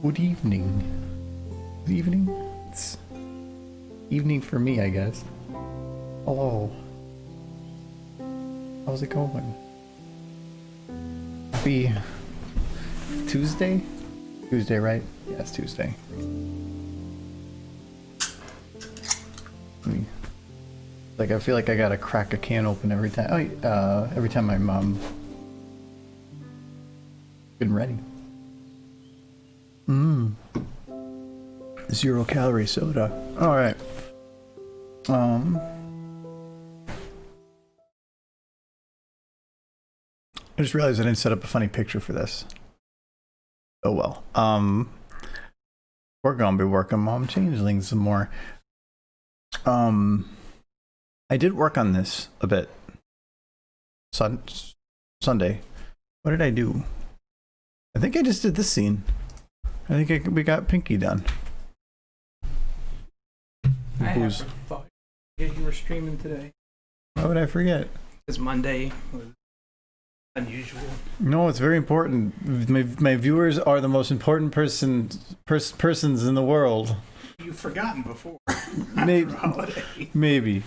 Good evening. Good evening? It's evening for me, I guess. Hello. How's it going? Happy Tuesday? Tuesday, right? Yeah, it's Tuesday. Like, I feel like I gotta crack a can open every time. Oh, every time my mom getting ready. 0 calorie soda. All right. I just realized I didn't set up a funny picture for this. Oh well. We're gonna be working on changelings some more. I did work on this a bit. Sunday. What did I do? I think I just did this scene. I think we got Pinky done. I haven't thought you were streaming today. Why would I forget? Because Monday was unusual. No, it's very important. My viewers are the most important persons in the world. You've forgotten before. Maybe.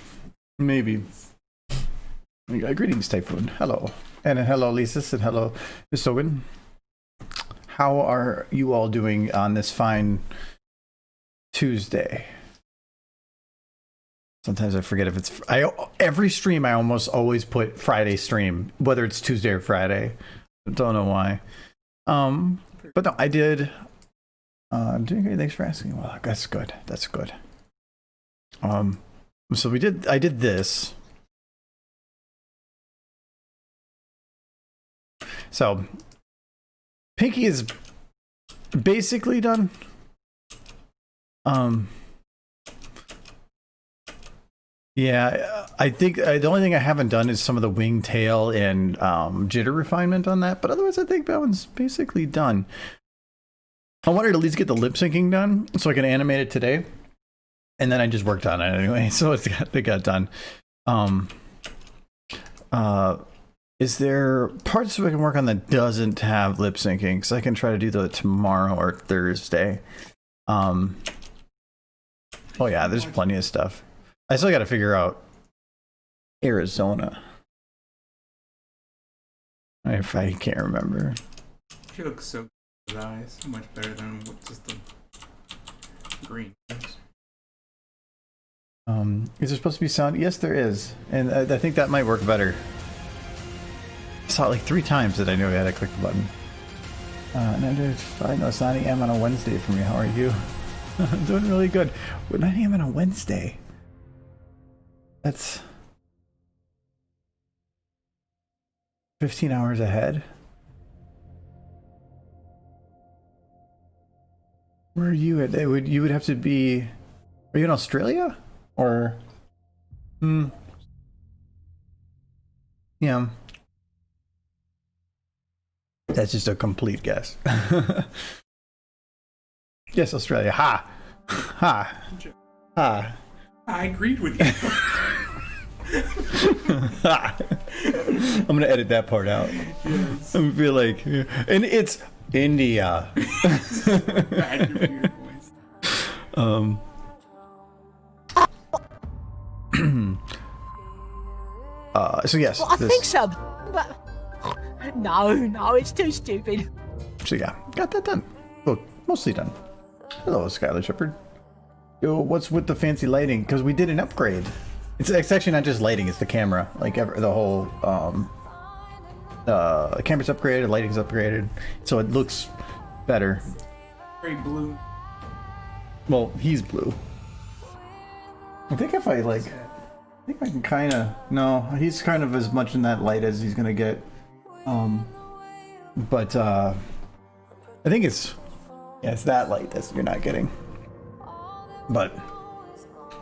Greetings, Typhoon. Hello. And hello, Lisa. And hello, Miss Hogan. How are you all doing on this fine Tuesday? Sometimes I forget if it's... every stream I almost always put Friday stream, whether it's Tuesday or Friday. Don't know why. But no, I did... I'm doing great. Thanks for asking. Well, that's good. That's good. So I did this. So Pinky is basically done. Yeah, I think the only thing I haven't done is some of the wing tail and jitter refinement on that, but otherwise I think that one's basically done. I wanted to at least get the lip syncing done so I can animate it today, and then I just worked on it anyway, so it got done. Is there parts we can work on that doesn't have lip syncing? Because I can try to do that tomorrow or Thursday. Oh yeah, there's plenty of stuff. I still got to figure out Arizona. If I can't remember. She looks so good with his eyes. So much better than what just the green is. Is there supposed to be sound? Yes, there is. And I think that might work better. I saw it like 3 times that I knew I had to click the button. 9:05. No, it's 9 a.m. on a Wednesday for me. How are you? I'm doing really good. 9 a.m. on a Wednesday. That's 15 hours ahead. Where are you at? You would have to be. Are you in Australia? Or. Yeah. That's just a complete guess. Yes, Australia. Ha! Ha! Ha! I agreed with you. I'm gonna edit that part out. Yes. I feel like, and it's India. Bad computer voice. So yes. Well, I think so, but no, it's too stupid. So yeah, got that done. Well, mostly done. Hello, Skylar Shepherd. Yo, what's with the fancy lighting? Because we did an upgrade. It's actually not just lighting; it's the camera. Like the whole camera's upgraded, lighting's upgraded, so it looks better. Very blue. Well, he's blue. I think if I like, I think I can kind of. No, he's kind of as much in that light as he's gonna get. But I think it's that light that you're not getting. But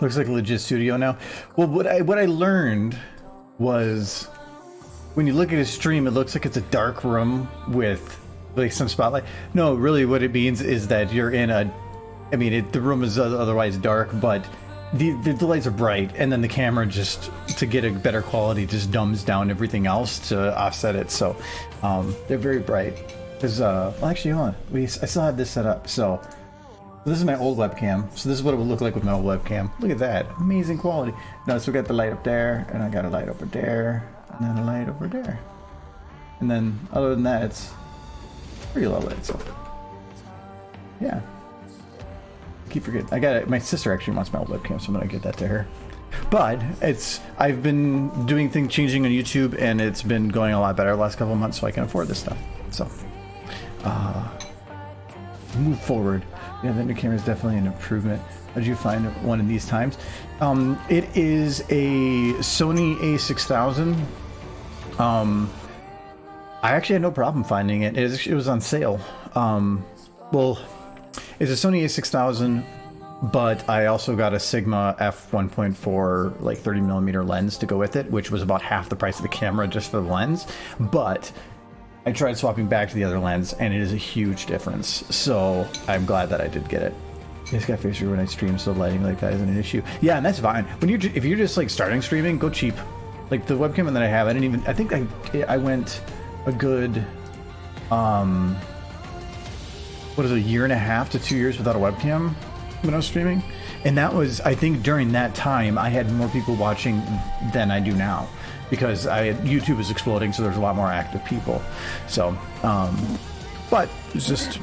looks like a legit studio now. Well, what I learned was when you look at his stream, it looks like it's a dark room with like some spotlight. No, really, what it means is that you're in a. I mean, the room is otherwise dark, but the lights are bright, and then the camera just to get a better quality just dumbs down everything else to offset it. So they're very bright. Because well, actually, hold on. I still have this set up. So this is my old webcam. So this is what it would look like with my old webcam. Look at that, amazing quality. Now, so we got the light up there, and I got a light over there, and then a light over there, and then other than that, it's pretty low light. So yeah. Keep forgetting. I got it. My sister actually wants my old webcam, so I'm gonna get that to her. But I've been doing changing on YouTube, and it's been going a lot better the last couple of months, so I can afford this stuff. So, move forward. Yeah, the new camera is definitely an improvement. How did you find one in these times? It is a Sony A6000. I actually had no problem finding it. It was on sale. Well. It's a Sony A6000, but I also got a Sigma f1.4 like 30mm lens to go with it, which was about half the price of the camera just for the lens. But I tried swapping back to the other lens, and it is a huge difference. So I'm glad that I did get it. This guy face when I stream, so lighting like that isn't an issue. Yeah, and that's fine. If you're just like starting streaming, go cheap. Like the webcam that I have, I think I went a good what is it, a year and a half to 2 years without a webcam when I was streaming, and that was, I think during that time I had more people watching than I do now because YouTube was exploding, so there's a lot more active people. So but it's just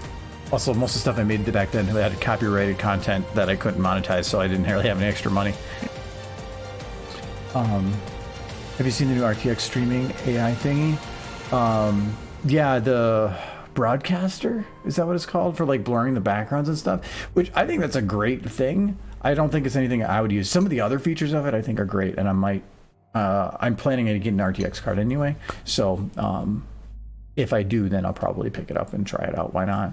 also most of the stuff I made back then I had copyrighted content that I couldn't monetize, so I didn't really have any extra money. Have you seen the new RTX streaming AI thingy? Yeah, the broadcaster, is that what it's called, for like blurring the backgrounds and stuff, which I think that's a great thing. I don't think it's anything I would use. Some of the other features of it I think are great, and I'm planning to get an RTX card anyway, so if I do, then I'll probably pick it up and try it out. Why not?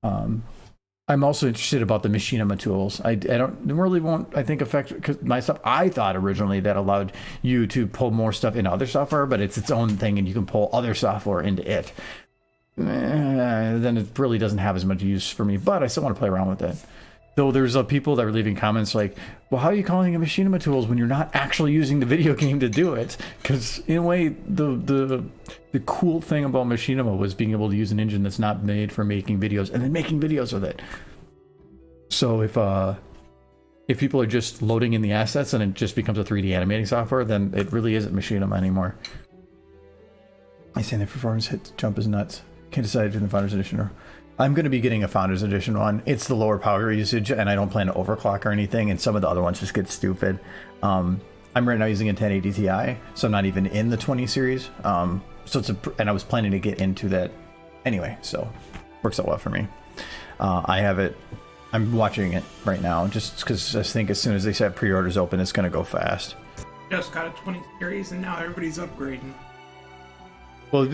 I'm also interested about the machinima tools. I won't I think affect, because my stuff, I thought originally that allowed you to pull more stuff into other software, but it's its own thing and you can pull other software into it. Then it really doesn't have as much use for me, but I still want to play around with it. Though there's people that were leaving comments like, well, how are you calling it machinima tools when you're not actually using the video game to do it? Because in a way, the cool thing about machinima was being able to use an engine that's not made for making videos and then making videos with it. So if people are just loading in the assets and it just becomes a 3D animating software, then it really isn't machinima anymore. I say the performance hit jump is nuts. Can't decide between the Founders Edition or... I'm going to be getting a Founders Edition one. It's the lower power usage, and I don't plan to overclock or anything, and some of the other ones just get stupid. I'm right now using a 1080 Ti, so I'm not even in the 20 series. So it's and I was planning to get into that anyway, so works out well for me. I have it. I'm watching it right now, just because I think as soon as they set pre-orders open, it's going to go fast. Just got a 20 series, and now everybody's upgrading. Well,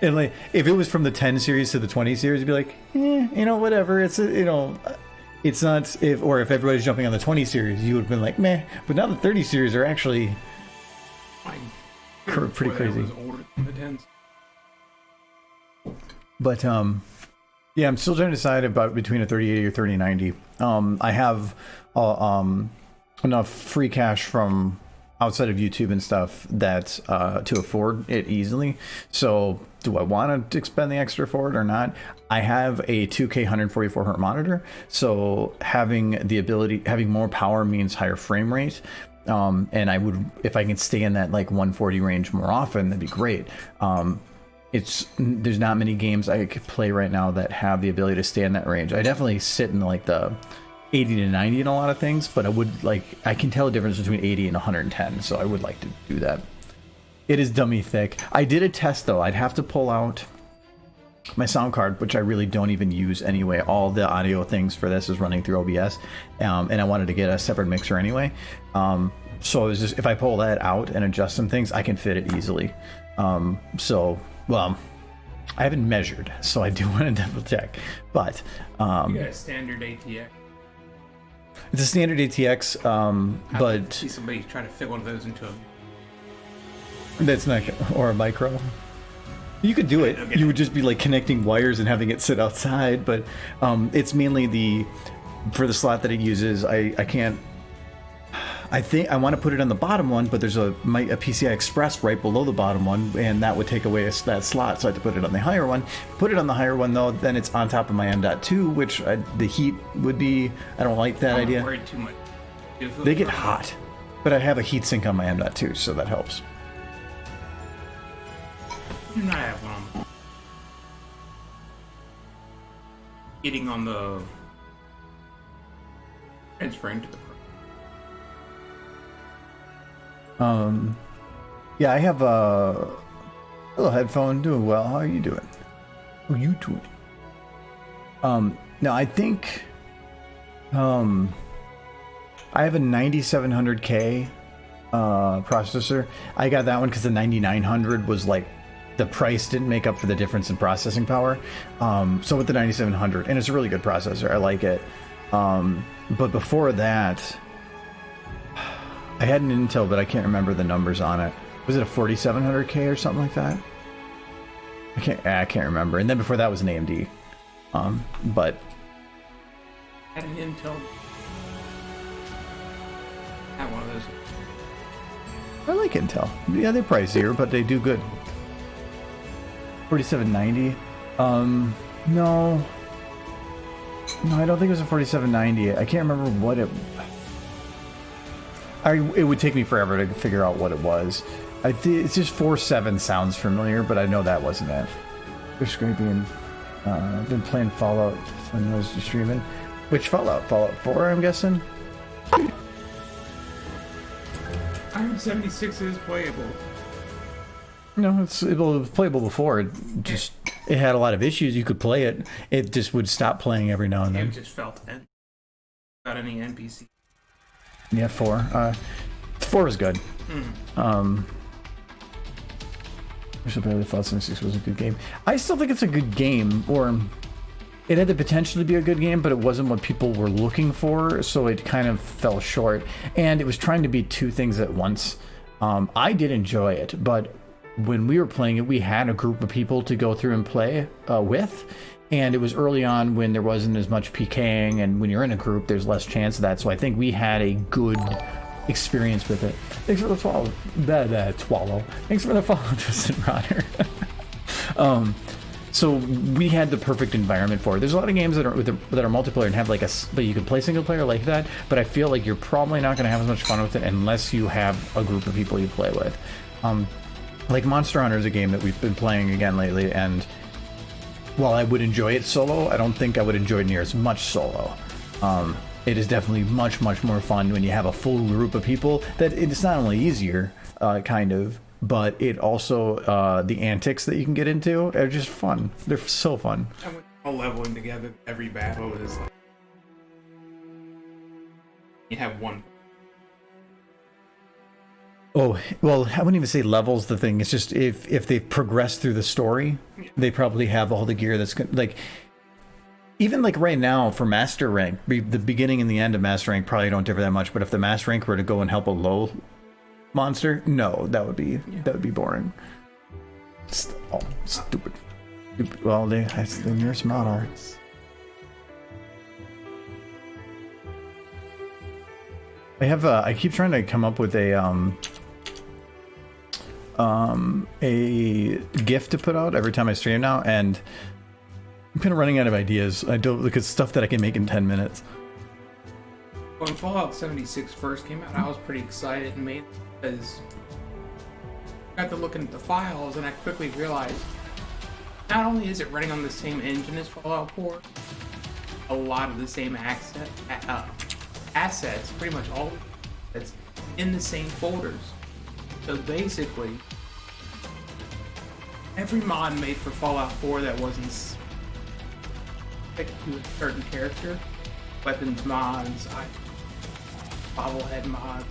and like, if it was from the 10 series to the 20 series, you'd be like, whatever. It's, it's not, if everybody's jumping on the 20 series, you would have been like, meh. But now the 30 series are actually pretty crazy. Was older than the 10s. But, yeah, I'm still trying to decide about between a 3080 or 3090. I have enough free cash from outside of YouTube and stuff that to afford it easily. So do I want to expend the extra for it or not? I have a 2K 144 hertz monitor, so having more power means higher frame rate. And I would, if I can stay in that like 140 range more often, that'd be great. There's not many games I could play right now that have the ability to stay in that range. I definitely sit in like the 80 to 90 in a lot of things, but I can tell the difference between 80 and 110, so I would like to do that. It is dummy thick. I did a test though. I'd have to pull out my sound card, which I really don't even use anyway. All the audio things for this is running through OBS, and I wanted to get a separate mixer anyway. So it was just, if I pull that out and adjust some things, I can fit it easily. Well, I haven't measured, so I do want to double check. But you got a standard ATX. It's a standard ATX, but see somebody try to fit one of those into a. That's not, or a micro. You could do it. Okay. You would just be like connecting wires and having it sit outside, but it's mainly for the slot that it uses. I think I want to put it on the bottom one, but there's a PCI Express right below the bottom one, and that would take away that slot, so I have to put it on the higher one. Put it on the higher one though, then it's on top of my M.2, which the heat would be, I don't like that idea. Don't worry too much. They get hot, but I have a heat sink on my M.2, so that helps. And I have one. Getting on the transferring to the Yeah, I have a little headphone, doing well. How are you doing? How are you doing? Now I think I have a 9700K processor. I got that one because the 9900 was like, the price didn't make up for the difference in processing power. So with the 9700, and it's a really good processor, I like it. But before that, I had an Intel, but I can't remember the numbers on it. Was it a 4700K or something like that? I can't remember. And then before that was an AMD. But I had an Intel. Had one of those. I like Intel. Yeah, they're pricier, but they do good. 4790. No, I don't think it was a 4790. I can't remember what it. It would take me forever to figure out what it was. It's just 47 sounds familiar, but I know that wasn't it. They're scraping. I've been playing Fallout when I was streaming. Which Fallout? Fallout 4, I'm guessing. Iron 76 is playable. No, it was playable before. It had a lot of issues. You could play it. It just would stop playing every now and then. It just felt without any NPC. Yeah, 4. 4 was good. I wish I barely thought 76 was a good game. I still think it's a good game, or it had the potential to be a good game, but it wasn't what people were looking for, so it kind of fell short. And it was trying to be two things at once. I did enjoy it, but when we were playing it, we had a group of people to go through and play with. And it was early on when there wasn't as much PKing, and when you're in a group, there's less chance of that. So I think we had a good experience with it. Thanks for the swallow. Thanks for the follow, Tristan Rotter. So we had the perfect environment for it. There's a lot of games that are multiplayer and have like but you can play single player like that. But I feel like you're probably not going to have as much fun with it unless you have a group of people you play with. Like Monster Hunter is a game that we've been playing again lately, and while I would enjoy it solo, I don't think I would enjoy it near as much solo. It is definitely much more fun when you have a full group of people. That it's not only easier, kind of, but it also the antics that you can get into are just fun. They're so fun. And when all leveling together, every battle is like you have one. Oh, well, I wouldn't even say levels the thing. It's just if they've progressed through the story, they probably have all the gear that's like, even like right now for Master Rank, the beginning and the end of Master Rank probably don't differ that much, but if the Master Rank were to go and help a low monster, no, that would be boring. Stupid. Well, that's the nearest model. I keep trying to come up with a GIF to put out every time I stream now, and I'm kind of running out of ideas. I don't look at stuff that I can make in 10 minutes. When Fallout 76 first came out, I was pretty excited and made because I got to looking at the files, and I quickly realized not only is it running on the same engine as Fallout 4, a lot of the same assets, pretty much all that's in the same folders. So basically, every mod made for Fallout 4 that wasn't specific to a certain character, weapons mods, bobblehead mods,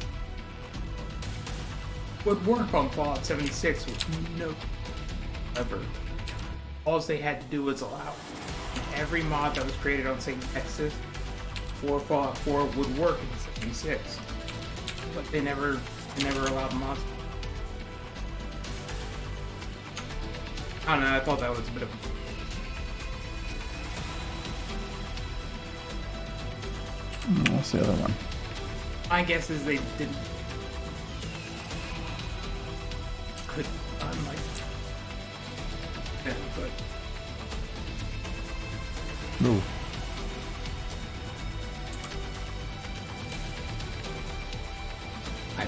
would work on Fallout 76 with no ever. All they had to do was allow every mod that was created on St. Texas for Fallout 4 would work in 76, but they never allowed mods. I don't know, I thought that was a bit of What's the other one? my guess is they didn't could unlike that, but Ooh. I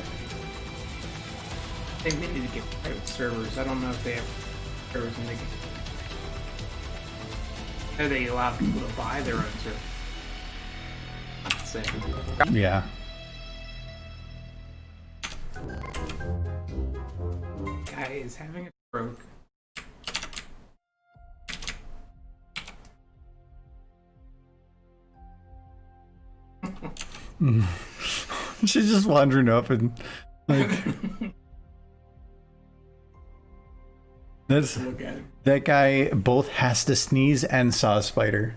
think they need to get private servers. I don't know if they have servers in the game. Or they allow people to buy their own server. Not saying. Yeah. Guy is having a stroke. She's just wandering up and like that's Look at him. that guy both has to sneeze and saw a spider.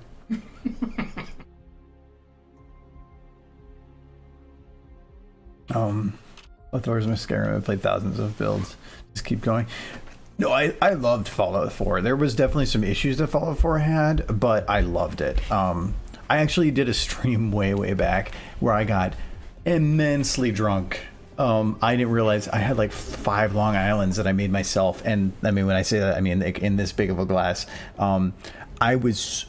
Thor's my Skyrim. I played thousands of builds. Just keep going. No, I loved Fallout 4. There was definitely some issues that Fallout 4 had, but I loved it. I actually did a stream way back where I got immensely drunk. I didn't realize I had like 5 Long Islands that I made myself, and I mean when I say that, I mean like in this big of a glass. I was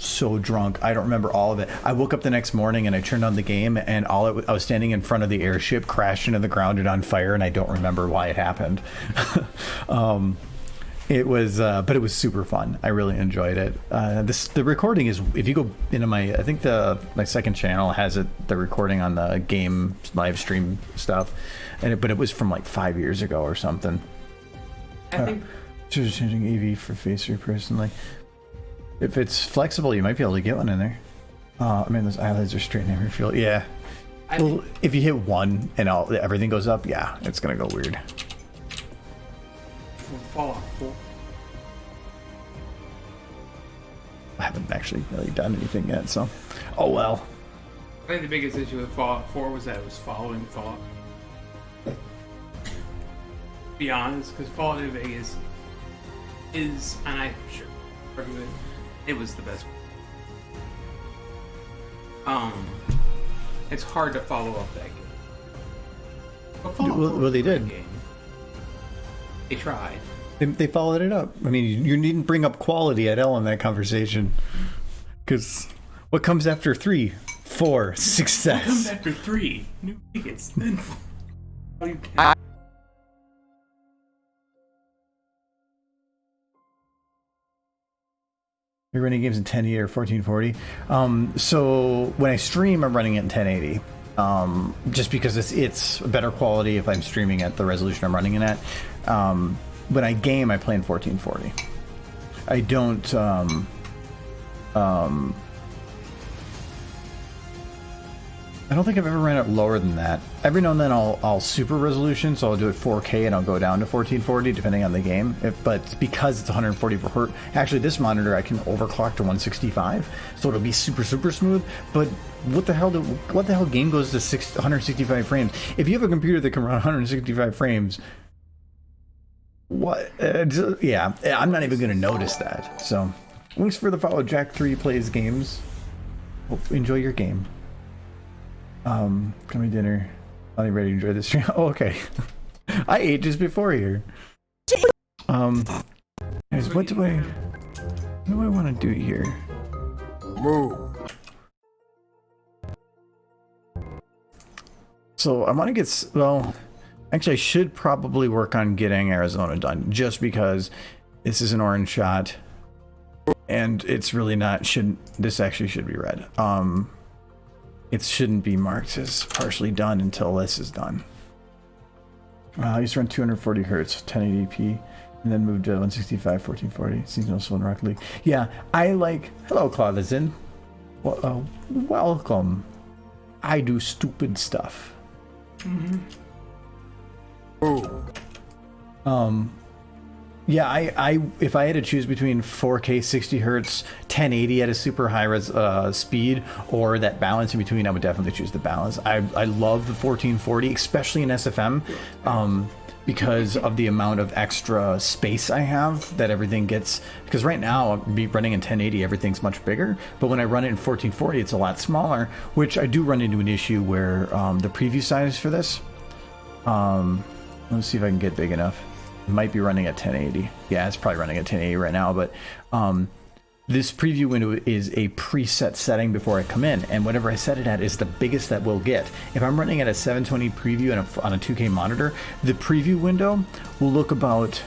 so drunk. I don't remember all of it. I woke up the next morning and I turned on the game, and I was standing in front of the airship, crashed into the ground and on fire, and I don't remember why it happened. It was, but it was super fun. I really enjoyed it. The recording is, if you go into my, I think my second channel has the recording on the game live stream stuff, but it was from like 5 years ago or something. I think Just changing EV for face personally. If it's flexible, you might be able to get one in there. I mean, those eyelids are straight in every field. Yeah. Well, if you hit one and everything goes up, yeah, it's gonna go weird. Fallout 4. I haven't actually really done anything yet, so. Oh well. I think the biggest issue with Fallout 4 was that it was following Fallout. be honest, because Fallout New Vegas is, and I'm sure argue it was the best. It's hard to follow up that game. But Fallout 4 well, they was a did. great game. They tried. They followed it up. I mean, you needn't bring up quality at all in that conversation. Because what comes after 3, 4, success. What comes after 3? New Vegas. Then You're running games in 1080 or 1440. So when I stream, I'm running it in 1080. Just because it's better quality if I'm streaming at the resolution I'm running it at. When I game, I play in 1440. I don't. I don't think I've ever ran it lower than that. Every now and then I'll super resolution, so I'll do it 4K and I'll go down to 1440 depending on the game. But because it's 140 per hertz, actually this monitor I can overclock to 165, so it'll be super smooth. But what the hell game goes to 165 frames? If you have a computer that can run 165 frames, what? Yeah, I'm not even going to notice that. So, thanks for the follow. Jack 3 plays games. Hope enjoy your game. Coming dinner. Are you ready to enjoy the stream? Oh, okay. I ate just before here. What do I want to do here? So I want to get, well, actually I should probably work on getting Arizona done, just because this is an orange shot and it's really not, this actually should be red. It shouldn't be marked as partially done until this is done. I used to run 240 hertz, 1080p, and then moved to 165, 1440. Seems noticeable in Rocket League. Yeah, I like. Hello, Claudesin. Well, welcome. I do stupid stuff. Yeah, I if I had to choose between 4K 60 hertz, 1080 at a super high res speed, or that balance in between, I would definitely choose the balance. I love the 1440, especially in SFM, because of the amount of extra space I have that everything gets. Because right now, be running in 1080, everything's much bigger, but when I run it in 1440, it's a lot smaller, which I do run into an issue where the preview size for this, let's see if I can get big enough. Might be running at 1080. Yeah, it's probably running at 1080 right now, but this preview window is a preset setting before I come in, and whatever I set it at is the biggest that we'll get. If I'm running at a 720 preview on a 2K monitor, the preview window will look about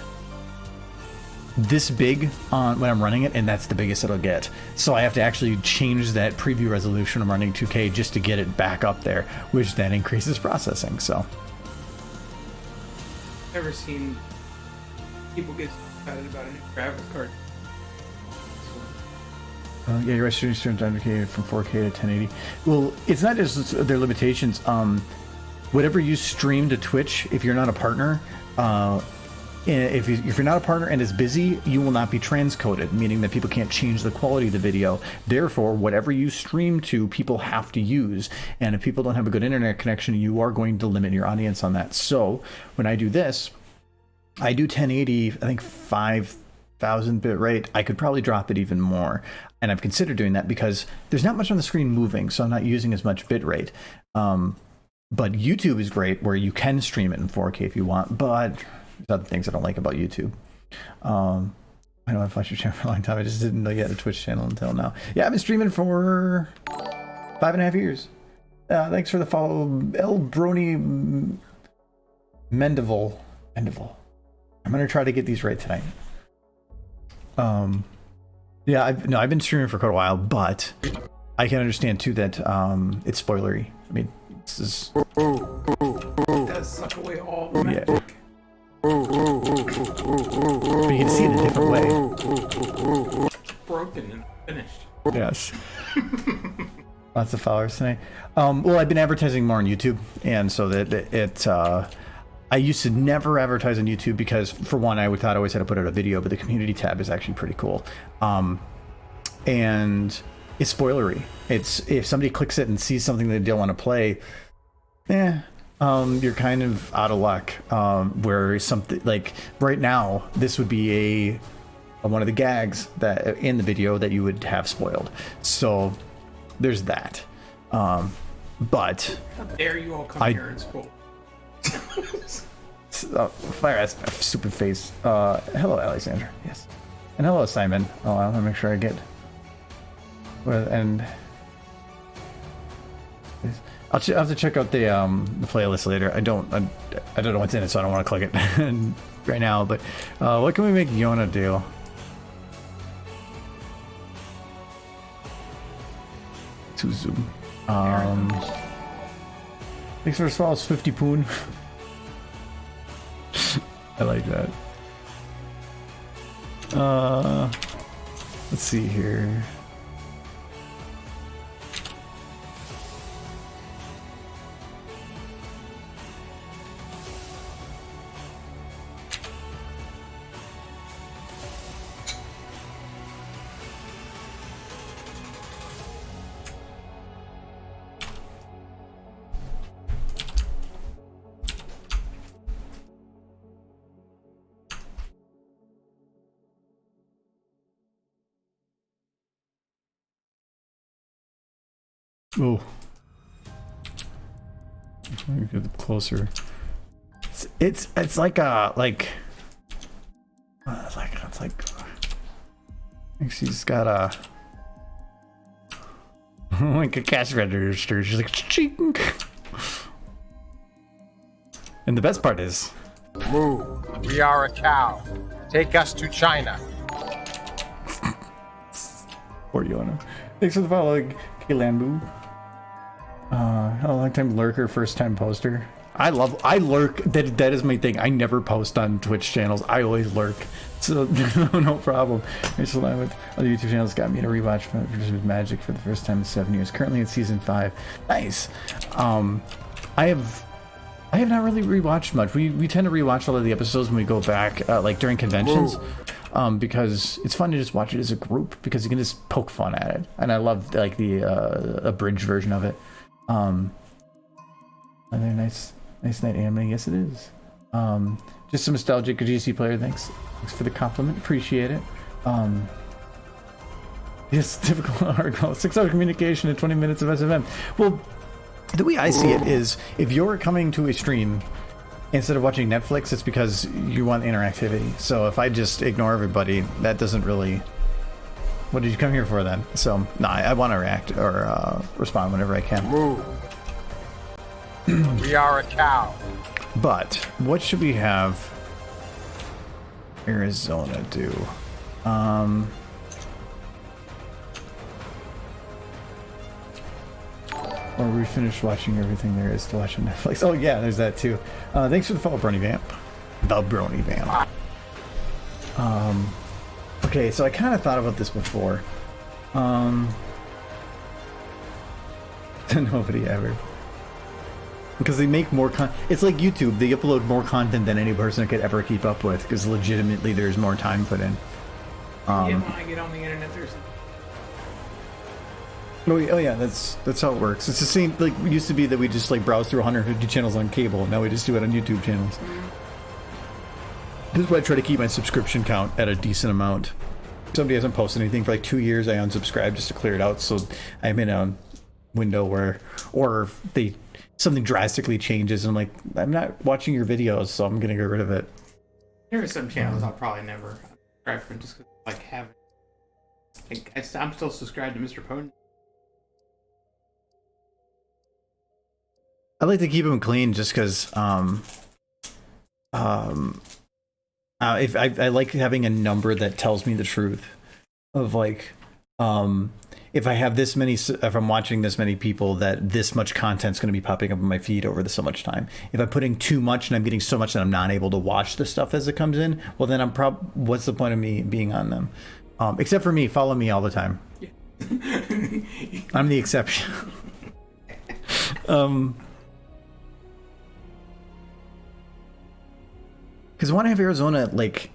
this big on when I'm running it, and that's the biggest it'll get. So I have to actually change that preview resolution I'm running 2K just to get it back up there, which then increases processing. So Never seen people get excited about a new graphics card. Yeah, your streams turns down from 4K to 1080. Well, it's not just their limitations. Whatever you stream to Twitch, if you're not a partner, if you're not a partner and is busy, you will not be transcoded, meaning that people can't change the quality of the video. Therefore, whatever you stream to, people have to use. And if people don't have a good internet connection, you are going to limit your audience on that. So when I do this, I do 1080, I think 5,000 bit rate. I could probably drop it even more. And I've considered doing that because there's not much on the screen moving, so I'm not using as much bit rate. But YouTube is great where you can stream it in 4K if you want, but there's other things I don't like about YouTube. I know I've watched your channel for a long time. I just didn't know you had a Twitch channel until now. Yeah, I've been streaming for 5.5 years. Thanks for the follow, El Brony Mendival. I'm gonna try to get these right tonight. Yeah, I've been streaming for quite a while, but I can understand too that it's spoilery. I mean, this is. It does suck away all the magic. Yeah. But you can see it a different way. Broken and finished. Yes. Lots of followers tonight. Well, I've been advertising more on YouTube, and so that I used to never advertise on YouTube because, for one, I thought I always had to put out a video, but the community tab is actually pretty cool. And it's spoilery. It's if somebody clicks it and sees something they don't want to play, you're kind of out of luck. Where something like right now, this would be a one of the gags that in the video that you would have spoiled. So there's that. But how dare you all come here and spoil? Fire ass stupid face. Hello, Alexander. Yes, and hello, Simon. Oh, I want to make sure I get. And I'll have to check out the playlist later. I don't know what's in it, so I don't want to click it right now. But what can we make Yona do? To zoom. Thanks for the swallows, 50 poon. I like that. Let's see here. Oh, let me get closer. It's like a it's like she's got a like a cash register. She's like ching. And the best part is, Moo, we are a cow. Take us to China. poor Yona. Thanks for the follow, Kilambu. A long time lurker, first time poster. I lurk. That is my thing. I never post on Twitch channels. I always lurk, so no problem. It's a lot with other YouTube channels. Got me to rewatch Magic for the first time in 7 years. Currently in season 5. Nice. I have not really rewatched much. We tend to rewatch a lot of the episodes when we go back, like during conventions. Because it's fun to just watch it as a group because you can just poke fun at it, and I love like the abridged version of it. Another nice night anime. Yes, it is. Just some nostalgic GC player. Thanks for the compliment. Appreciate it. Yes, typical hardcore 6-hour communication and 20 minutes of SFM. Well, the way I see it is, if you're coming to a stream instead of watching Netflix, it's because you want interactivity. So if I just ignore everybody, that doesn't really... What did you come here for then? So, no, I want to react or respond whenever I can. Moo. We are a cow. But what should we have Arizona do? Or we finished watching everything there is to watch on Netflix. Oh yeah, there's that too. Thanks for the follow, Brony Vamp. The Brony Vamp. Okay, so I kind of thought about this before. Nobody ever. Because they make more it's like YouTube. They upload more content than any person could ever keep up with. Because legitimately, there's more time put in. Yeah, when I get on the internet, there's... Oh yeah, that's how it works. It's the same, like, it used to be that we just like browse through 150 channels on cable. Now we just do it on YouTube channels. This is why I try to keep my subscription count at a decent amount. If somebody hasn't posted anything for like 2 years, I unsubscribe just to clear it out. So I'm in a window where, or if something drastically changes, and I'm like, I'm not watching your videos, so I'm gonna get rid of it. There are some channels I'll probably never subscribe for just because like having. Like, I'm still subscribed to Mr. Poden. I like to keep them clean just because if I like having a number that tells me the truth of like if I have this many, if I'm watching this many people, that this much content's going to be popping up on my feed over so much time. If I'm putting too much and I'm getting so much that I'm not able to watch the stuff as it comes in, well then what's the point of me being on them? Except for me, follow me all the time. Yeah. I'm the exception. Because I want to have Arizona, like,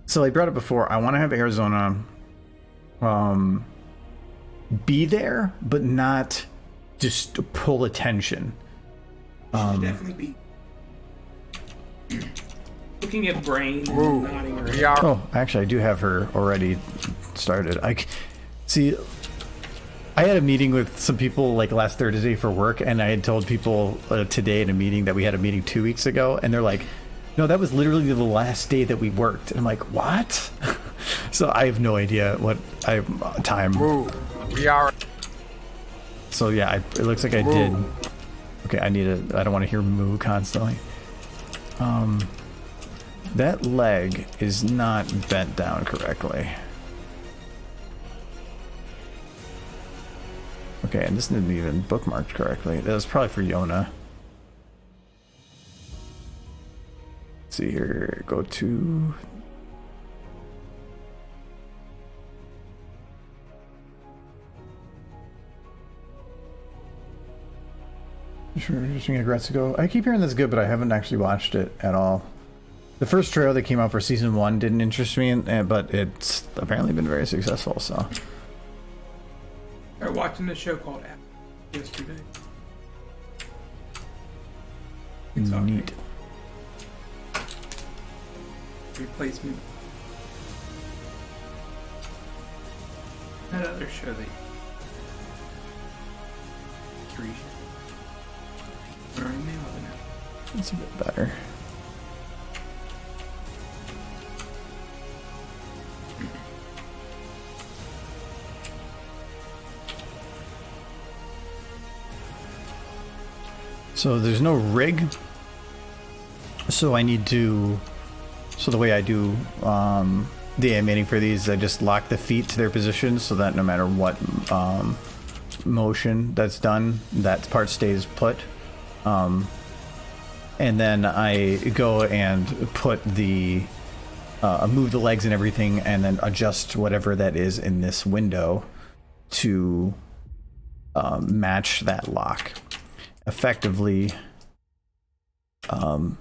so I brought it before, I want to have Arizona be there, but not just pull attention. Should definitely be looking at brain and Ooh, nodding her we head. are. Oh, actually, I do have her already started. See. I had a meeting with some people like last Thursday for work, and I had told people today in a meeting that we had a meeting 2 weeks ago, and they're like, "No, that was literally the last day that we worked." And I'm like, "What?" So I have no idea what time. Ooh, we are. So yeah, it looks like I did. Okay, I don't want to hear moo constantly. That leg is not bent down correctly. Okay, and this didn't even bookmarked correctly. That was probably for Yona. Let's see here, go to... Interesting regrets to go. I keep hearing this is good, but I haven't actually watched it at all. The first trailer that came out for season 1 didn't interest me, but it's apparently been very successful, so... I started watching this show called Apple yesterday. It's all Neat. Replacement. That other show that three. What are the name of it now? It's a bit better. So there's no rig. So I need to... So the way I do the animating for these, I just lock the feet to their positions so that no matter what motion that's done, that part stays put. And then I go and put the... move the legs and everything and then adjust whatever that is in this window to match that lock. Effectively, and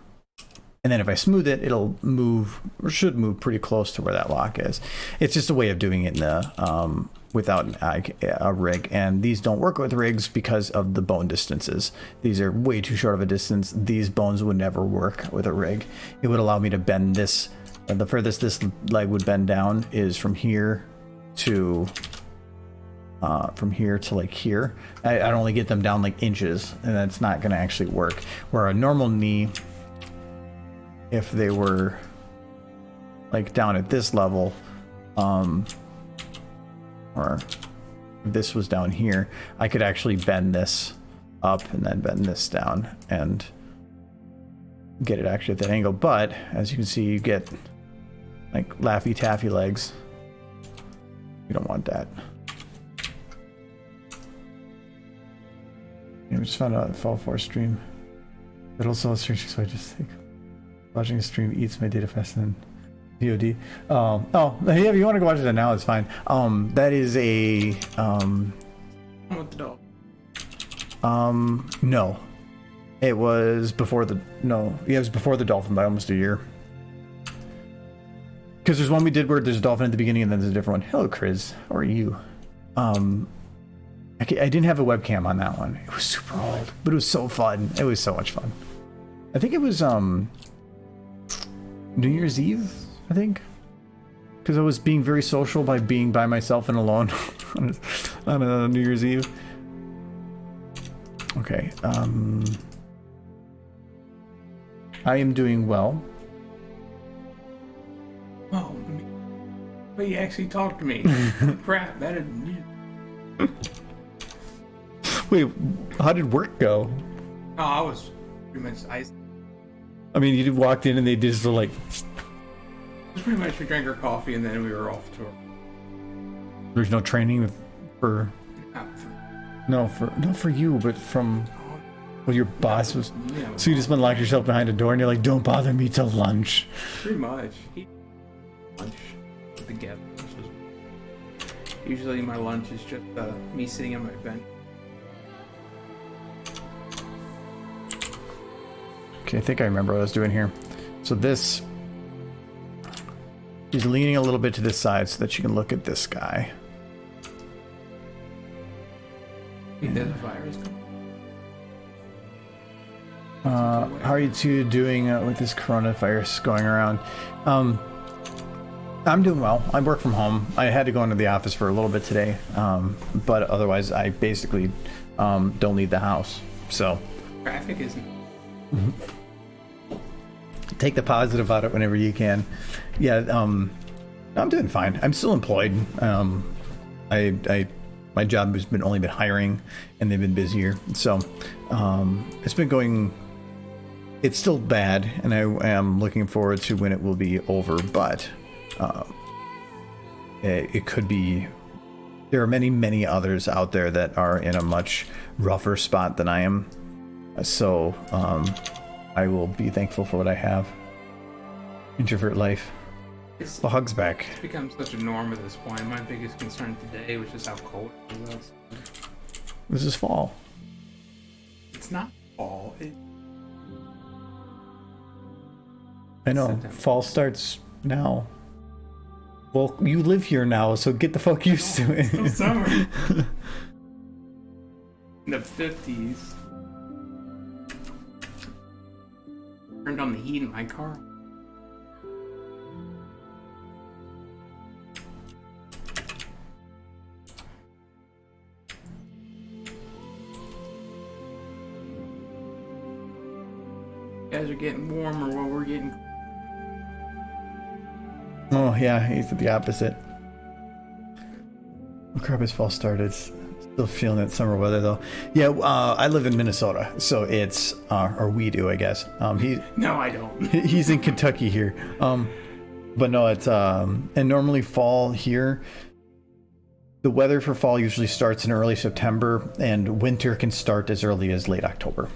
then if I smooth it, it'll move, or should move pretty close to where that lock is. It's just a way of doing it in the without a rig, and these don't work with rigs because of the bone distances. These are way too short of a distance. These bones would never work with a rig. It would allow me to bend this. The furthest this leg would bend down is from here to like here. I'd only get them down like inches, and that's not going to actually work. Where a normal knee, if they were like down at this level, or if this was down here, I could actually bend this up and then bend this down and get it actually at that angle. But as you can see, you get like Laffy Taffy legs. You don't want that. Yeah, we just found out Fall 4 stream. But also a stream, so I just think watching a stream eats my data faster than VOD. Oh, yeah, if you want to go watch it now, it's fine. That is a With the dog. no. It was before the it was before the dolphin by almost a year. Because there's one we did where there's a dolphin at the beginning and then there's a different one. Hello, Chris. How are you? I didn't have a webcam on that one. It was super old, but it was so fun. It was so much fun. I think it was New Year's Eve, I think. Because I was being very social by being by myself and alone on New Year's Eve. Okay. I am doing well. Oh, but you actually talked to me. Crap, that didn't. Wait, how did work go? Oh, I was pretty much. I mean, you walked in and they just were like. Pretty much we drank our coffee and then we were off to. There's no training for. Not for you, but from. Well, your boss was. Yeah, So you just locked yourself behind a door and you're like, don't bother me till lunch. pretty much. Lunch together. Usually my lunch is just me sitting on my bench. Okay, I think I remember what I was doing here. So this, he's leaning a little bit to this side so that you can look at this guy. There's a virus. How are you two doing with this coronavirus going around? I'm doing well. I work from home. I had to go into the office for a little bit today, but otherwise I basically don't leave the house. So Traffic isn't. take the positive out of it whenever you can. Yeah, I'm doing fine. I'm still employed. My job has been only been hiring, and they've been busier. So it's been going. It's still bad, and I am looking forward to when it will be over. But it could be. There are many others out there that are in a much rougher spot than I am. So I will be thankful for what I have. Introvert life. The hug's back. It's become such a norm at this point. My biggest concern today was just how cold it was. This is fall. It's not fall. I know. September. Fall starts now. Well, you live here now, so get the fuck used to it. Still summer. In the 50s. Turned on the heat in my car. You guys are getting warmer while we're getting. Oh yeah, he's the opposite. Oh crap, his fall started. Still feeling that summer weather though. Yeah, I live in Minnesota, so it's or we do, I guess. No, I don't. He's in Kentucky here. But no, it's and normally fall here. The weather for fall usually starts in early September, and winter can start as early as late October.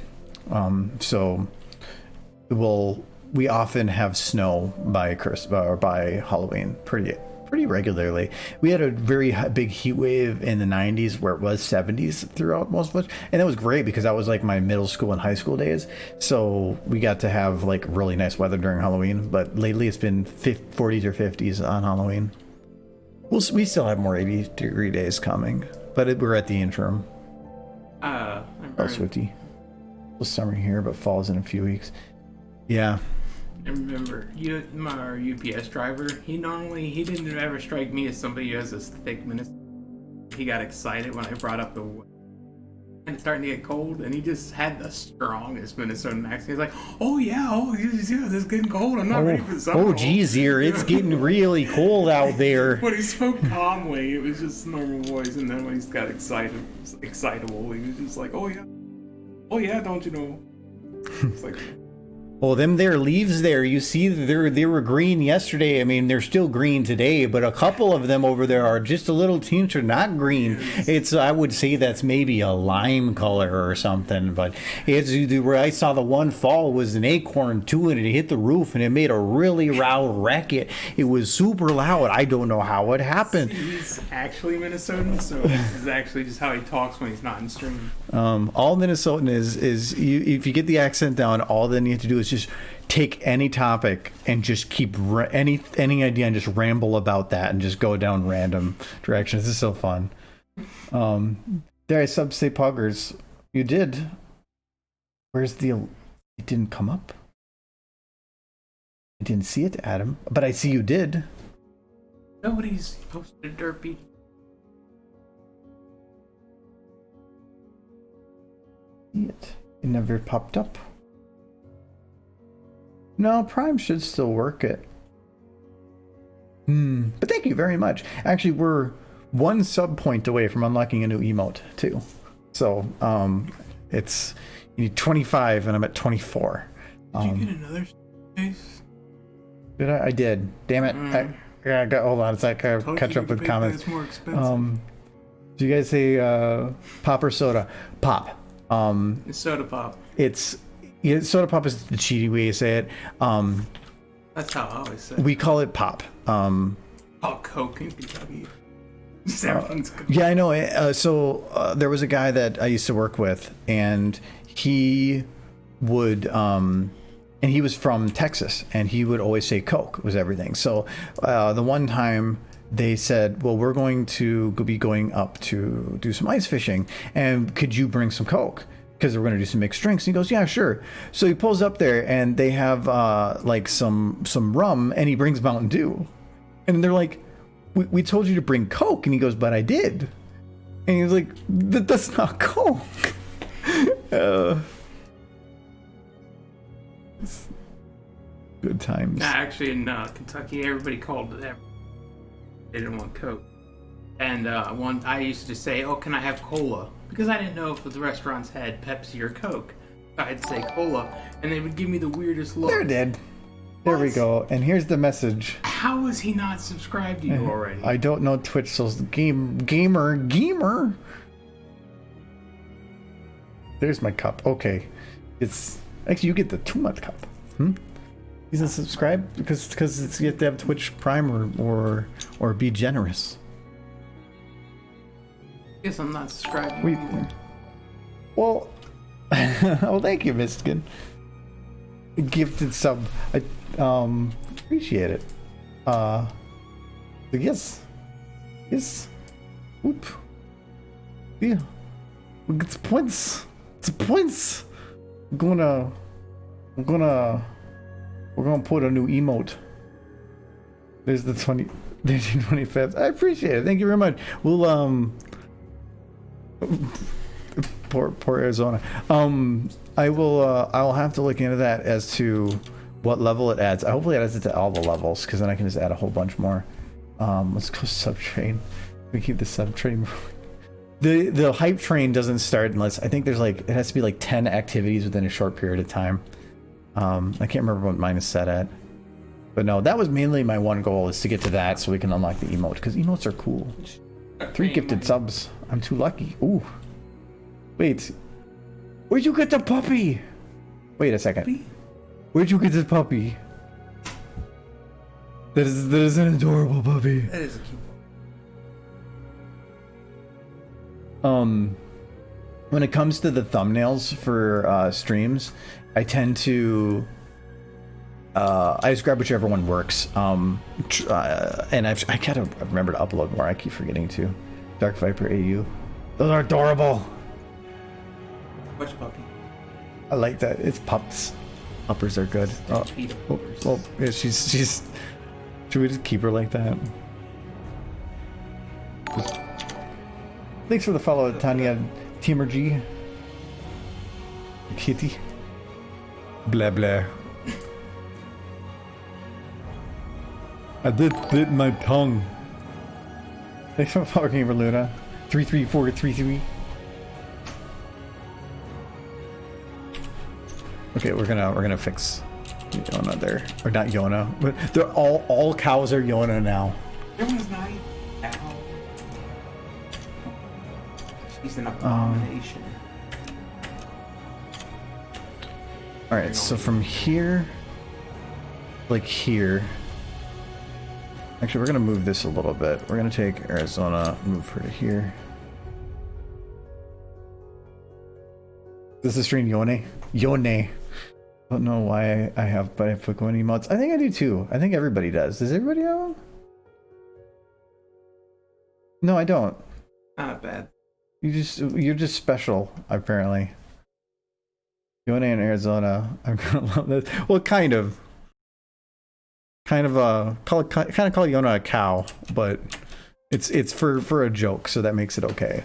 So we often have snow by Christmas or by Halloween pretty regularly. We had a very big heat wave in the 90s where it was 70s throughout most of it, and that was great because that was like my middle school and high school days, so we got to have like really nice weather during Halloween. But lately it's been 40s or 50s on Halloween. We still have more 80-degree days coming, but we're at the interim. I'm Oh, Swifty. It's summer here, but fall's in a few weeks. Yeah. I remember our UPS driver. He didn't ever strike me as somebody who has this thick Minnesota. He got excited when I brought up the and it's starting to get cold, and he just had the strongest Minnesotan accent. He's like, "Oh yeah, this is getting cold. I'm not ready for the summer." Oh geez, here it's getting really cold out there. When he spoke calmly, it was just normal voice, and then when he got excitable, he was just like, "Oh yeah, don't you know?" It's like. Well, them there leaves there, you see they were green yesterday. I mean, they're still green today, but a couple of them over there are just a little tinge not green. It's, I would say that's maybe a lime color or something, but it's where I saw the one fall was an acorn too, and it hit the roof and it made a really loud racket. It was super loud. I don't know how it happened. He's actually Minnesotan, so this is actually just how he talks when he's not in stream. All Minnesotan is you, if you get the accent down, all that you have to do is just take any topic and just keep any idea and just ramble about that and just go down random directions. This is so fun. Dare I say Poggers? You did. Where's the? It didn't come up. I didn't see it, Adam, but I see you did. Nobody's posted a derpy. See it? It never popped up. No, Prime should still work it. But thank you very much. Actually, we're one sub point away from unlocking a new emote too. So it's you need 25 and I'm at 24. Did you get another space? Did I? I did. Damn it. I got, hold on a sec. I catch up with comments. It's more expensive. Do you guys say pop or soda? Pop. It's soda pop. Soda pop is the cheaty way to say it. That's how I always say it. We call it pop. Oh, Coke in Kentucky. Everything's Coke. Yeah, I know. So there was a guy that I used to work with, and he would, and he was from Texas, and he would always say Coke was everything. So the one time they said, well, we're going to be going up to do some ice fishing, and could you bring some Coke? because we're going to do some mixed drinks. And he goes, yeah, sure. So he pulls up there and they have like some rum, and he brings Mountain Dew. And they're like, we told you to bring Coke. And he goes, but I did. And he was like, that's not Coke. Good times. Nah, actually, in Kentucky, everybody called it. They didn't want Coke. And I used to say, oh, can I have cola? Because I didn't know if the restaurants had Pepsi or Coke. I'd say cola, and they would give me the weirdest look. They're dead. There we go. And here's the message. How is he not subscribed to you already? I don't know Twitch, so gamer. There's my cup. Okay. It's actually, you get the too much cup. He's not subscribed because it's, you have to have Twitch Prime or be generous. I guess I'm not subscribed. Well, well, thank you, Michigan. Gifted sub. I appreciate it. Yes. Oop. Yeah. It's points. We're gonna put a new emote. There's the 25th. I appreciate it. Thank you very much. We'll poor Arizona. I'll have to look into that as to what level it adds. Hopefully it adds it to all the levels, because then I can just add a whole bunch more. Let's go subtrain. We keep the subtrain. The hype train doesn't start unless, I think there's like, it has to be like 10 activities within a short period of time. I can't remember what mine is set at. But no, that was mainly my one goal, is to get to that so we can unlock the emote, because emotes are cool. 3 gifted subs. I'm too lucky. Ooh. Wait. Where'd you get the puppy? Wait a second. Where'd you get this puppy? That is an adorable puppy. That is a cute when it comes to the thumbnails for streams, I tend to I just grab whichever one works. And I gotta remember to upload more. I keep forgetting to. Dark Viper AU. Those are adorable. Which puppy? I like that. It's pups. Puppers are good. Well, yeah, she's. Should we just keep her like that? Thanks for the follow, Tanya Teamer G. Kitty. Blah blah. I did bit my tongue. Thanks for following Gamer Luna. 33433. Okay, we're gonna fix Yona there, or not Yona, but they're all cows are Yona now. Yona's not a cow. She's an abomination. All right, so from here, like here. Actually, we're gonna move this a little bit. We're gonna take Arizona, move her to here. This is stream Yone. Yone. Don't know why I have, but I put going emotes. I think I do too. I think everybody does. Does everybody have them? No, I don't. Not bad. You're just special, apparently. Yone in Arizona. I'm gonna love this. Well, kind of call Yona a cow, but it's for a joke, so that makes it okay.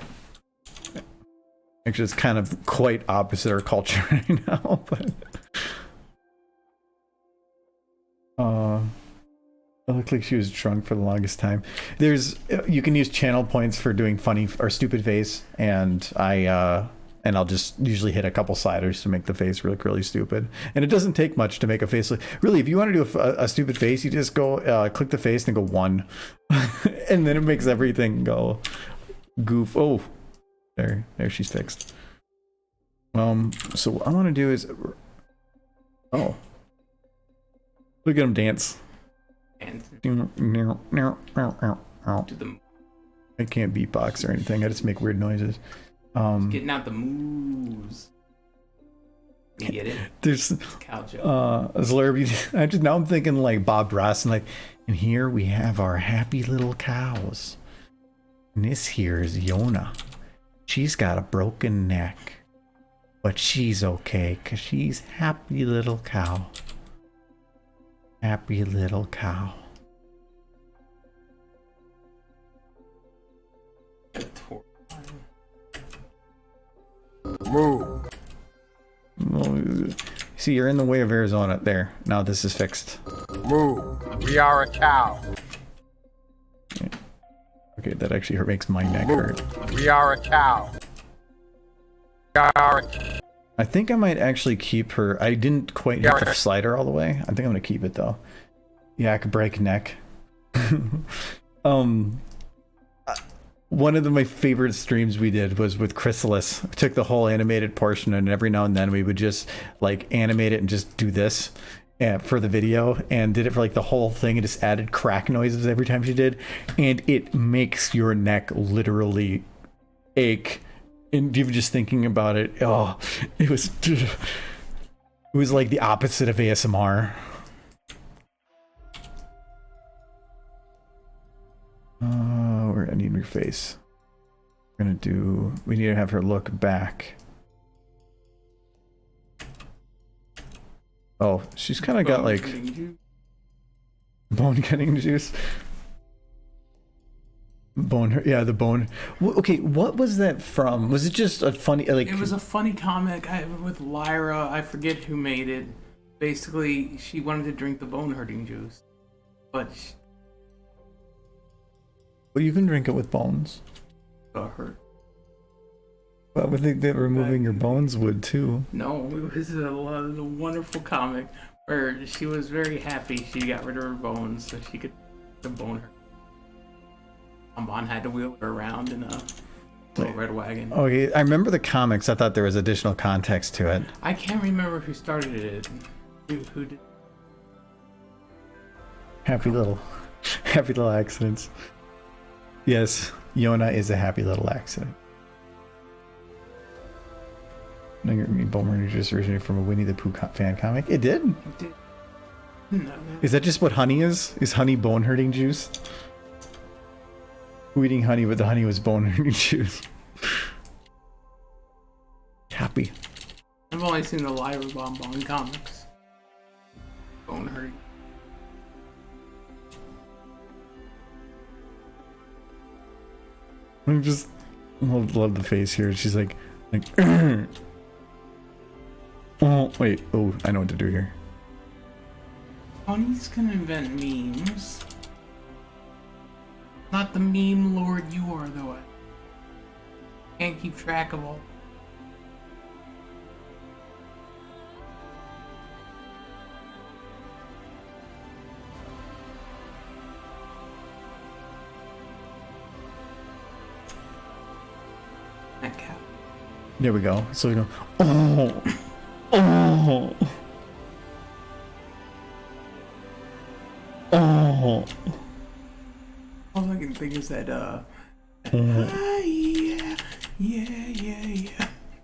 Actually, it's kind of quite opposite our culture right now, but it looked like she was drunk for the longest time. You can use channel points for doing funny or stupid face, and I'll just usually hit a couple sliders to make the face look really stupid. And it doesn't take much to make a face look really. If you want to do a stupid face, you just go click the face and go 1, and then it makes everything go goof. Oh, there she's fixed. So what I want to do is, oh, look at him dance. And I can't beatbox or anything. I just make weird noises. Getting out the moves. You get it? There's cow joke. Slurpee. Now I'm thinking like Bob Ross, and like, and here we have our happy little cows. And this here is Yona. She's got a broken neck, But she's okay, because she's happy little cow. Happy little cow. Move. See, you're in the way of Arizona. There. Now this is fixed. Move. We are a cow. Okay, that actually makes my neck hurt. We are a cow. We are a... I think I might actually keep her. I didn't quite hit the slider all the way. I think I'm gonna keep it though. Yeah, I could break neck. One of my favorite streams we did was with Chrysalis. We took the whole animated portion, and every now and then we would just like animate it and just do this for the video, and did it for like the whole thing, and just added crack noises every time she did, and it makes your neck literally ache. And even just thinking about it, oh, it was like the opposite of ASMR. Where I need your face. We're gonna do. We need to have her look back. Oh, she's kind of got like bone cutting juice. Bone, yeah, the bone. Okay, what was that from? Was it just a funny, like? It was a funny comic with Lyra. I forget who made it. Basically, she wanted to drink the bone hurting juice, but Well, you can drink it with bones. got hurt. Well, I would think that removing your bones would too. No, it was a wonderful comic where she was very happy she got rid of her bones so she could the bone her. Bon had to wheel her around in a little red wagon. Okay, I remember the comics. I thought there was additional context to it. I can't remember who started it. Who did? Happy little accidents. Yes, Yona is a happy little accident. No, you mean Boomer just originated from a Winnie the Pooh fan comic? It did? It did. No. Is that just what honey is? Is honey bone hurting juice? Who eating honey, but the honey was bone hurting juice? Happy. I've only seen the Lyra Bonbon comics. Bone hurting. I just love the face here. She's like oh wait, oh, I know what to do here. Honey's gonna invent memes. Not the meme lord you are, though. I can't keep track of all. That cow. There we go. So we go, oh, oh, oh. All I can think is that, yeah.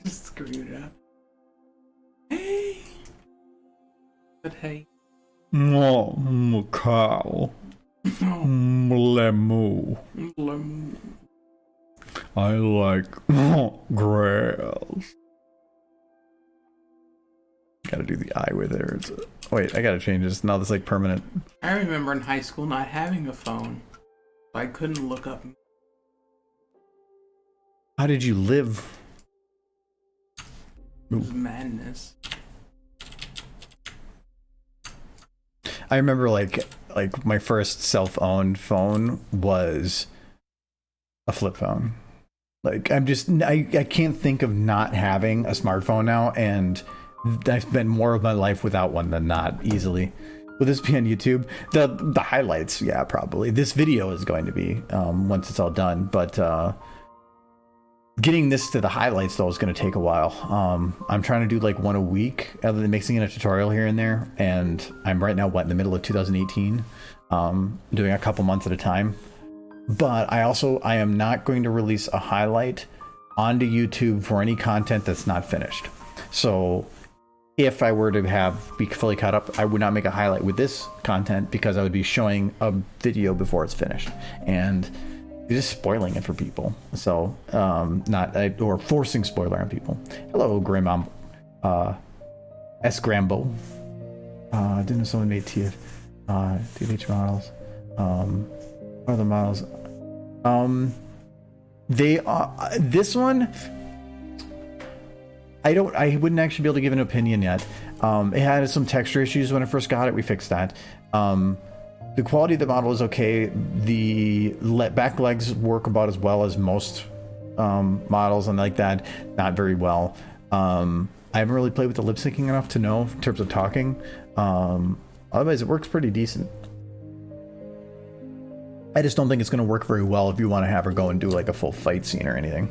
Just screw it up. Hey. But hey. Oh, cow. Lemu. I like grass. Gotta do the eye with it. Wait, I gotta change this. Now this is like permanent. I remember in high school not having a phone. I couldn't look up. How did you live? It was madness. I remember like my first self-owned phone was a flip phone. Like I can't think of not having a smartphone now, and I spend more of my life without one than not, easily. Will this be on YouTube? The highlights, yeah, probably. This video is going to be once it's all done, but getting this to the highlights though is going to take a while. I'm trying to do like one a week, other than mixing in a tutorial here and there, and I'm right now in the middle of 2018, doing a couple months at a time. But I am not going to release a highlight onto YouTube for any content that's not finished. So if I were to be fully caught up, I would not make a highlight with this content, because I would be showing a video before it's finished. And You're just spoiling it for people. So, or forcing spoiler on people. Hello, Grandma. S. Grambo. Didn't know someone made TH models. What are the models? They are this one. I wouldn't actually be able to give an opinion yet. It had some texture issues when I first got it. We fixed that. The quality of the model is okay. The back legs work about as well as most models, and like that, not very well. I haven't really played with the lip syncing enough to know in terms of talking. Otherwise, it works pretty decent. I just don't think it's going to work very well if you want to have her go and do like a full fight scene or anything.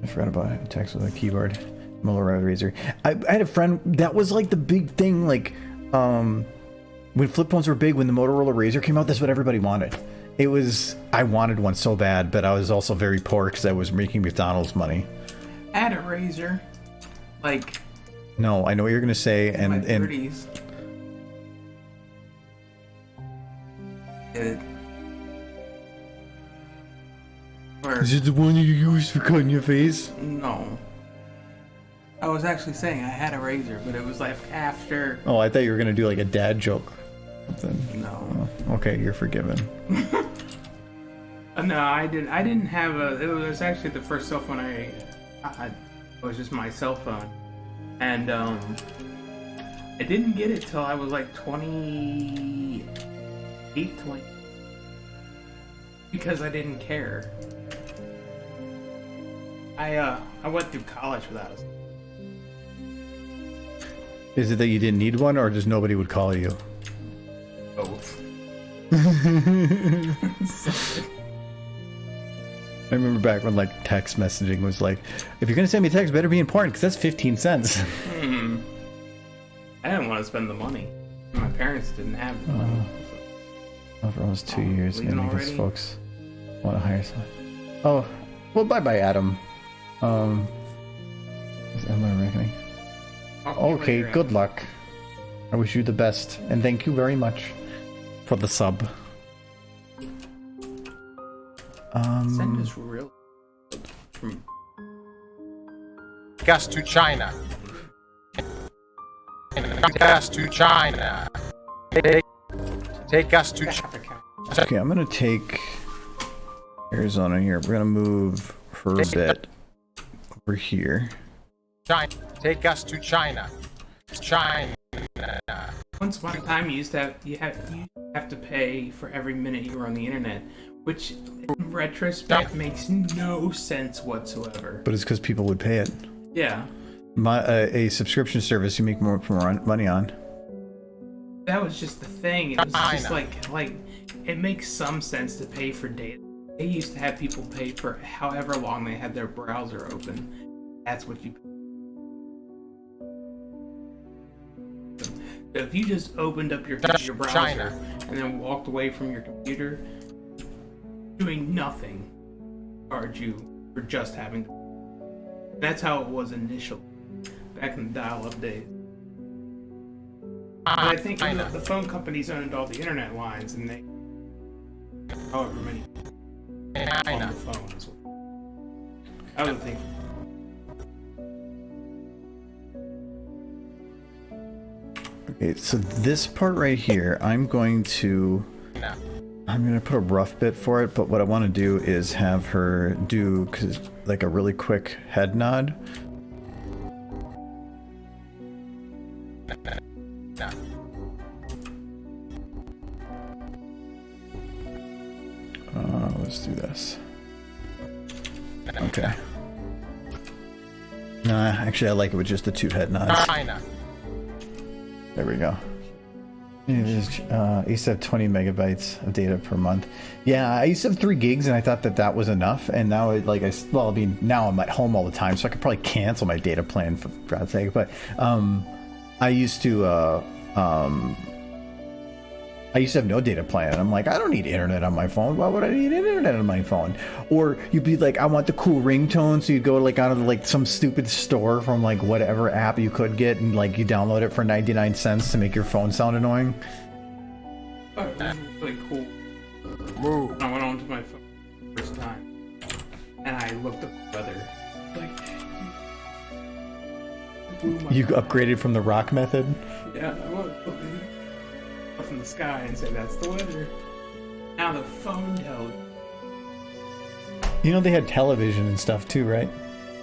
I forgot about text with a keyboard. Motor Razor. I had a friend that was like the big thing, like when flip phones were big, when the Motorola Razr came out, that's what everybody wanted. I wanted one so bad, but I was also very poor because I was making McDonald's money. I had a Razr, like. No, I know what you're gonna say, in my 30s. Is it the one you use for cutting your face? No. I was actually saying I had a Razr, but it was like after. Oh, I thought you were gonna do like a dad joke. No. Oh, okay, you're forgiven. No, I didn't have a. It was actually the first cell phone I had. It was just my cell phone, and I didn't get it till I was like 28, 20, because I didn't care. I went through college without it. Is it that you didn't need one, or just nobody would call you? Both. I remember back when like text messaging was like, if you're gonna send me a text, better be important because that's 15 cents. I didn't want to spend the money. My parents didn't have the money. So. For almost 2 years, maybe because folks want to hire someone. Oh, well, bye, Adam. Is Emma reckoning? Okay, good luck. I wish you the best, and thank you very much for the sub. Send us real. Gas to China. Gas to China. Take us to China. Okay, I'm gonna take Arizona here. We're gonna move her a bit over here. China. Take us to China. China. Once upon a time, you have to pay for every minute you were on the internet, which in retrospect makes no sense whatsoever. But it's because people would pay it. Yeah. A subscription service you make more money on. That was just the thing. It was just like it makes some sense to pay for data. They used to have people pay for however long they had their browser open. That's what you pay. So if you just opened up your browser and then walked away from your computer, doing nothing, charge you for just having to. That's how it was initially, back in the dial-up days. But I think the phone companies owned all the internet lines, and they, however many, on the phone as well. I would think. Okay, so this part right here, I'm gonna put a rough bit for it, but what I want to do is have her do like a really quick head nod. Let's do this. Okay. Nah, actually I like it with just the two head nods. There we go. I used to have 20 megabytes of data per month. Yeah, I used to have 3 gigs, and I thought that was enough. And now, now I'm at home all the time, so I could probably cancel my data plan for God's sake. But I used to have no data plan. And I'm like, I don't need internet on my phone. Why would I need internet on my phone? Or you'd be like, I want the cool ringtone, so you'd go like onto like some stupid store from like whatever app you could get, and like you download it for 99 cents to make your phone sound annoying. But it was really cool. Move. I went onto my phone the first time, and I looked up the weather. Like, You upgraded from the rock method? yeah, I was looking up from the sky and said, "That's the weather." Now the phone tells. You know they had television and stuff too, right?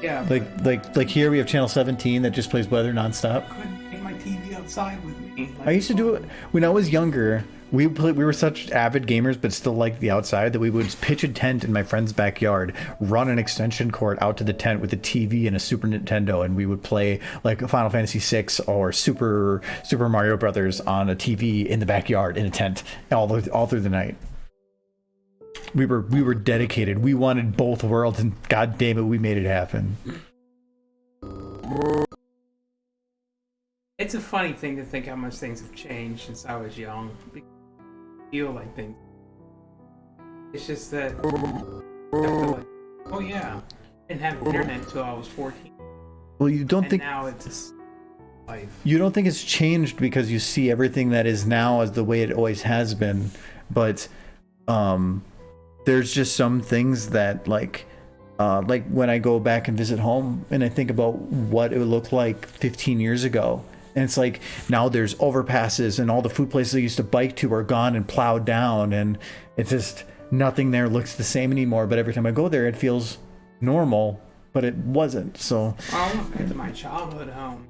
Yeah, Like here we have channel 17 that just plays weather nonstop. I couldn't take my TV outside with me. Like, I used to do it when I was younger. We were such avid gamers, but still liked the outside, that we would pitch a tent in my friend's backyard, run an extension cord out to the tent with a TV and a Super Nintendo, and we would play like Final Fantasy VI or Super Mario Brothers on a TV in the backyard in a tent all through the night. We were dedicated. We wanted both worlds, and god damn it, we made it happen. It's a funny thing to think how much things have changed since I was young. I feel like things. It's just that. I feel like, oh yeah, I didn't have internet until I was 14. Well, you don't And think now it's just life. you don't think it's changed because you see everything that is now as the way it always has been, but there's just some things that like when I go back and visit home and I think about what it would look like 15 years ago, and it's like now there's overpasses and all the food places I used to bike to are gone and plowed down, and it's just nothing there looks the same anymore. But every time I go there it feels normal, but it wasn't. So I went back to my childhood home.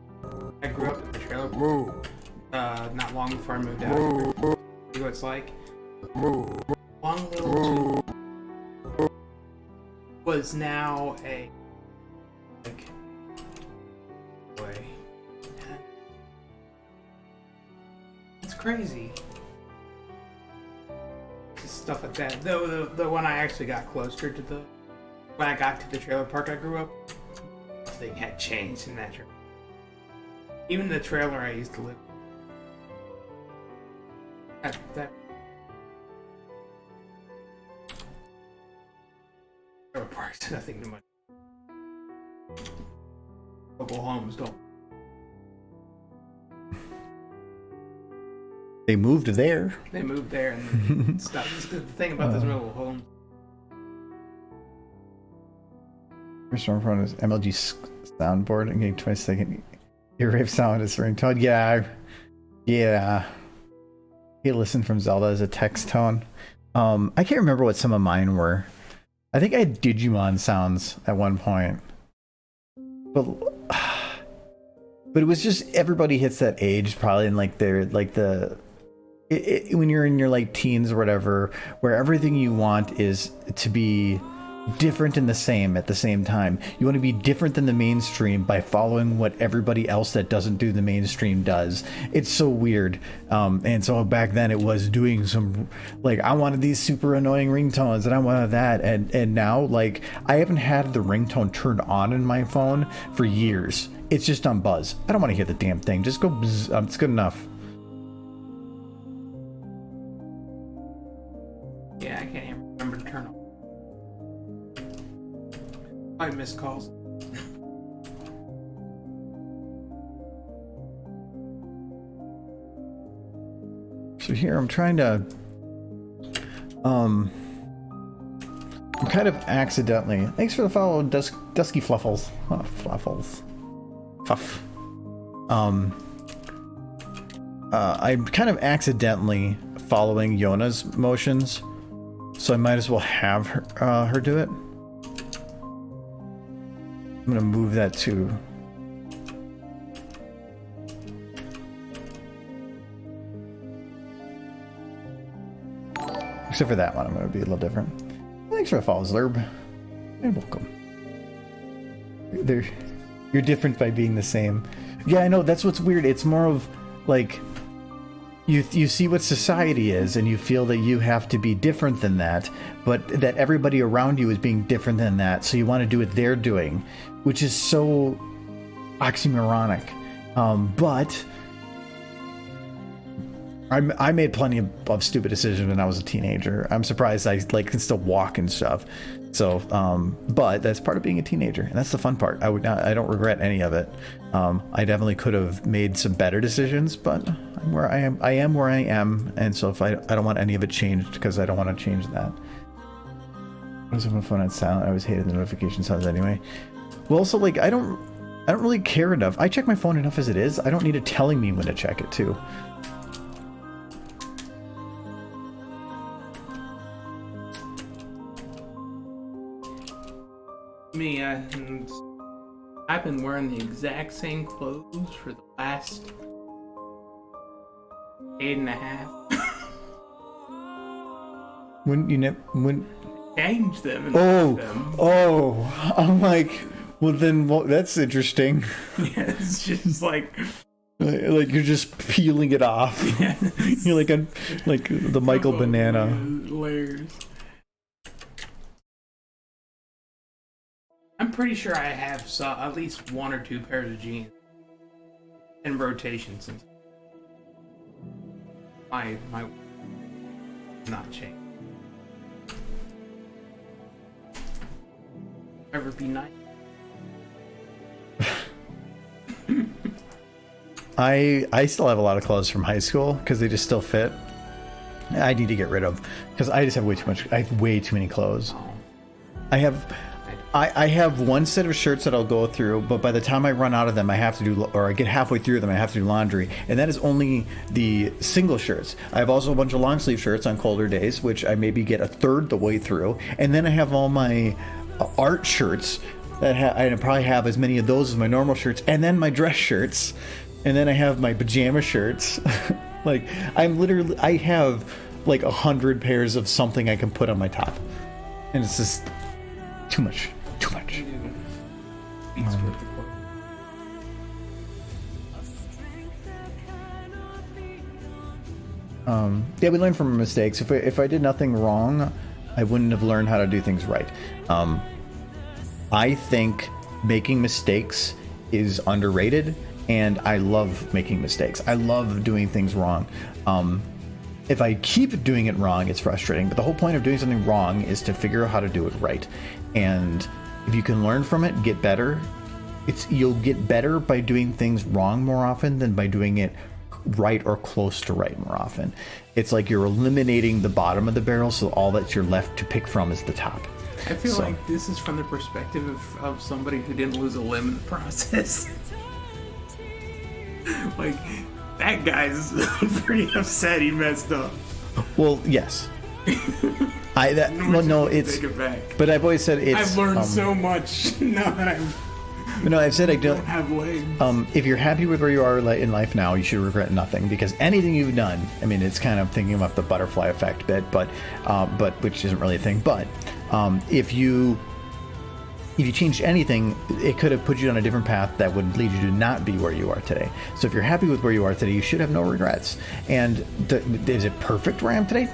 I grew up in the trailer park, not long before I moved out. See what it's like? One little tube was now a like boy. It's crazy. Just stuff like that. Though the when I actually got closer to when I got to the trailer park I grew up, nothing had changed in that trailer. Even the trailer I used to live in. That trailer parks nothing too much. Local homes don't. they moved there. They moved there and stuff. The thing about those mobile homes. First one from is MLG soundboard and getting 20-second earwave sound as ringtone. Yeah. He listened from Zelda as a text tone. I can't remember what some of mine were. I think I had Digimon sounds at one point, but it was just everybody hits that age probably in like their like when you're in your like teens or whatever, where everything you want is to be different and the same at the same time. You want to be different than the mainstream by following what everybody else that doesn't do the mainstream does. It's so weird. And so back then it was doing some like I wanted these super annoying ringtones and I wanted that, and now like I haven't had the ringtone turned on in my phone for years. It's just on buzz. I don't want to hear the damn thing. Just go bzz. It's good enough. Yeah, I can't even remember to turn on. I missed calls. So here I'm trying to I'm kind of accidentally, thanks for the follow, Dusky Fluffles. Oh, Fluffles. Fuff. I'm kind of accidentally following Yona's motions, so I might as well have her do it. I'm gonna move that to except for that one. I'm gonna be a little different. Thanks for the follow, Zlerb, and welcome. You're different by being the same. Yeah, I know, that's what's weird. It's more of like you see what society is and you feel that you have to be different than that, but that everybody around you is being different than that, so you want to do what they're doing, which is so oxymoronic. But I made plenty of stupid decisions when I was a teenager. I'm surprised I like can still walk and stuff. So, but that's part of being a teenager, and that's the fun part. I don't regret any of it. I definitely could have made some better decisions, but I'm where I am. I am where I am, and so if I don't want any of it changed because I don't want to change that. I was on my phone on silent. I always hated the notification sounds anyway. Well, also like I don't really care enough. I check my phone enough as it is. I don't need it telling me when to check it too. Me, I've been wearing the exact same clothes for the last 8.5. When Change them. And I'm like, well then, that's interesting. Yeah, it's just like you're just peeling it off. Yeah. You're like the Michael banana. Layers. I'm pretty sure I have at least 1 or 2 pairs of jeans in rotation since my not changed. Ever be nice? I still have a lot of clothes from high school because they just still fit. I need to get rid of because I just have way too much. I have way too many clothes. I have one set of shirts that I'll go through, but by the time I run out of them, I have to do, or I get halfway through them, I have to do laundry, and that is only the single shirts. I have also a bunch of long sleeve shirts on colder days, which I maybe get a third the way through, and then I have all my art shirts that I probably have as many of those as my normal shirts, and then my dress shirts, and then I have my pajama shirts. Like I have like 100 pairs of something I can put on my top, and it's just too much. Too much. Yeah, we learn from our mistakes. If I did nothing wrong, I wouldn't have learned how to do things right. I think making mistakes is underrated, and I love making mistakes. I love doing things wrong. If I keep doing it wrong, it's frustrating. But the whole point of doing something wrong is to figure out how to do it right. And if you can learn from it, get better. You'll get better by doing things wrong more often than by doing it right or close to right more often. It's like you're eliminating the bottom of the barrel, so all that you're left to pick from is the top. I feel like this is from the perspective of somebody who didn't lose a limb in the process. Like, that guy's pretty upset he messed up. Well, yes. But I've always said it's. I've learned so much now that I've said I don't have legs. If you're happy with where you are in life now, you should regret nothing, because anything you've done, I mean, it's kind of thinking about the butterfly effect bit, but which isn't really a thing. But if you changed anything, it could have put you on a different path that would lead you to not be where you are today. So if you're happy with where you are today, you should have no regrets. And is it perfect where I am today?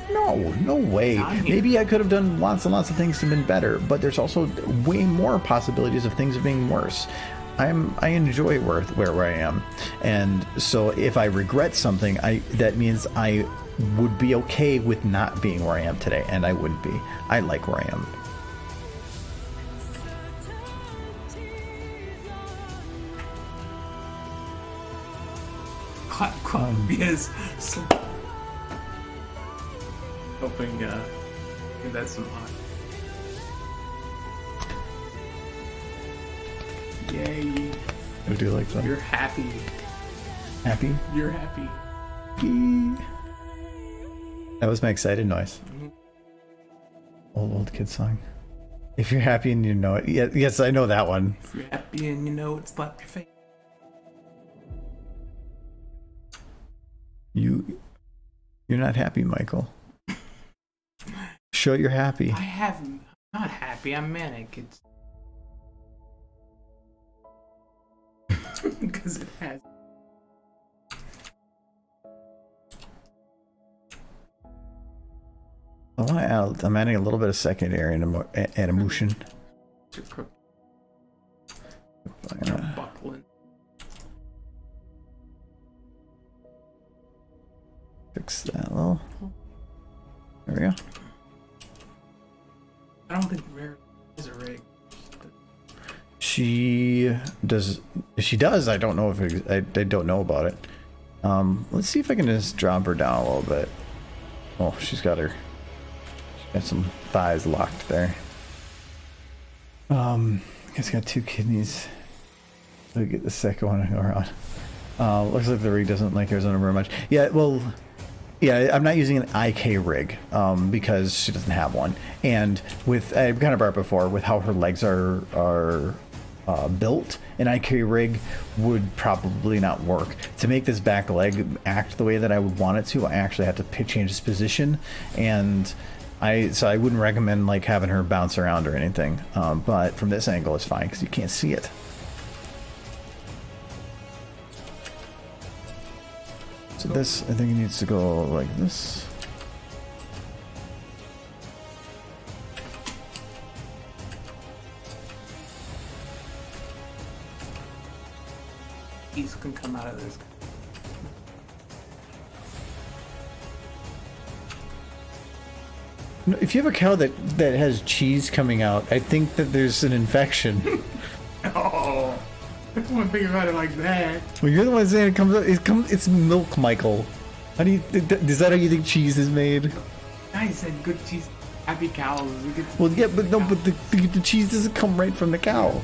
No way. Maybe I could have done lots and lots of things to have been better, but there's also way more possibilities of things being worse. I enjoy where I am. And so if I regret something, that means I would be okay with not being where I am today, and I wouldn't be. I like where I am. Because hoping that's some hot. Yay! I do like that. You're happy. Happy? You're happy. That was my excited noise. Mm-hmm. Old kid song. If you're happy and you know it. Yes, I know that one. If you're happy and you know it, slap your face. You're not happy, Michael. Show you're happy. I'm not happy. I'm manic. It's because it has. I'm adding a little bit of secondary and emotion. Buckling. Fix There we go. I don't think Rare is a rig. She does. If she does, I don't know if I don't know about it. Let's see if I can just drop her down a little bit. Oh, she's got some thighs locked there. I guess got 2 kidneys. Let me get the second one around. Looks like the rig doesn't like Arizona very much. Yeah, well, yeah, I'm not using an IK rig because she doesn't have one. And with, I've kind of brought up before, with how her legs are built, an IK rig would probably not work. To make this back leg act the way that I would want it to, I actually have to change its position, and so I wouldn't recommend like having her bounce around or anything. But from this angle, it's fine because you can't see it. So this, I think it needs to go like this. Cheese can come out of this. If you have a cow that has cheese coming out, I think that there's an infection. Oh, I don't want to think about it like that. Well, you're the one saying it comes out. It's milk, Michael. How do you? Is that how you think cheese is made? I said good cheese, happy cows. Well, yeah, but no, but the cheese doesn't come right from the cow.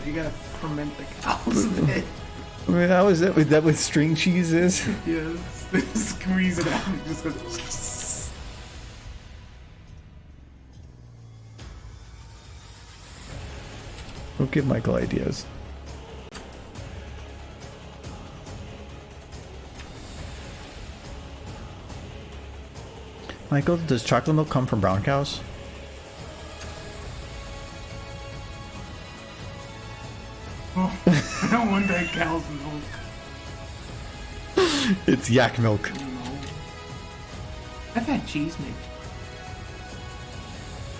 You gotta ferment the cows a bit. I mean, how is that? Is that what string cheese is? Yeah, squeeze it out and just goes. Don't give Michael ideas. Michael, does chocolate milk come from brown cows? Oh, I don't want that cow's milk. It's yak milk. No. I've had cheese made.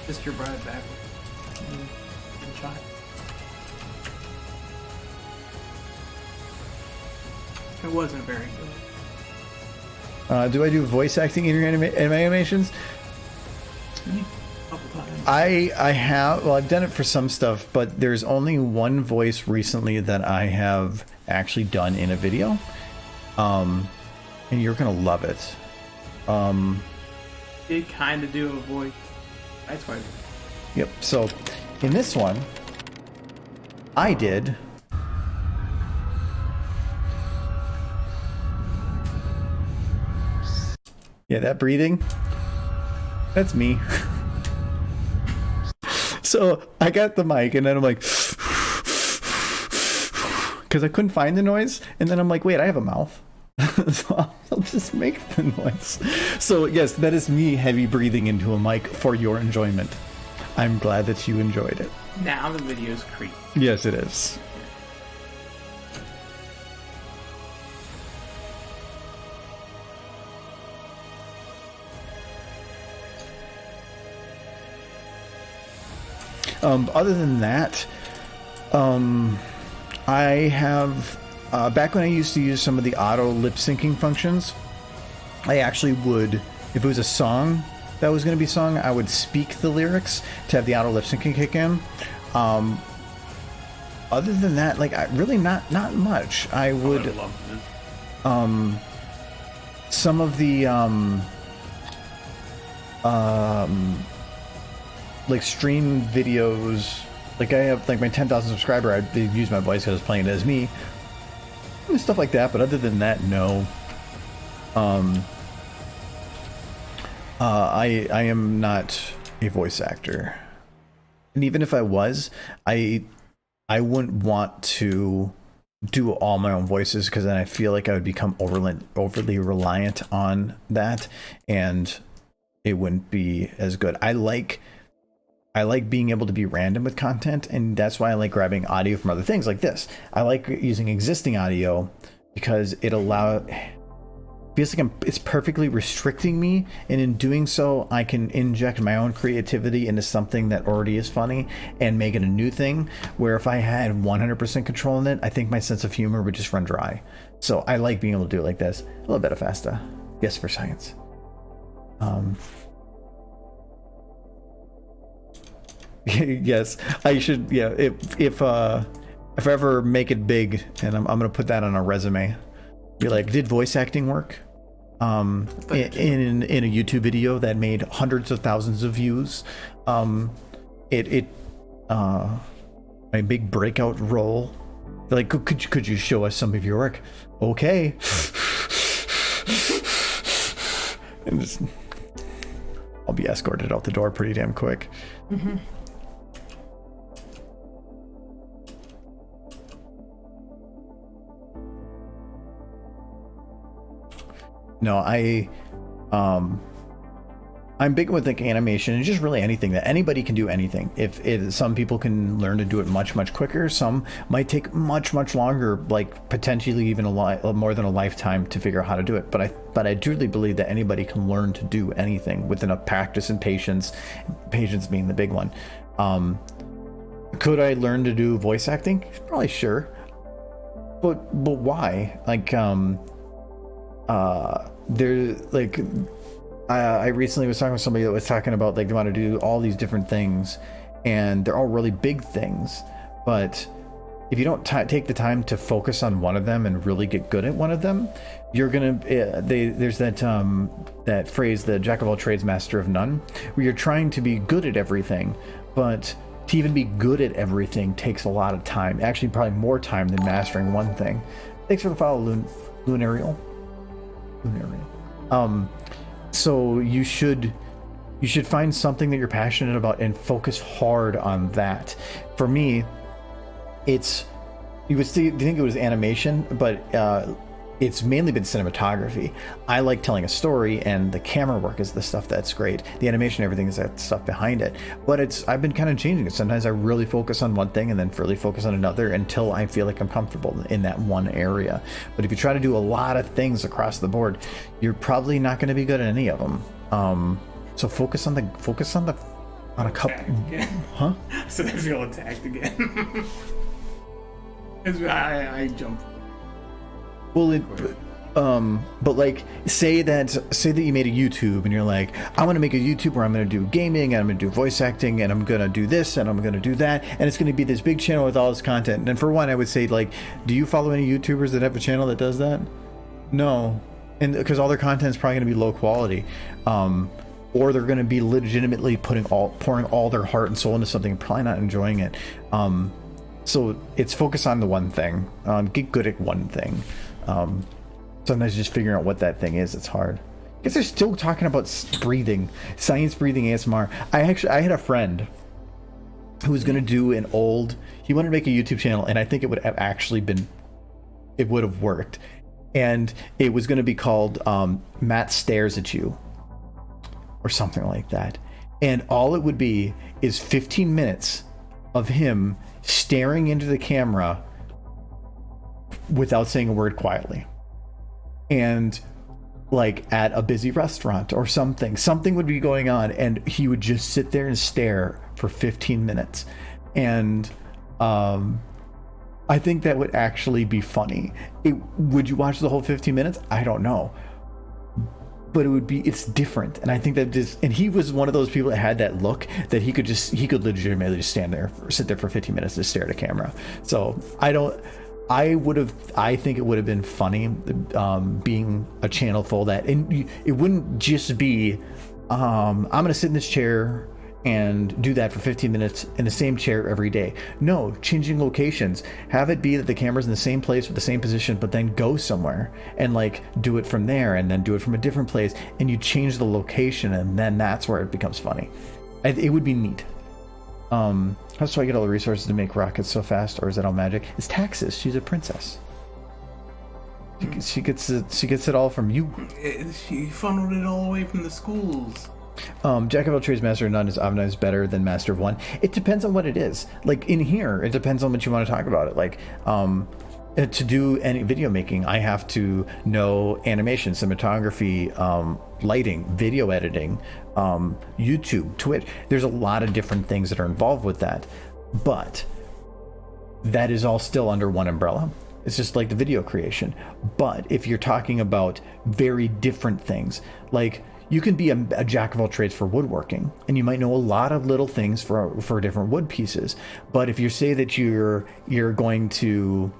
Just your bread back. And try. It wasn't very good. Do I do voice acting in your animations? A couple times. I have. Well, I've done it for some stuff, but there's only one voice recently that I have actually done in a video. And you're gonna love it. Did kind of do a voice. That's why. Yep. So, in this one, I did. Yeah, that breathing. That's me. So I got the mic, and then I'm like, because I couldn't find the noise, and then I'm like, wait, I have a mouth. So I'll just make the noise. So yes, that is me heavy breathing into a mic for your enjoyment. I'm glad that you enjoyed it. Now the video's creepy. Yes, it is. Other than that, I have, back when I used to use some of the auto lip syncing functions, I actually would, if it was a song that was going to be sung, I would speak the lyrics to have the auto lip syncing kick in. Other than that, like, really not much. I would, some of the, like stream videos, like I have like my 10,000 subscriber, I use my voice because I was playing it as me and stuff like that. But other than that, no. I am not a voice actor, and even if I was, I wouldn't want to do all my own voices, because then I feel like I would become overly reliant on that, and it wouldn't be as good. I like being able to be random with content, and that's why I like grabbing audio from other things like this. I like using existing audio because it feels like it's perfectly restricting me, and in doing so, I can inject my own creativity into something that already is funny and make it a new thing, where if I had 100% control in it, I think my sense of humor would just run dry. So I like being able to do it like this. A little bit of faster. Yes, for science. Yes, I should. Yeah, if I ever make it big, and I'm gonna put that on a resume. Be like, did voice acting work? In a YouTube video that made hundreds of thousands of views. My big breakout role. They're like, could you show us some of your work? Okay. And just, I'll be escorted out the door pretty damn quick. Mm-hmm. No, I'm big with like animation and just really anything that anybody can do anything. Some people can learn to do it much quicker. Some might take much longer, like potentially even more than a lifetime to figure out how to do it. But I truly believe that anybody can learn to do anything with enough practice and patience. Patience being the big one. Could I learn to do voice acting? Probably sure. But why? Like I recently was talking with somebody that was talking about like they want to do all these different things, and they're all really big things, but if you don't take the time to focus on one of them and really get good at one of them, you're gonna there's that phrase, the jack of all trades, master of none, where you're trying to be good at everything, but to even be good at everything takes a lot of time, actually probably more time than mastering one thing. Thanks for the follow, Lunarial. So you should find something that you're passionate about and focus hard on that. For me, you think it was animation, but it's mainly been cinematography. I like telling a story, and the camera work is the stuff that's great. The animation, everything is that stuff behind it. But I've been kind of changing it. Sometimes I really focus on one thing and then really focus on another until I feel like I'm comfortable in that one area. But if you try to do a lot of things across the board, you're probably not going to be good at any of them. So focus on a couple. Huh? So I feel attacked again. I jumped. Well, but like, say that you made a YouTube and you're like, I want to make a YouTube where I'm going to do gaming and I'm going to do voice acting and I'm going to do this and I'm going to do that, and it's going to be this big channel with all this content. And for one, I would say, like, do you follow any YouTubers that have a channel that does that? No, and because all their content is probably going to be low quality, or they're going to be legitimately pouring all their heart and soul into something and probably not enjoying it. So it's focus on the one thing. Get good at one thing. Sometimes just figuring out what that thing is, it's hard. I guess they're still talking about breathing, science breathing ASMR. I had a friend who was going to do he wanted to make a YouTube channel, and I think it would have worked. And it was going to be called Matt Stares at You or something like that. And all it would be is 15 minutes of him staring into the camera without saying a word quietly, and like at a busy restaurant or something would be going on, and he would just sit there and stare for 15 minutes. And I think that would actually be funny. Would you watch the whole 15 minutes? I don't know, but it's different. And I think that and he was one of those people that had that look that he could legitimately just sit there for 15 minutes to stare at a camera. So I think it would have been funny, being a channel full of that, and it wouldn't just be I'm gonna sit in this chair and do that for 15 minutes in the same chair every day. No, changing locations. Have it be that the camera's in the same place with the same position, but then go somewhere and like do it from there, and then do it from a different place, and you change the location, and then that's where it becomes funny. It would be neat. How do I get all the resources to make rockets so fast, or is that all magic? It's taxes. She's a princess. She gets it all from you. She funneled it all away from the schools. Jack of all trades, master of none is obviously better than master of one. It depends on what it is. Like in here, it depends on what you want to talk about it. Like, to do any video making, I have to know animation, cinematography, lighting, video editing, YouTube, Twitch. There's a lot of different things that are involved with that, but that is all still under one umbrella. It's just like the video creation. But if you're talking about very different things, like you can be a jack of all trades for woodworking, and you might know a lot of little things for different wood pieces. But if you say that you're going to,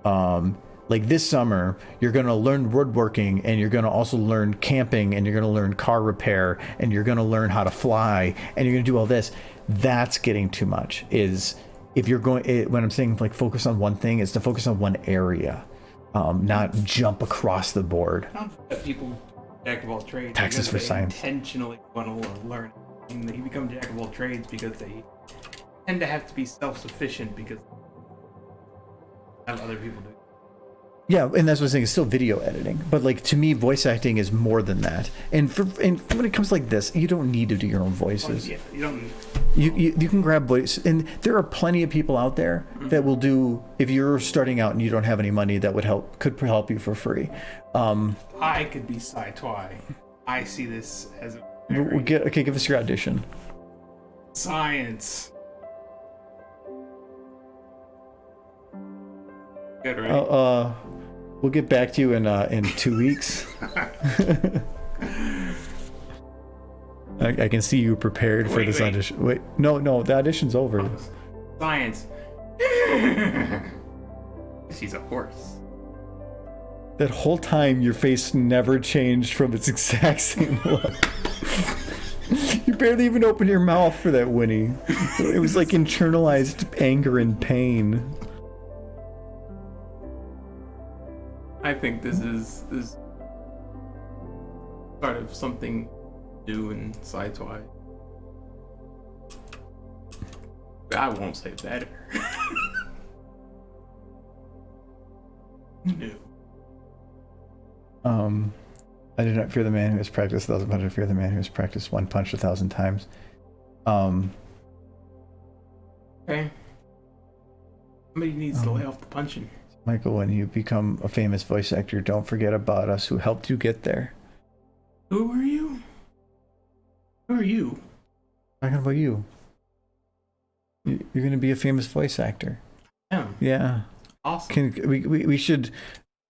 like this summer, you're going to learn woodworking, and you're going to also learn camping, and you're going to learn car repair, and you're going to learn how to fly, and you're going to do all this, that's getting too much. Is if you're going, when I'm saying like focus on one thing, is to focus on one area, not jump across the board. I don't think that people jack of all trades. Taxes for science. Intentionally want to learn. And they become jack of all trades because they tend to have to be self-sufficient because have other people do. Yeah, and that's what I'm saying. It's still video editing, but like to me, voice acting is more than that. And when it comes like this, you don't need to do your own voices. Yeah, you don't. You can grab voice, and there are plenty of people out there that will do. If you're starting out and you don't have any money, that could help you for free. I could be Sai Twy. I see this as a very Okay, give us your audition. science. Good, right? We'll get back to you in 2 weeks. I can see you prepared for this audition. Wait, no, the audition's over. Science. She's a horse. That whole time, your face never changed from its exact same look. You barely even opened your mouth for that whinny. It was like internalized anger and pain. I think this is part of something new in Sai Twy. I won't say better. New. I do not fear the man who has practiced 1,000 punches. I fear the man who has practiced one punch 1,000 times. Okay. Somebody needs to lay off the punching. Michael, when you become a famous voice actor, don't forget about us who helped you get there. Who are you? Who are you? Talking about you. You're going to be a famous voice actor. Yeah. Awesome. We should,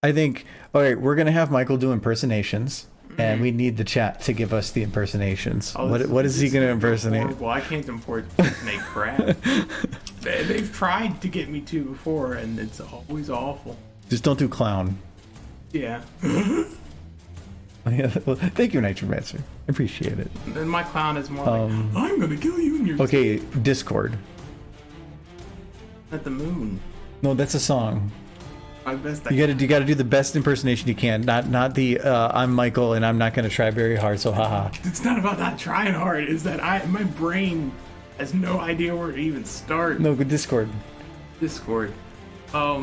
I think, all right, we're going to have Michael do impersonations, and we need the chat to give us the impersonations. What is he going to impersonate? Well, I can't impersonate crap. They've tried to get me to before, and it's always awful. Just don't do clown. Yeah. Yeah, well, thank you, Nitromancer. I appreciate it. And my clown is more like, I'm gonna kill you in your Okay, Discord. At the moon. No, that's a song. My best. You gotta do the best impersonation you can. Not the I'm Michael and I'm not gonna try very hard. So haha. It's not about not trying hard. It's that my brain has no idea where to even start. No, good Discord. Discord. I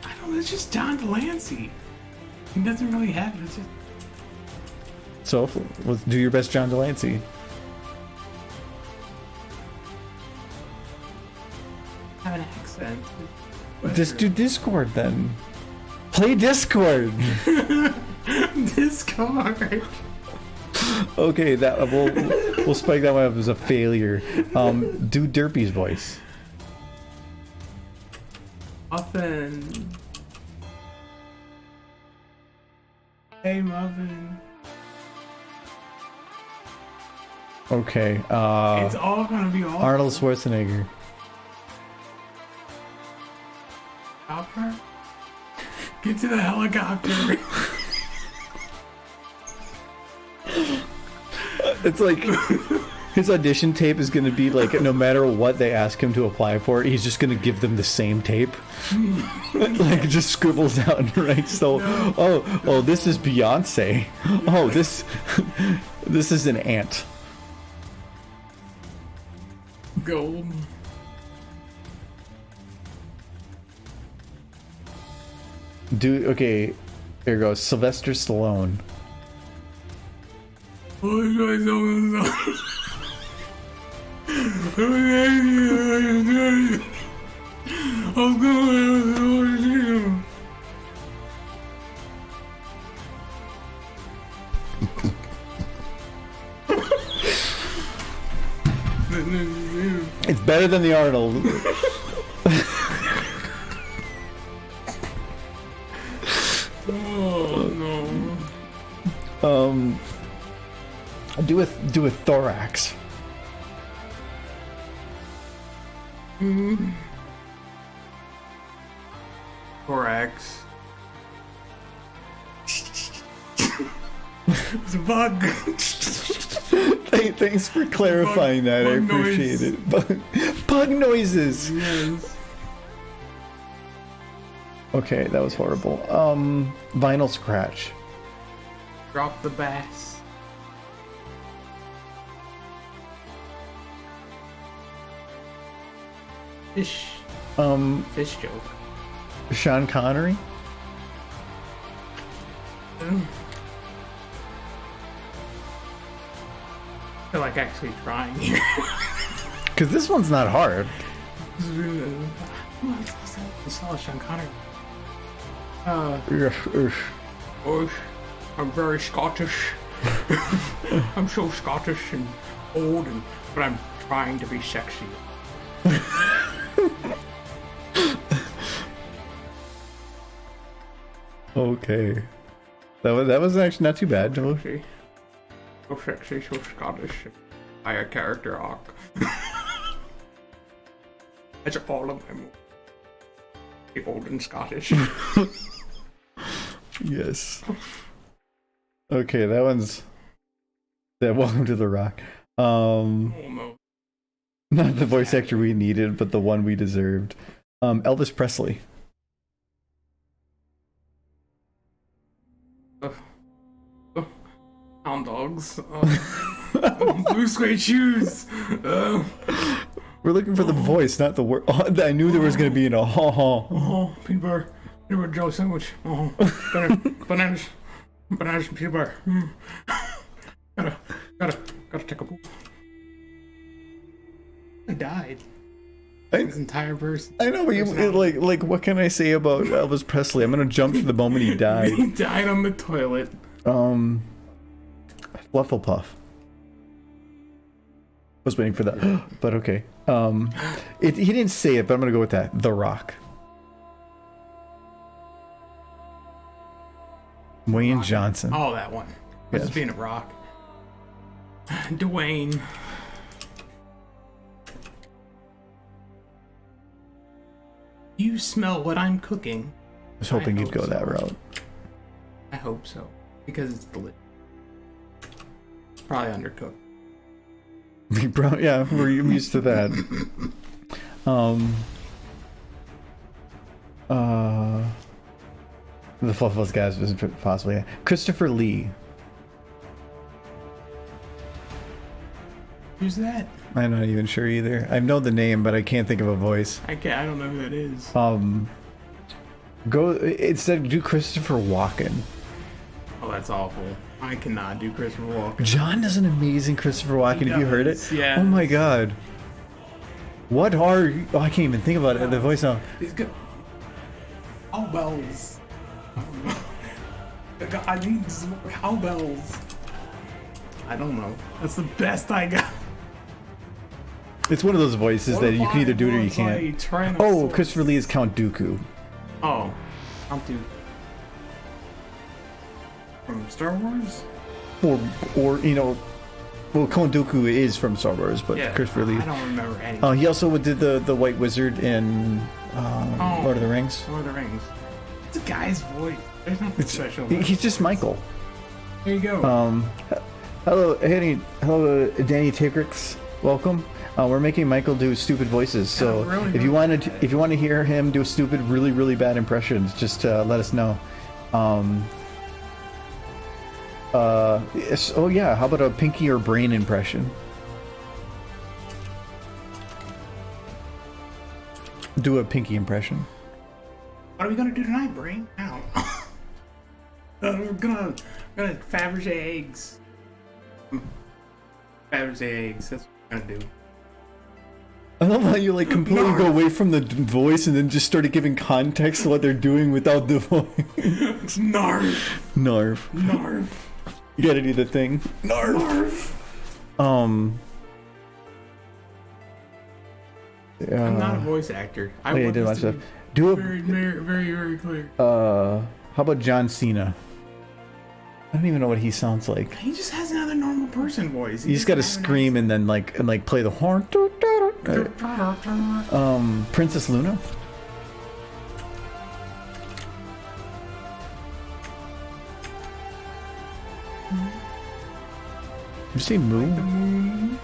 don't know. It's just John Delancey. He doesn't really have it. It's just. So, let's do your best, John Delancey. Have an accent. Just do Discord then. Play Discord. Discord. Okay, that we'll spike that one up as a failure. Do Derpy's voice. Muffin. Hey, Muffin. Okay. It's all gonna be awful. Arnold Schwarzenegger. Helicopter? Get to the helicopter. It's like his audition tape is going to be like, no matter what they ask him to apply for, he's just going to give them the same tape. Like just scribbles out and writes. So, no. oh, this is Beyonce. Oh, this is an ant. Gold. Okay, here goes. Sylvester Stallone. It's better than the Arnold. Oh no. Do a thorax. Thorax. It's a bug. Thanks for clarifying that. I bug appreciate noise. it. Bug noises. Yes. Okay, that was horrible. Vinyl scratch. Drop the bass. Fish. Fish joke. Sean Connery. I feel like actually trying here. Because this one's not hard. I saw Sean Connery. I'm very Scottish. I'm so Scottish and old, but I'm trying to be sexy. Okay. That was actually not too bad. So sexy, so Scottish. By a character arc. That's all of my movies. The old and Scottish. Yes. Okay, that one's. Yeah, welcome to the Rock. Oh no. Not the voice actor we needed, but the one we deserved. Elvis Presley. Hound dogs. Blue suede shoes. We're looking for the voice, not the word. Oh, I knew there was going to be a ha ha. Oh, peanut butter jelly sandwich. Oh, bananas and peanut butter. Gotta take a poop. I died. His entire person. I know, but like, what can I say about Elvis Presley? I'm gonna jump to the moment he died. He died on the toilet. Flufflepuff. Was waiting for that, but okay. He didn't say it, but I'm gonna go with that. The Rock. Wayne Johnson. Oh, that one. Yes. Just being a rock. Dwayne. You smell what I'm cooking. I was hoping you'd go that route. I hope so. Because it's delicious. Probably undercooked. Yeah, we're used to that. The Fluffless guys was possibly Christopher Lee. Who's that? I'm not even sure either. I know the name, but I can't think of a voice. I don't know who that is. Go instead. Do Christopher Walken. Oh, that's awful. I cannot do Christopher Walken. John does an amazing Christopher Walken. Have you heard it? Yeah. Oh my god. What are you? Oh, I can't even think about it. The voice now. He's good. Cowbells. I need some cowbells. I don't know. That's the best I got. It's one of those voices that you can either do it or you can't. Oh, Christopher Lee is Count Dooku. Oh, Count Dooku. From Star Wars? Or you know, well, Count Dooku is from Star Wars, but Yeah, Christopher Lee. I don't remember anything. He also did the White Wizard in Lord of the Rings. Lord of the Rings. It's a guy's voice. There's nothing special. He's just Michael. Here you go. Hello, Danny Tigrix. Welcome. We're making Michael do stupid voices. So really if you want to hear him do stupid, really, really bad impressions, just let us know. Yes, oh yeah, how about a Pinky or Brain impression? Do a Pinky impression. What are we gonna do tonight, Brain? Ow. We're gonna Fabergé eggs. Fabergé eggs. That's what we're gonna do. I love how you like completely go away from the voice and then just started giving context to what they're doing without the voice. Narf. Narf. Narf. You gotta do the thing. Narf. I'm not a voice actor. I yeah, want did a lot this of to stuff. be Do a very, very, very, very clear. how about John Cena? I don't even know what he sounds like. He just has another normal person voice. You just gotta scream and then like play the horn. Princess Luna. You say moo?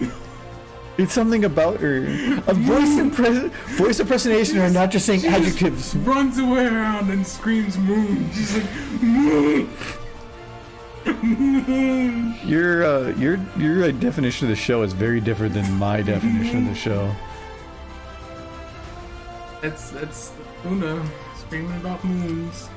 It's something about her. A voice impersonation or not just saying She adjectives. Just runs away around and screams moon. She's like moon. Your definition of the show is very different than my definition of the show. That's Luna screaming about moons.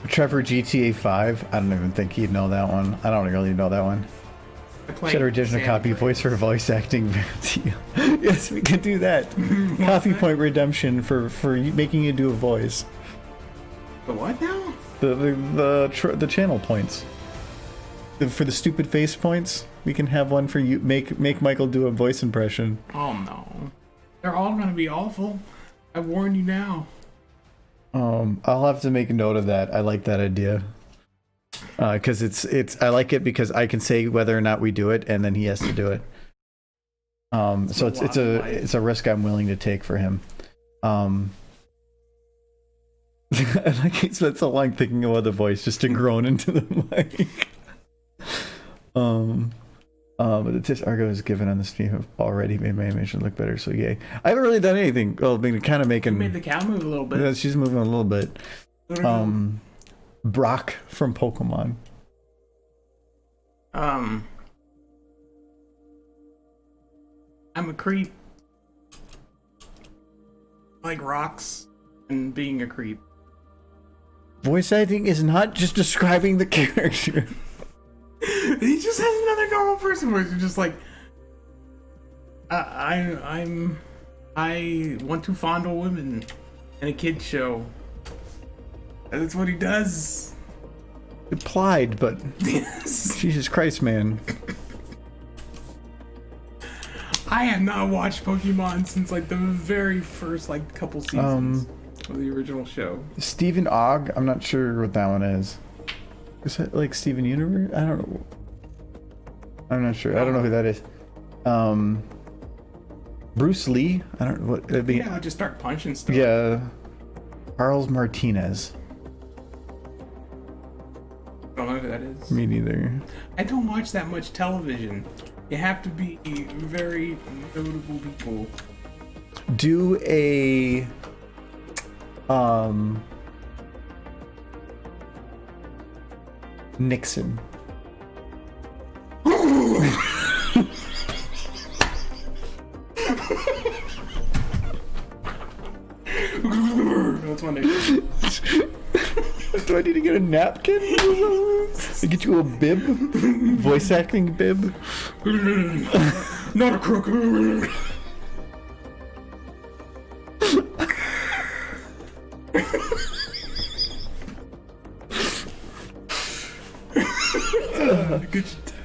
Trevor GTA 5. I don't even think he'd know that one. I don't really know that one. Should have additional copy voice for voice acting. Yes, we can do that. Coffee point redemption for making you do a voice. The what now? The channel points. For the stupid face points, we can have one for you. Make Michael do a voice impression. Oh no, they're all gonna be awful. I warn you now. I'll have to make a note of that. I like that idea. Because it's I like it because I can say whether or not we do it, and then he has to do it. So it's a risk I'm willing to take for him. And like he spent so long thinking about the voice just to groan into the mic. But the tips Argo has given on the stream have already made my animation look better, so yay. I haven't really done anything. Well, been kind of making. You made the cow move a little bit. Yeah, she's moving a little bit. Brock from Pokemon. I'm a creep. I like rocks and being a creep. Voice acting is not just describing the character. He just has another normal person voice. You're just like, I want to fondle women in a kid's show. And that's what he does. Implied, but Yes. Jesus Christ, man. I have not watched Pokemon since like the very first like couple seasons of the original show. Stephen Ogg, I'm not sure what that one is. Is that like Steven Universe? I don't know. I'm not sure. I don't know who that is. Bruce Lee? I don't know what it'd be. Yeah, I'll just start punching stuff. Yeah. Charles Martinez. I don't know who that is. Me neither. I don't watch that much television. You have to be very notable people. Do a Nixon. That's my name. Do I need to get a napkin? Get you a bib? Voice acting bib? Not a crook.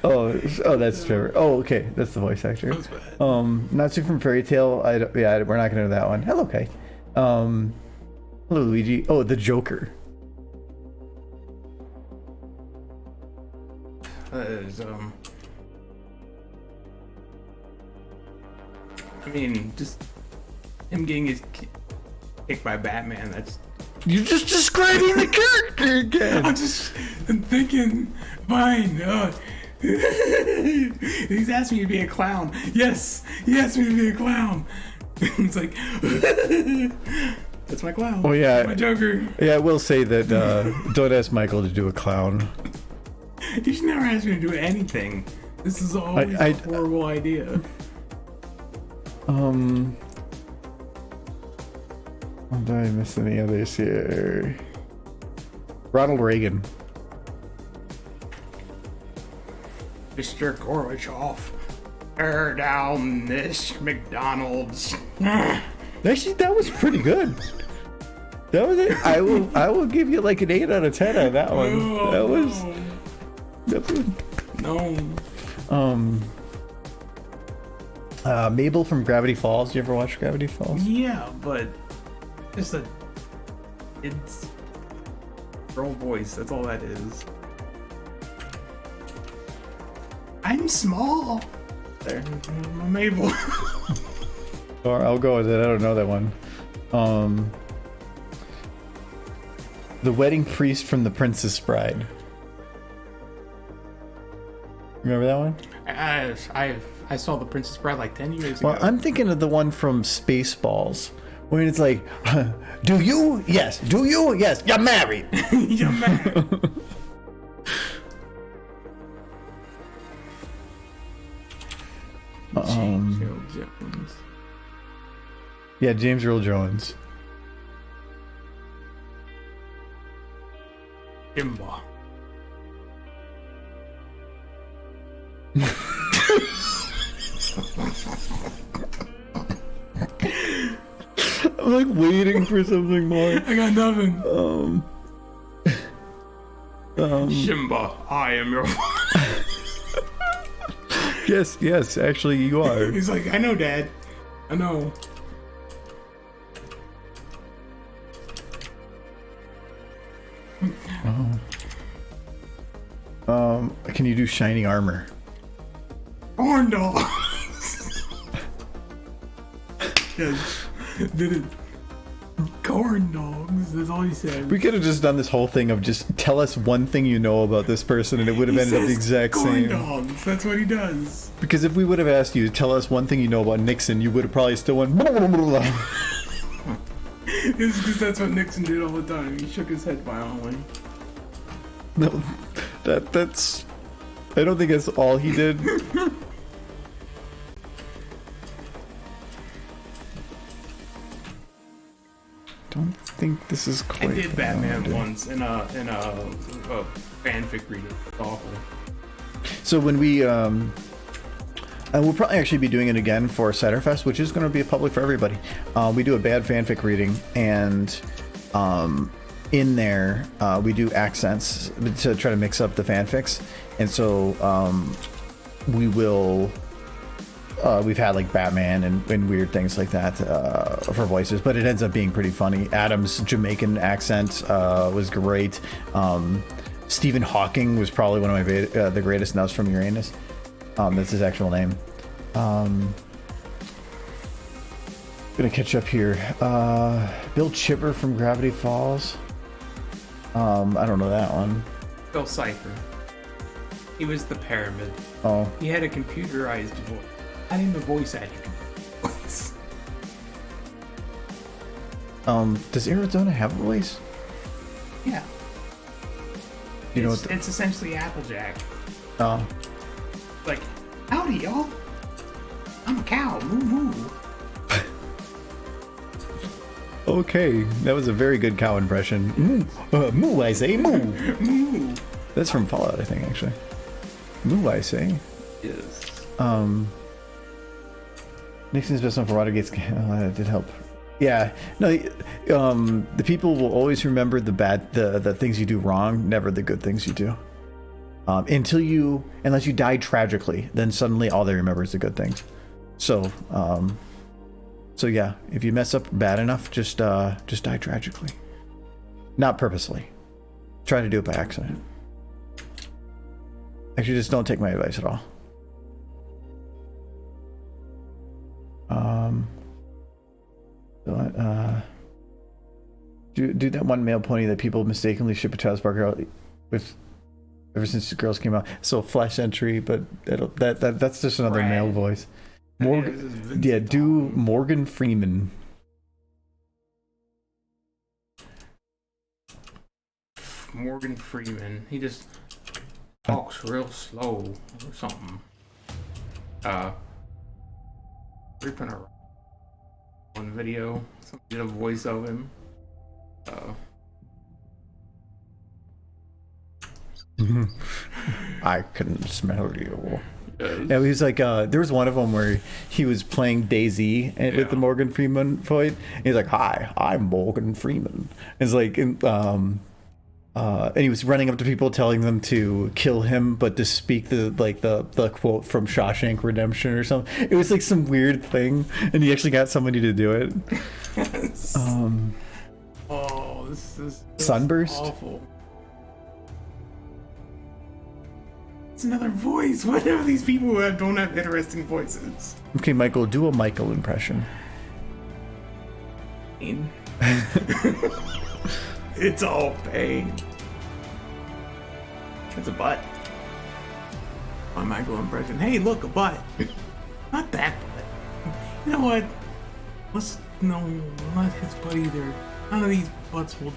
Oh, that's Trevor. Oh, okay, that's the voice actor. That's bad. Natsu from Fairy Tale. We're not gonna do that one. Hello, Kay. Hello, Luigi. Oh, the Joker. I mean, just him getting his kicked by Batman. That's. You're just describing the character again. I'm thinking, fine. He's asked me to be a clown. Yes, he asked me to be a clown. It's like, that's my clown. Oh yeah, my Joker. Yeah, I will say that. Don't ask Michael to do a clown. You should never ask me to do anything. This is always a horrible idea. Did I miss any others here? Ronald Reagan. Mr. Gorbachev, tear down this McDonald's. Actually, that was pretty good. That was it. I will give you like an 8 out of 10 on that one. That was no. Mabel from Gravity Falls. You ever watch Gravity Falls? Yeah, but just a it's girl voice. That's all that is. I'm small. There, Mabel. Or I'll go with it. I don't know that one. The Wedding Priest from The Princess Bride. Remember that one? I saw The Princess Bride like 10 years ago. Well, I'm thinking of the one from Spaceballs, when it's like, do you? Yes. Do you? Yes. You're married. You're married. James Earl Jones. Yeah, James Earl Jones. Jimbo. I'm like waiting for something more. I got nothing. Simba, I am your father. Yes, actually you are. He's like, I know, Dad. I know. Can you do Shining Armor? Corn dogs. Yes. Did it. Corn dogs. That's all he said. We could have just done this whole thing of just tell us one thing you know about this person, and it would have ended up the exact same. Corn dogs. That's what he does. Because if we would have asked you to tell us one thing you know about Nixon, you would have probably still went. Blah, blah, blah, blah. It's because that's what Nixon did all the time. He shook his head violently. No, that's. I don't think that's all he did. Don't think this is quite. I did Batman once in a fanfic reading. It's awful. So when we and we'll probably actually be doing it again for Satterfest, which is going to be public for everybody. We do a bad fanfic reading, and in there we do accents to try to mix up the fanfics, and so we will. We've had like Batman and weird things like that for voices, but it ends up being pretty funny. Adam's Jamaican accent was great. Stephen Hawking was probably one of my the greatest, and that was from Uranus. That's his actual name. Gonna catch up here. Bill Chipper from Gravity Falls. I don't know that one. Bill Cipher. He was the pyramid. Oh. He had a computerized voice. Not even the voice actor. Does Arizona have a voice? Yeah. You know it's, what it's essentially Applejack. Oh. Like, howdy, y'all. I'm a cow. Moo moo. Okay, that was a very good cow impression. Moo, moo, I say, moo. Moo. That's from Fallout, I think, actually. Moo, I say. Yes. Nixon's best known for Watergate's. Oh, that did help. Yeah, no. The people will always remember the things you do wrong, never the good things you do. Unless you die tragically, then suddenly all they remember is the good things. So yeah, if you mess up bad enough, just die tragically, not purposely. Try to do it by accident. Actually, just don't take my advice at all. Do that one male pony that people mistakenly ship a Travis Barker out with ever since the girls came out. So Flash Entry, but that's just another male voice. Do Morgan Freeman. Morgan Freeman. He just talks real slow or something. Ripping around on video. Somebody did a voice of him. I can smell you. Yeah, he was like, there was one of them where he was playing Daisy with the Morgan Freeman voice. He's like, "Hi, I'm Morgan Freeman." It's like, and he was running up to people, telling them to kill him, but to speak the quote from Shawshank Redemption or something. It was like some weird thing, and he actually got somebody to do it. This is Sunburst. Awful. It's another voice. What are these people who don't have interesting voices? Okay, Michael, do a Michael impression. Pain. It's all pain. It's a butt. My Michael impression. Hey, look, a butt. Not that butt. You know what? Let's not his butt either. None of these butts will.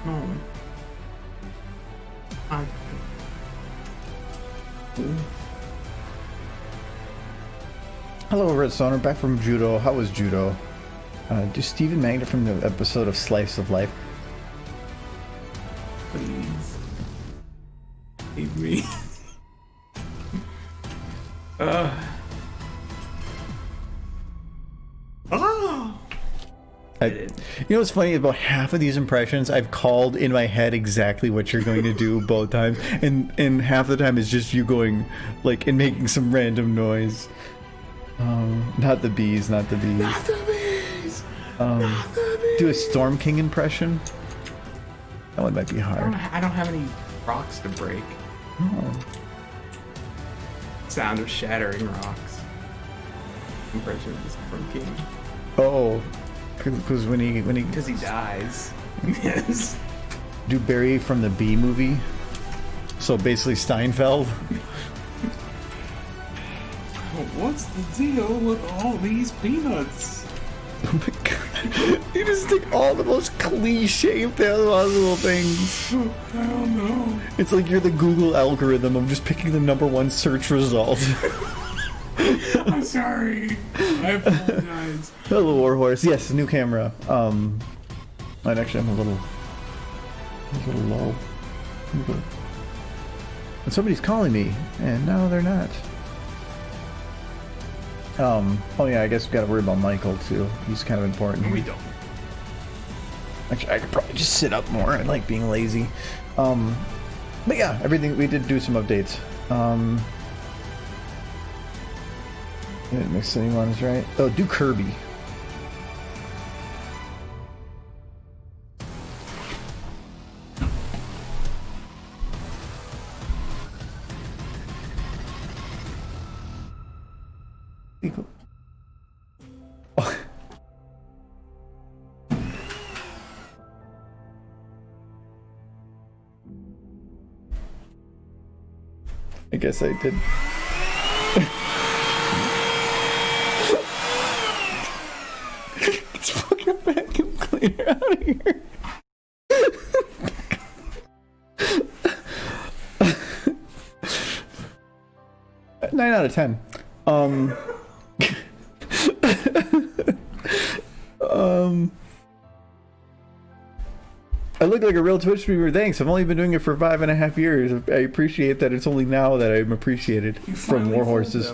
No. Hello, Red Stoner, back from judo. How was judo? Do Stephen Magna from the episode of Slice of Life. Please. Save me. You know what's funny about half of these impressions? I've called in my head exactly what you're going to do both times, and half the time it's just you going like and making some random noise. Not the bees, not the bees. Not the bees. Not the bees. Do a Storm King impression. That one might be hard. I don't have any rocks to break. Oh. Sound of shattering rocks. Impression of the Storm King. Oh, because when he Because he dies. Yes. do Barry from the Bee movie. So basically Steinfeld. What's the deal with all these peanuts? Oh my god. You just take all the most cliche possible things. I don't know. It's like you're the Google algorithm of just picking the #1 search result. I'm sorry. I apologize. Hello, Warhorse. Yes, new camera. And actually I'm a little low. And somebody's calling me, and no, they're not. Oh yeah, I guess we gotta worry about Michael too. He's kind of important. No, we don't. Actually, I could probably just sit up more. I like being lazy. But yeah, everything, we did do some updates. Didn't mix any ones, right? Oh, do Kirby. Oh. I guess I did. It's fucking vacuum cleaner out of here. 9 out of 10. I look like a real Twitch streamer. Thanks. I've only been doing it for 5.5 years. I appreciate that. It's only now that I'm appreciated from War Horses.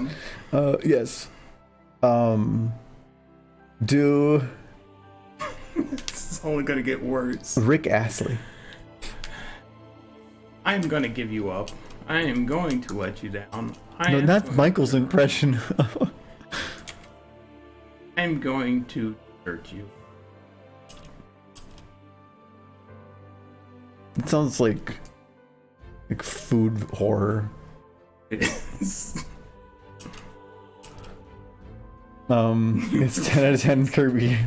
Yes. Do This is only gonna get worse. Rick Astley. I'm gonna give you up. I am going to let you down. No, not Michael's impression. I'm going to hurt you. It sounds like food horror. It is. It's 10 out of 10 Kirby.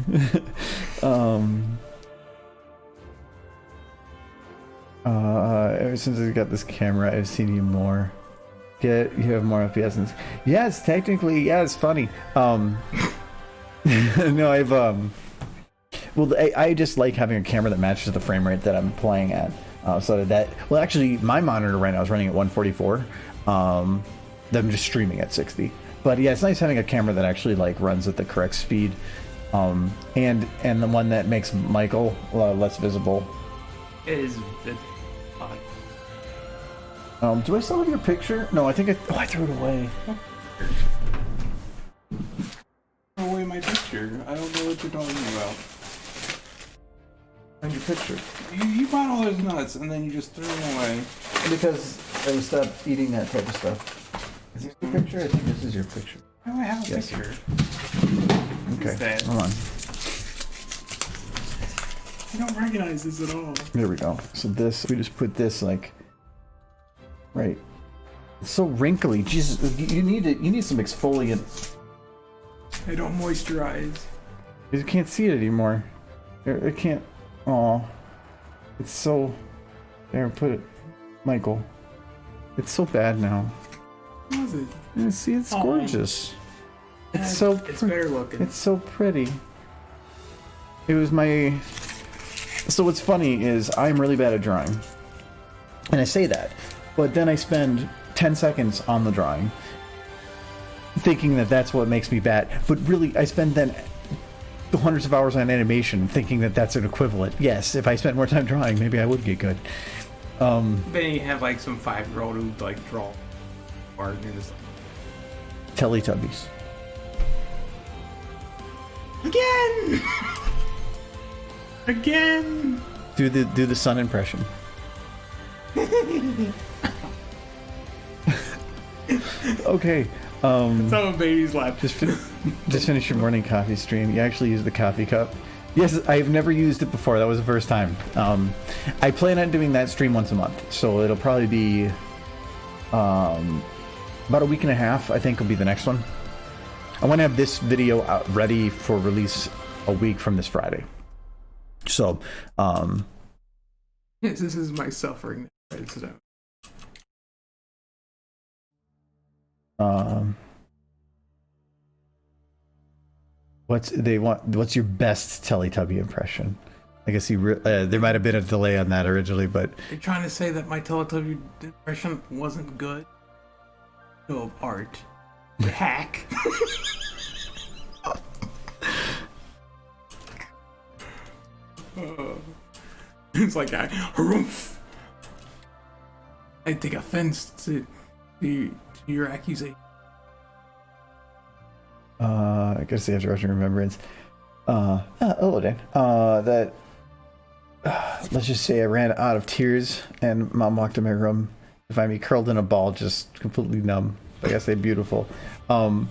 Ever since I got this camera, I've seen you more. You have more FPS. Yes, technically, yeah, it's funny. No, I've well, I just like having a camera that matches the frame rate that I'm playing at. So that, well, actually, my monitor right now is running at 144. I'm just streaming at 60. But yeah, it's nice having a camera that actually like runs at the correct speed, and the one that makes Michael less visible. It is. Do I still have your picture? No, I think I threw it away. Throw away my picture. I don't know what you're talking about. Find your picture. You bought all those nuts and then you just threw them away. Because I was stopped eating that type of stuff. Is this your picture? I think this is your picture. Why do I have a Yes. picture? Okay, that? hold on. I don't recognize this at all. There we go. So this, we just put this like, right. It's so wrinkly. Jesus, you need some exfoliant. I don't moisturize. You can't see it anymore. I can't. Aw. It's so. There, put it. Michael. It's so bad now. What was it? You see, it's Aw. gorgeous. It's Yeah, so. It's better looking. It's so pretty. It was my. So what's funny is I'm really bad at drawing. And I say that. But then I spend 10 seconds on the drawing. Thinking that that's what makes me bad. But really, I spend then hundreds of hours on animation thinking that that's an equivalent. Yes, if I spent more time drawing, maybe I would get good. Then you have like some 5-year-old who like draw art and it's Teletubbies. again, again. Do the sun impression. Okay. Some baby's lap. Just finish your morning coffee stream. You actually use the coffee cup. Yes, I've never used it before. That was the first time. I plan on doing that stream once a month, so it'll probably be about a week and a half. I think will be the next one. I want to have this video out ready for release a week from this Friday. So, Yes, this is my suffering. What's your best Teletubby impression? I guess there might have been a delay on that originally, but You're trying to say that my Teletubby impression wasn't good? No, art. Hack. It's like harumph. I take offense to your accusation. I guess they have to rush in remembrance. Hello, Dan. Let's just say I ran out of tears, and Mom walked in my room to find me curled in a ball, just completely numb. I guess they beautiful. Well,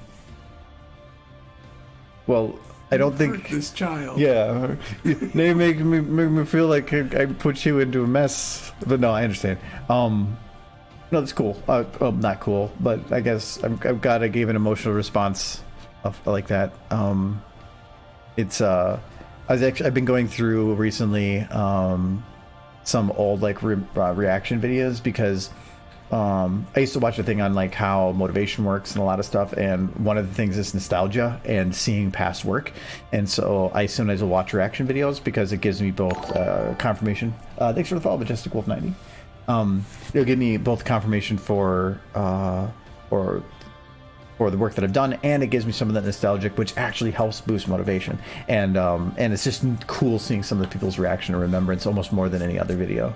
I don't think Hurt this child. Yeah, they make me feel like I put you into a mess. But no, I understand. No, that's cool. Not cool, but I guess I've got to give an emotional response of like that. It's I've been going through recently some old like reaction videos because I used to watch a thing on like how motivation works and a lot of stuff, and one of the things is nostalgia and seeing past work, and so I sometimes will watch reaction videos because it gives me both confirmation. Thanks for the follow, Majestic Wolf 90. It'll give me both confirmation for the work that I've done, and it gives me some of that nostalgic, which actually helps boost motivation. And it's just cool seeing some of the people's reaction and remembrance almost more than any other video.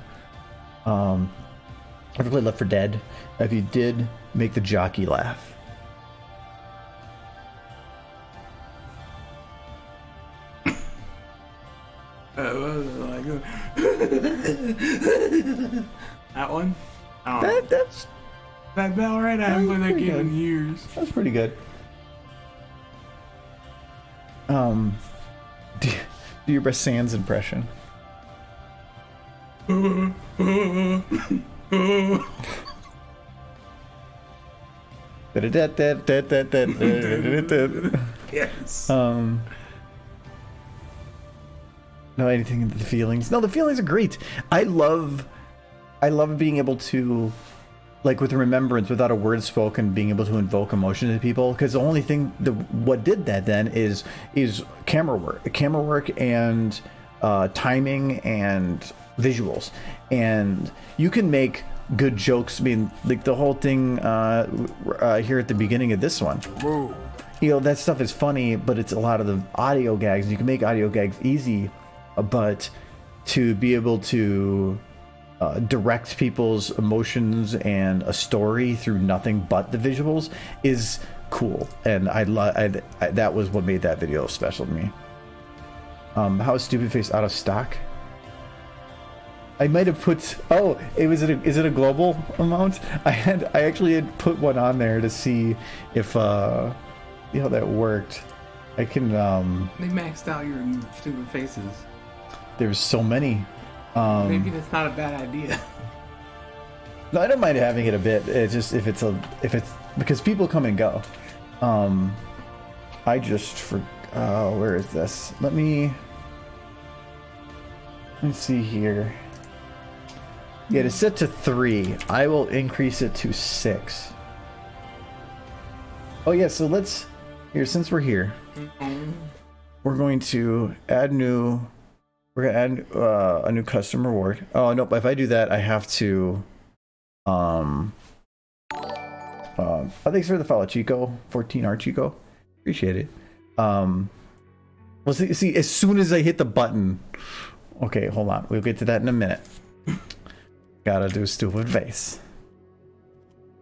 Ever played Left 4 Dead? If you did, make the jockey laugh. That one? That's That bell right? I haven't played that game in years. That's pretty good. Do your best Sans impression. Yes. No, anything into the feelings. No, the feelings are great. I love being able to, like with remembrance, without a word spoken, being able to invoke emotion to people. Because the only thing what did that then is camera work and timing and visuals, and you can make good jokes. I mean, like the whole thing here at the beginning of this one. You know, that stuff is funny, but it's a lot of the audio gags. You can make audio gags easy, but to be able to direct people's emotions and a story through nothing but the visuals is cool, and I that was what made that video special to me. How is Stupid Face out of stock? I might have put, oh, is it a global amount? I actually had put one on there to see if how that worked. I can They maxed out your Stupid Faces. there's so many. Maybe that's not a bad idea. No, I don't mind having it a bit. It's just if it's because people come and go. I just where is this? Let me see here. Yeah, it's set to 3. I will increase it to 6. Oh yeah, so let's since we're here, we're going to add new. We're gonna add a new custom reward. Oh nope! If I do that, I have to. Thanks for the follow, Chico. 14R Chico, appreciate it. Well, see, as soon as I hit the button. Okay, hold on. We'll get to that in a minute. Gotta do Stupid Face.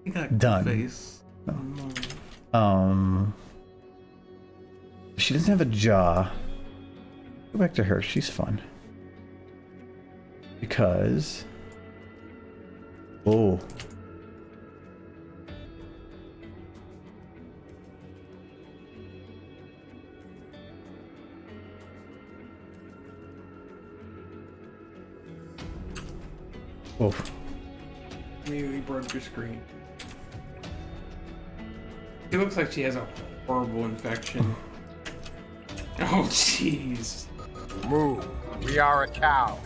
You got a Done. Face. She doesn't have a jaw. Go back to her. She's fun. Because. Oh. Oh. Immediately broke your screen. It looks like she has a horrible infection. Oh, jeez. Move. We are a cow.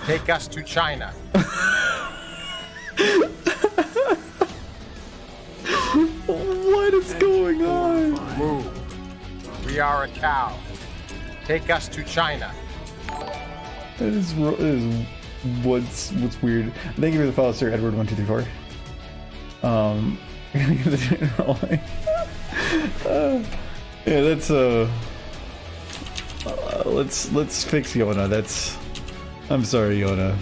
Take us to China. What is going on? Move. We are a cow. Take us to China. That is what's weird. Thank you for the follow, Sir Edward 1234. Yeah, that's let's fix Yona. That's I'm sorry, Yona.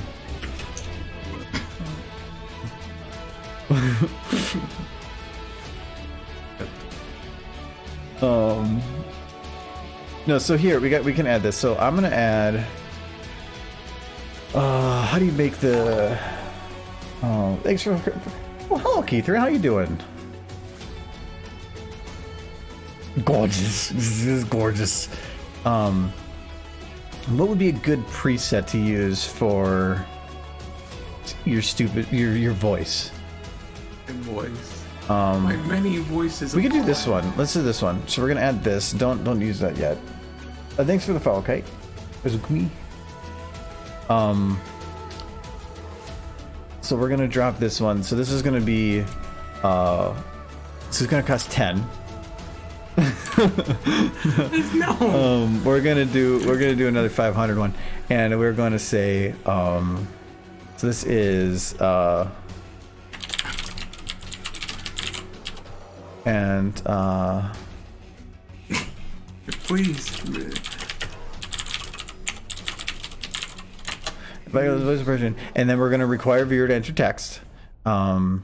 No, so here we can add this. So I'm gonna add how do you make the thanks for well, hello Keither, how you doing? Gorgeous. This is gorgeous. What would be a good preset to use for your voice? Good voice. My many voices. We could do this one. Let's do this one. So we're gonna add this. Don't use that yet. Thanks for the follow, okay? There's me. So we're gonna drop this one. So this is gonna be this is gonna cost 10. No. We're gonna do another 500 one, and we're gonna say so this is and Please. voice version, and then we're gonna require viewer to enter text, and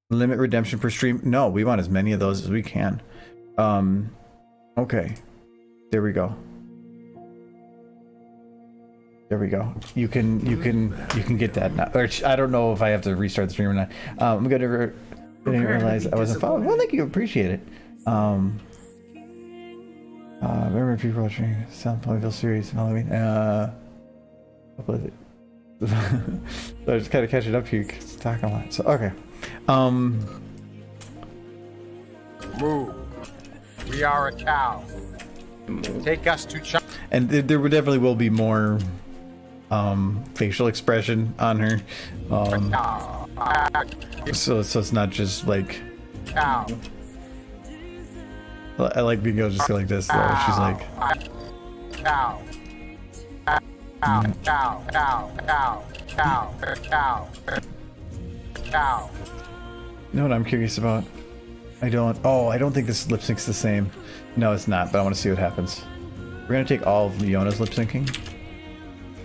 limit redemption per stream. No, we want as many of those as we can. Okay, there we go. There we go. You can get that now. Or I don't know if I have to restart the stream or not. I'm gonna didn't realize I wasn't following. Well, thank you, appreciate it. Remember people watching Sound Ponyville series Halloween. What was it? So I just kind of catching up here because it's talking a lot. So okay. Move. We are a cow. Take us to China. And there would definitely will be more facial expression on her. So it's not just like Cow. I like being able to just go like this though. She's like Cow. Cow. Cow. Cow. Cow. Cow. Cow. Cow. you know what I'm curious about? I don't think this lip sync's the same. No, it's not, but I want to see what happens. We're gonna take all of Leona's lip syncing.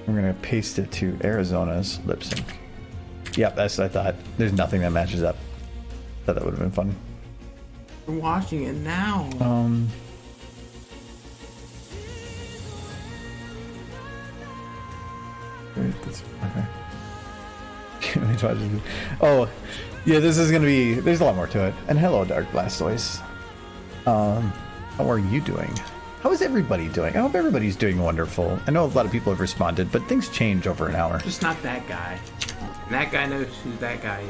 We're gonna paste it to Arizona's lip sync. Yep, that's what I thought. There's nothing that matches up. Thought that would have been fun. We're watching it now. Okay. Oh, yeah, this is gonna be. There's a lot more to it. And hello, Dark Blastoise. How are you doing? How is everybody doing? I hope everybody's doing wonderful. I know a lot of people have responded, but things change over an hour. Just not that guy. And that guy knows who that guy is.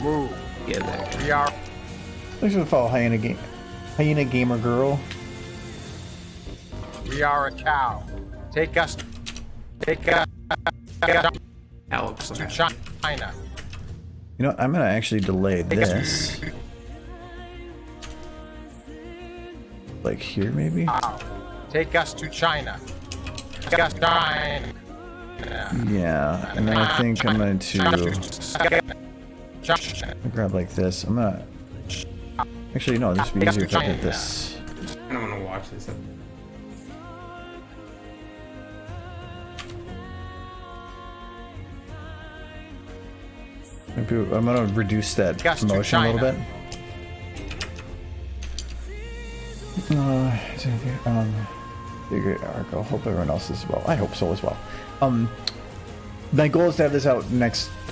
Move. Yeah, that guy. We are. Thanks for the follow, Hyena Gamer Girl. We are a cow. Take us Alex. to China. You know what? I'm gonna actually delay this. Like here, maybe? Take us to China. Take us to China. Yeah, and then I think I'm going to grab like this. I'm gonna. Actually, no, this would be easier if I did this. I don't want to watch this. Maybe I'm gonna reduce that motion a little bit. Great arc. I hope everyone else is well. I hope so as well. My goal is to have this out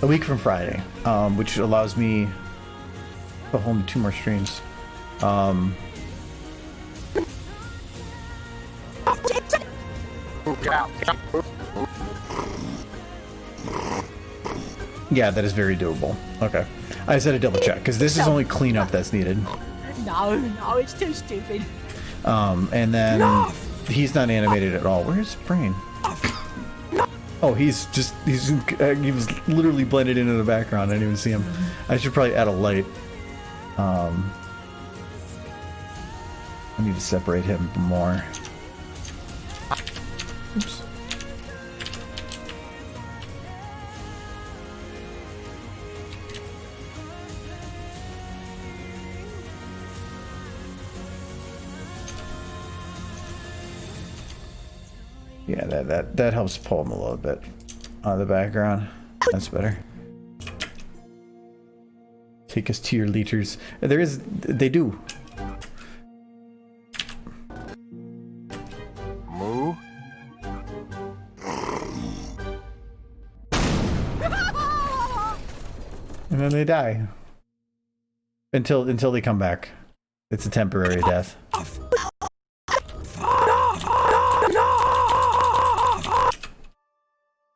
a week from Friday, which allows me to go home to 2 more streams. Yeah, that is very doable. Okay, I said a double check because this is only cleanup that's needed. No, it's too stupid. And then he's not animated at all. Where's Brain? Oh, he was literally blended into the background. I didn't even see him. I should probably add a light. I need to separate him more. Oops. Yeah, that helps pull him a little bit out of the background. That's better. Take us to your liters. They do. Moo. And then they die. Until they come back. It's a temporary death.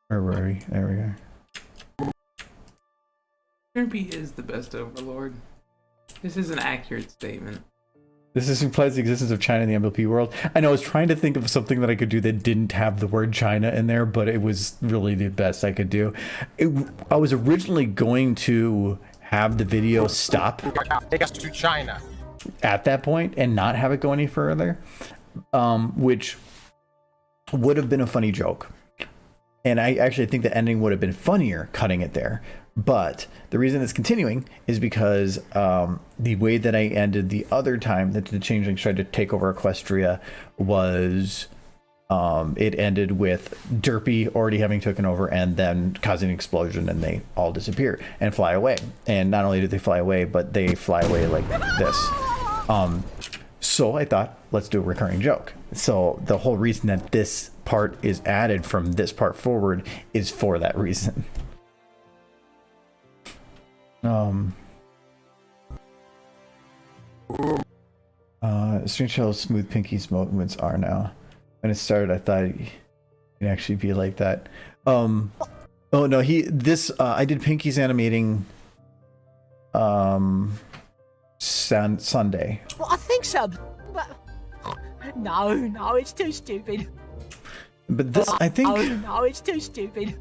Where were we? There we go. Derpy is the best overlord. This is an accurate statement. This implies the existence of China in the MLP world. I know I was trying to think of something that I could do that didn't have the word China in there, but it was really the best I could do. I was originally going to have the video stop Take us to China. at that point and not have it go any further, which would have been a funny joke. And I actually think the ending would have been funnier cutting it there. But the reason it's continuing is because the way that I ended the other time that the changelings tried to take over Equestria was it ended with Derpy already having taken over and then causing an explosion, and they all disappear and fly away. And not only did they fly away, but they fly away like this. So I thought, let's do a recurring joke. So the whole reason that this part is added from this part forward is for that reason. Strange how smooth Pinky's movements are now. When it started, I thought it'd actually be like that. Oh no, I did Pinky's animating Sunday. Well, I think so. But no, it's too stupid. But this, I think. No, it's too stupid.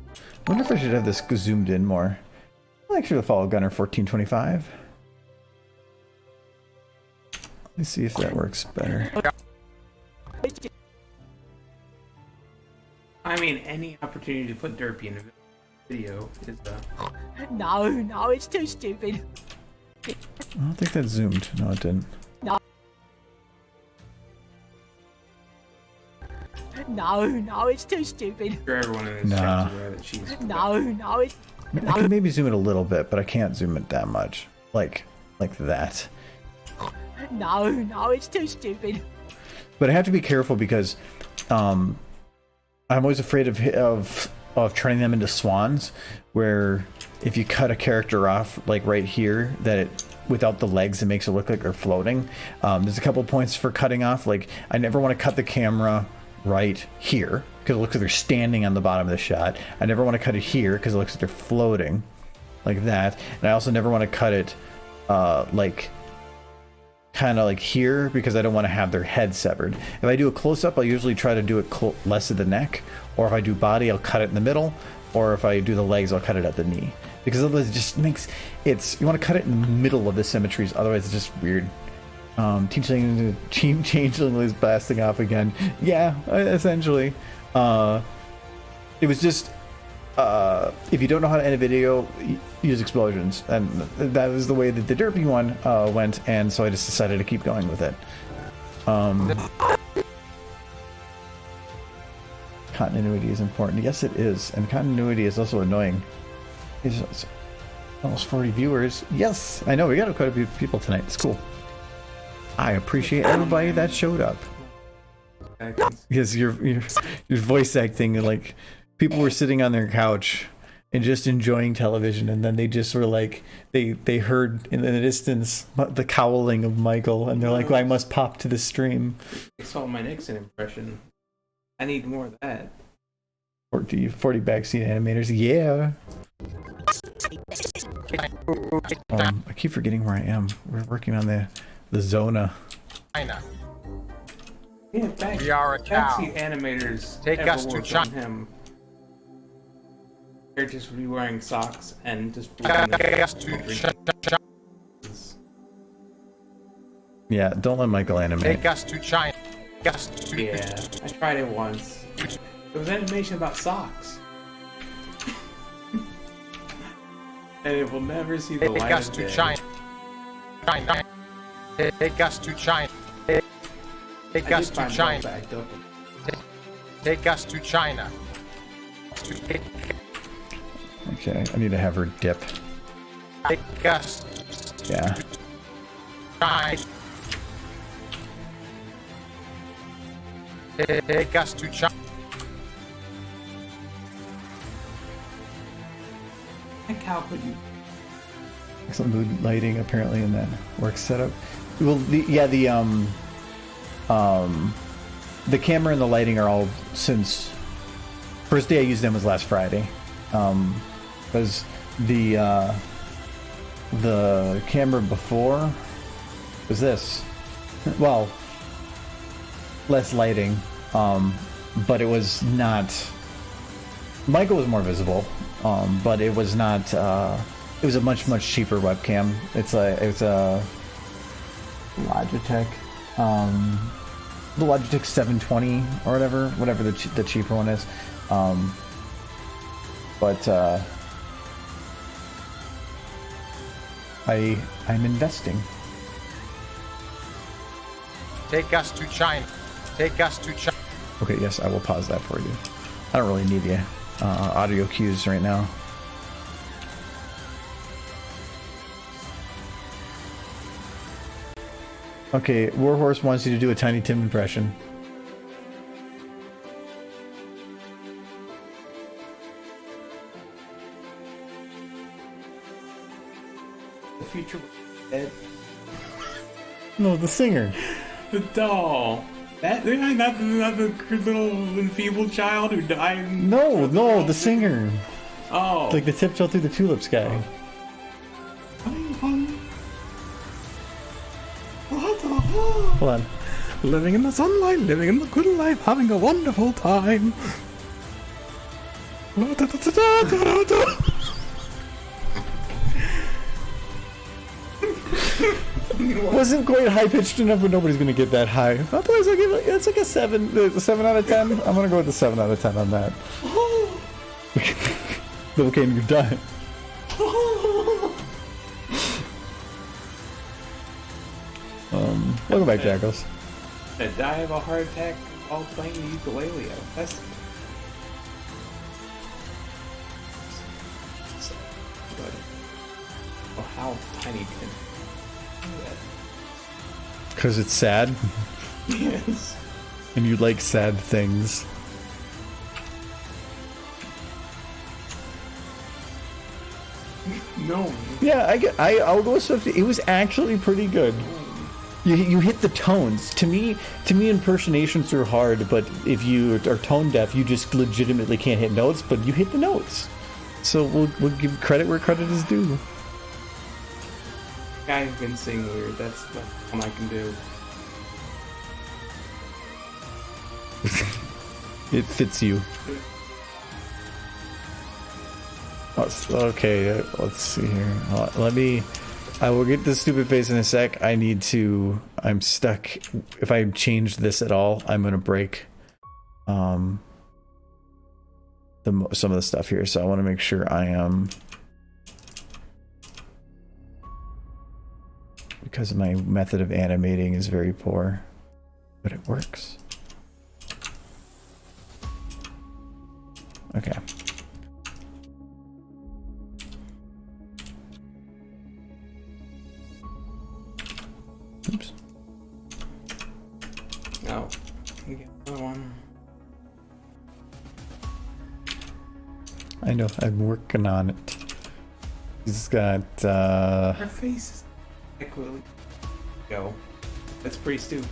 I wonder if I should have this zoomed in more. I'll actually follow Gunner 1425. Let's see if that works better. I mean, any opportunity to put Derpy in a video is No, it's too stupid. I don't think that zoomed. No, it didn't. No, it's too stupid. I'm sure everyone in this Nah. chat is aware that she's. No, it's... I can maybe zoom it a little bit, but I can't zoom it that much. Like that. No, it's too stupid. But I have to be careful because I'm always afraid of turning them into swans, where if you cut a character off like right here, that it without the legs, it makes it look like they're floating. There's a couple points for cutting off. Like I never want to cut the camera right here because it looks like they're standing on the bottom of the shot. I never want to cut it here because it looks like they're floating like that. And I also never want to cut it like kind of like here because I don't want to have their head severed. If I do a close-up, I'll usually try to do it less of the neck, or if I do body, I'll cut it in the middle, or if I do the legs, I'll cut it at the knee, because otherwise it just makes you want to cut it in the middle of the symmetries, otherwise it's just weird. Changeling is blasting off again. Yeah, essentially. It was just if you don't know how to end a video, use explosions, and that was the way that the derpy one went, and so I just decided to keep going with it. Continuity is important. Yes, it is, and continuity is also annoying. It's almost 40 viewers. Yes, I know, we got quite a few people tonight. It's cool. I appreciate everybody that showed up. Because your voice acting, like, people were sitting on their couch and just enjoying television, and then they just were like, they heard in the distance the cowling of Michael, and they're like, well, I must pop to the stream. I saw my Nixon impression. I need more of that. 40 backseat animators, yeah. I keep forgetting where I am. We're working on the Zona. China. Yeah, We are a cow. backseat animators Take ever us to worked China. on him. They're just be wearing socks and just. Take us to China. Yeah, don't let Michael animate. Take us to China. Take us to Yeah, I tried it once. It was animation about socks. And it will never see the Take light us of to day. China. China. Take us to China. Take I us did to find China. Bell back, don't Take us to China. Okay, I need to have her dip. Take us Yeah. to China. Take us to China. How could you? Excellent mood lighting apparently in that work setup. Well, the camera and the lighting are all since first day I used them was last Friday. Because the camera before was this. Well, less lighting, but it was not. Michael was more visible, but it was not. It was a much cheaper webcam. It's a Logitech, the Logitech 720 or whatever the cheaper one is. But I'm investing. Take us to China. Take us to China. Okay, yes, I will pause that for you. I don't really need the audio cues right now. Okay, Warhorse wants you to do a Tiny Tim impression. The future dead. No, the singer. The doll. Not the little enfeebled child who died. No, the singer. Oh. Like the tiptoe through the tulips guy. Hold on. Living in the sunlight, living in the good life, having a wonderful time. Wasn't quite high pitched enough, but nobody's gonna get that high. Otherwise, I'll give it's like a 7 out of 10. I'm gonna go with the 7 out of 10 on that. Okay, you're done. Welcome back, Jackals. Did I die of a heart attack all playing the ukulele at a festival. So, but oh, how tiny can do that? Because it's sad, Yes. and you like sad things. No. Yeah, I'll go with Swift. It was actually pretty good. You hit the tones. To me, impersonations are hard, but if you are tone deaf, you just legitimately can't hit notes. But you hit the notes, so we'll give credit where credit is due. I've been singing weird. That's all I can do. It fits you. Okay, let's see here. I will get this stupid face in a sec. I'm stuck. If I change this at all, I'm gonna break some of the stuff here. So I want to make sure I am, because my method of animating is very poor, but it works. Okay. Oops. Oh, we get another one. I know, I'm working on it. He's got, Her face is equally. Yo, that's pretty stupid.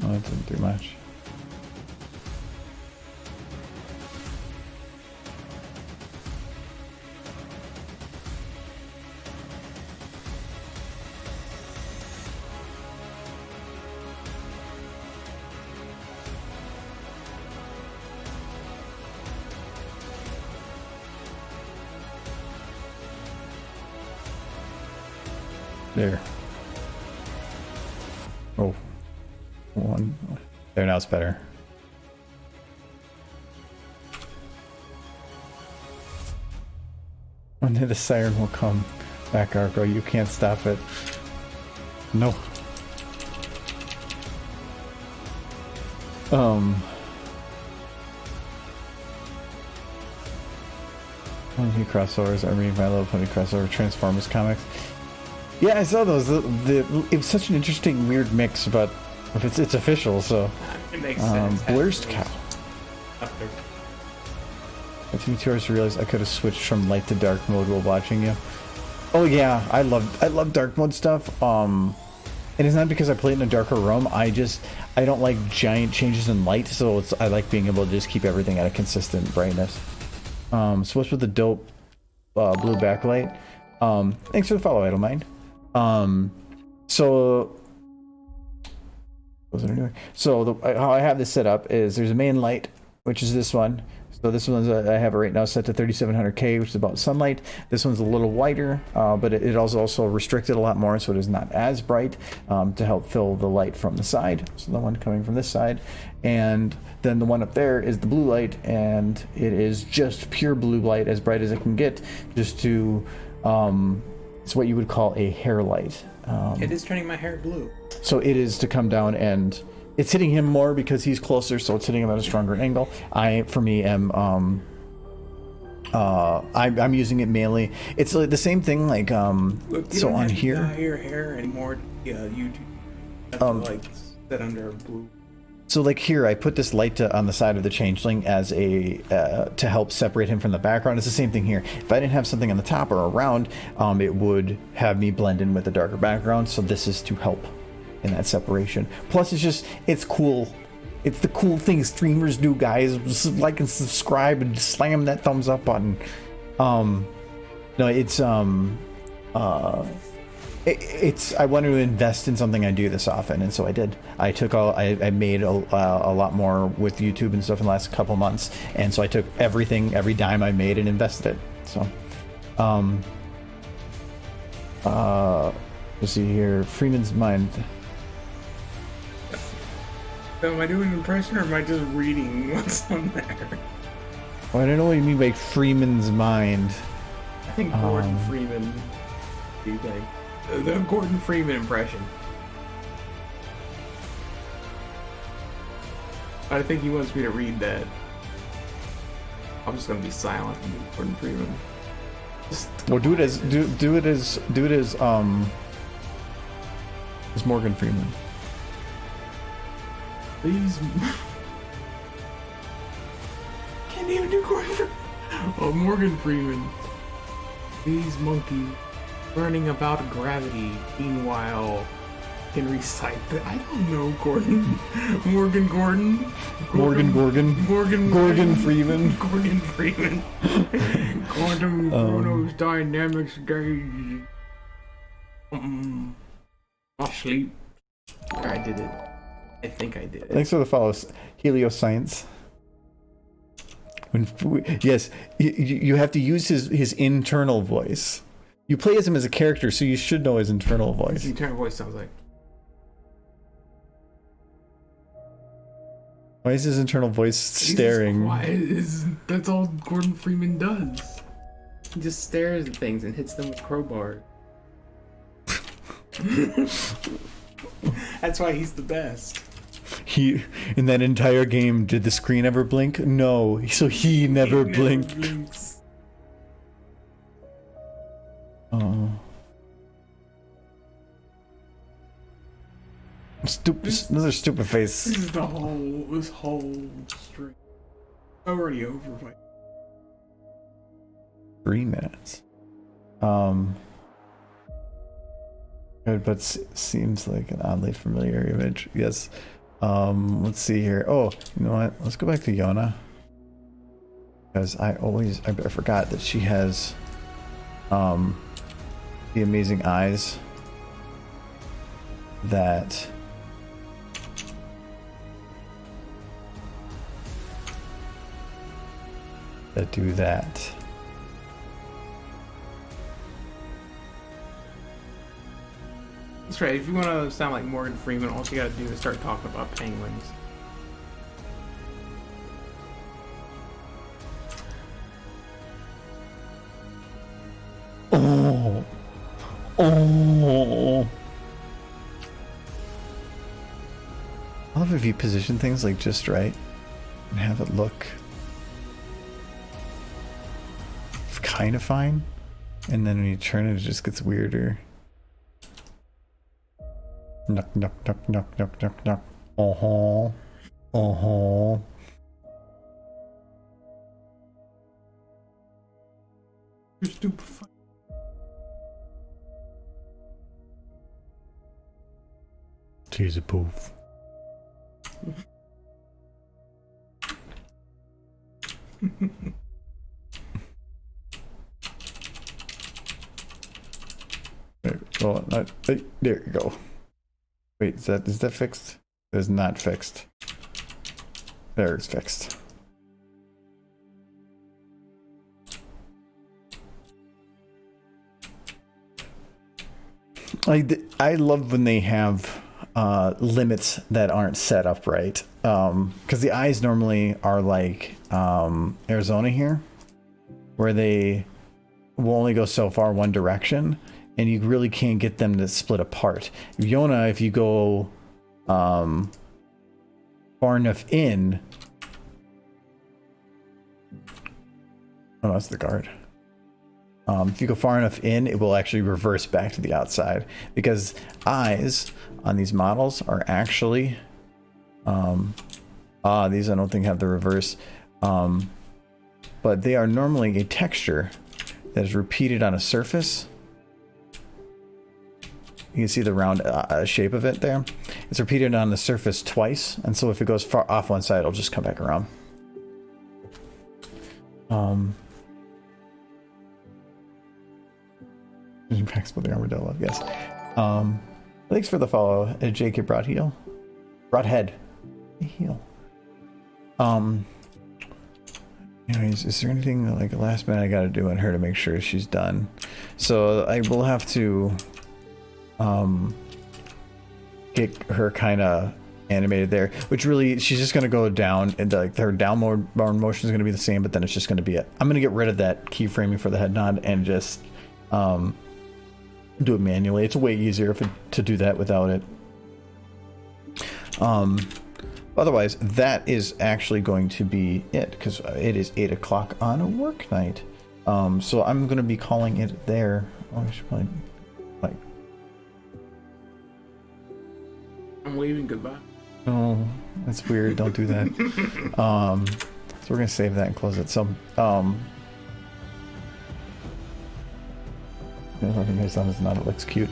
Oh, it didn't do much. There. Oh. One. There, now it's better. One day the siren will come back, Argo. You can't stop it. No. Pony crossovers. I'm reading my little pony crossover Transformers comics. Yeah, I saw those. It was such an interesting, weird mix, but if it's official, so. It makes sense. Blurst cow. After. It took me 2 hours to realize I could have switched from light to dark mode while watching you. Oh yeah, I love dark mode stuff. And it's not because I play it in a darker room. I don't like giant changes in light, so I like being able to just keep everything at a consistent brightness. So what's with the dope blue backlight? Thanks for the follow, Idlemind. So what was I doing? So how I have this set up is there's a main light, which is this one. So this one's I have it right now set to 3700K, which is about sunlight. This one's a little whiter, but it also restricted a lot more, so it is not as bright to help fill the light from the side. So the one coming from this side, and then the one up there is the blue light, and it is just pure blue light, as bright as it can get, just to it's what you would call a hair light. It is turning my hair blue. So it is to come down, and it's hitting him more because he's closer, so it's hitting him at a stronger angle. I'm using it mainly. It's like the same thing, like Look, so on here. Your hair anymore. YouTube. Have to, like set under blue. So like here, I put this light on the side of the changeling as a to help separate him from the background. It's the same thing here. If I didn't have something on the top or around, it would have me blend in with the darker background. So this is to help in that separation. Plus, it's cool. It's the cool thing streamers do, guys. Just like and subscribe and slam that thumbs up button. No, it's I wanted to invest in something I do this often, and so I did. I made a lot more with YouTube and stuff in the last couple months, and so I took every dime I made and invested it. So, let's see here. Freeman's Mind. So am I doing an impression or am I just reading what's on there? Well, I don't know what you mean by Freeman's mind. I think Gordon Freeman. What do you think? The Gordon Freeman impression. I think he wants me to read that. I'm just gonna be silent and do Gordon Freeman. Well, do it as Morgan Freeman. Please. Can't even do Gordon Freeman. Oh, Morgan Freeman. These monkeys learning about gravity. Meanwhile, can recite that. I don't know, Gordon. Morgan Freeman. Gordon Freeman. Quantum Chronos Dynamics Gauge. I'll sleep. I did it. I think I did it. Thanks for the follows, Helioscience. Yes, you have to use his internal voice. You play as him as a character, so you should know his internal voice. His internal voice sounds like. Why is his internal voice staring? That's all Gordon Freeman does. He just stares at things and hits them with crowbars. That's why he's the best. He in that entire game, did the screen ever blink? No, so he never blinked. Blinks. Oh. Another stupid face. This is this whole string. Already over by 3 minutes. Good, but seems like an oddly familiar image. Yes. Let's see here. Oh, you know what? Let's go back to Yona. Because I forgot that she has the amazing eyes that do that. That's right. If you want to sound like Morgan Freeman, all you gotta do is start talking about penguins. Oh. I love if you position things like just right and have it look kind of fine, and then when you turn it, it just gets weirder. Knock, knock, knock, knock, knock, knock, knock. You're stupid. Tease a poof. There you go. Wait, is that fixed? It is not fixed. There, it's fixed. I love when they have limits that aren't set up right, because the eyes normally are like Arizona here, where they will only go so far one direction, and you really can't get them to split apart. Yona, if you go far enough in, oh, that's the guard. If you go far enough in, it will actually reverse back to the outside, because eyes on these models are actually these I don't think have the reverse, but they are normally a texture that is repeated on a surface. You can see the round shape of it there. It's repeated on the surface twice, and so if it goes far off one side, it'll just come back around. Impacts with the armadillo, yes. Thanks for the follow, Jacob Broadhead. Heel. Anyways, is there anything like last minute I gotta do on her to make sure she's done? So I will have to get her kind of animated there, which really she's just going to go down, and like her downward motion is going to be the same, but then it's just going to be I'm going to get rid of that keyframing for the head nod and just do it manually. It's way easier to do that without it. Otherwise, that is actually going to be it, because it is 8 o'clock on a work night. So I'm going to be calling it there. Oh, I should probably like. I'm waving goodbye. Oh, that's weird. Don't do that. So we're gonna save that and close it. So, his son is not. It looks cute.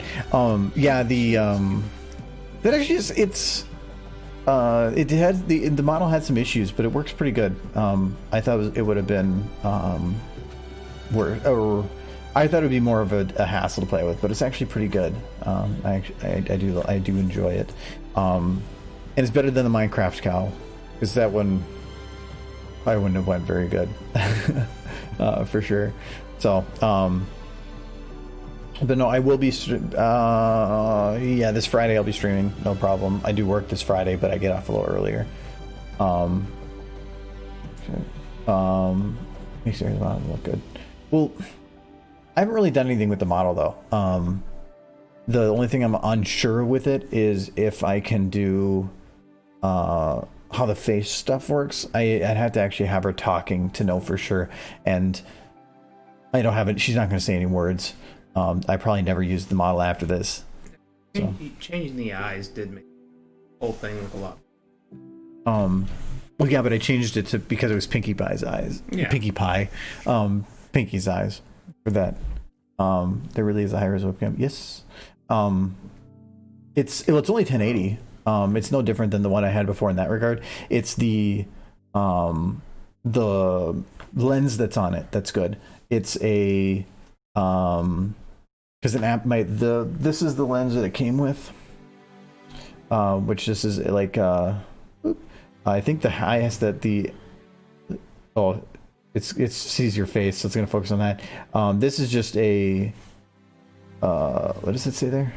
Yeah, that actually is. It had the model had some issues, but it works pretty good. I thought it would have been I thought it would be more of a hassle to play with, but it's actually pretty good. I do enjoy it. And it's better than the Minecraft cow, because that one I wouldn't have went very good. For sure. So but no, I will be yeah, this Friday I'll be streaming, no problem. I do work this Friday, but I get off a little earlier. Makes the model look good. Well, I haven't really done anything with the model though. The only thing I'm unsure with it is if I can do how the face stuff works. I'd have to actually have her talking to know for sure, and I don't have it. She's not going to say any words. I probably never used the model after this. So. Changing the eyes did make the whole thing look a lot. Well, yeah, but I changed it to because it was Pinkie Pie's eyes. Yeah. Pinkie Pie. Pinkie's eyes for that. There really is a high-res webcam. Yes. It's only 1080. It's no different than the one I had before in that regard. It's the lens that's on it that's good. It's a because an app this is the lens that it came with, which this is like I think the highest that it sees your face, so it's gonna focus on that. This is just a what does it say there?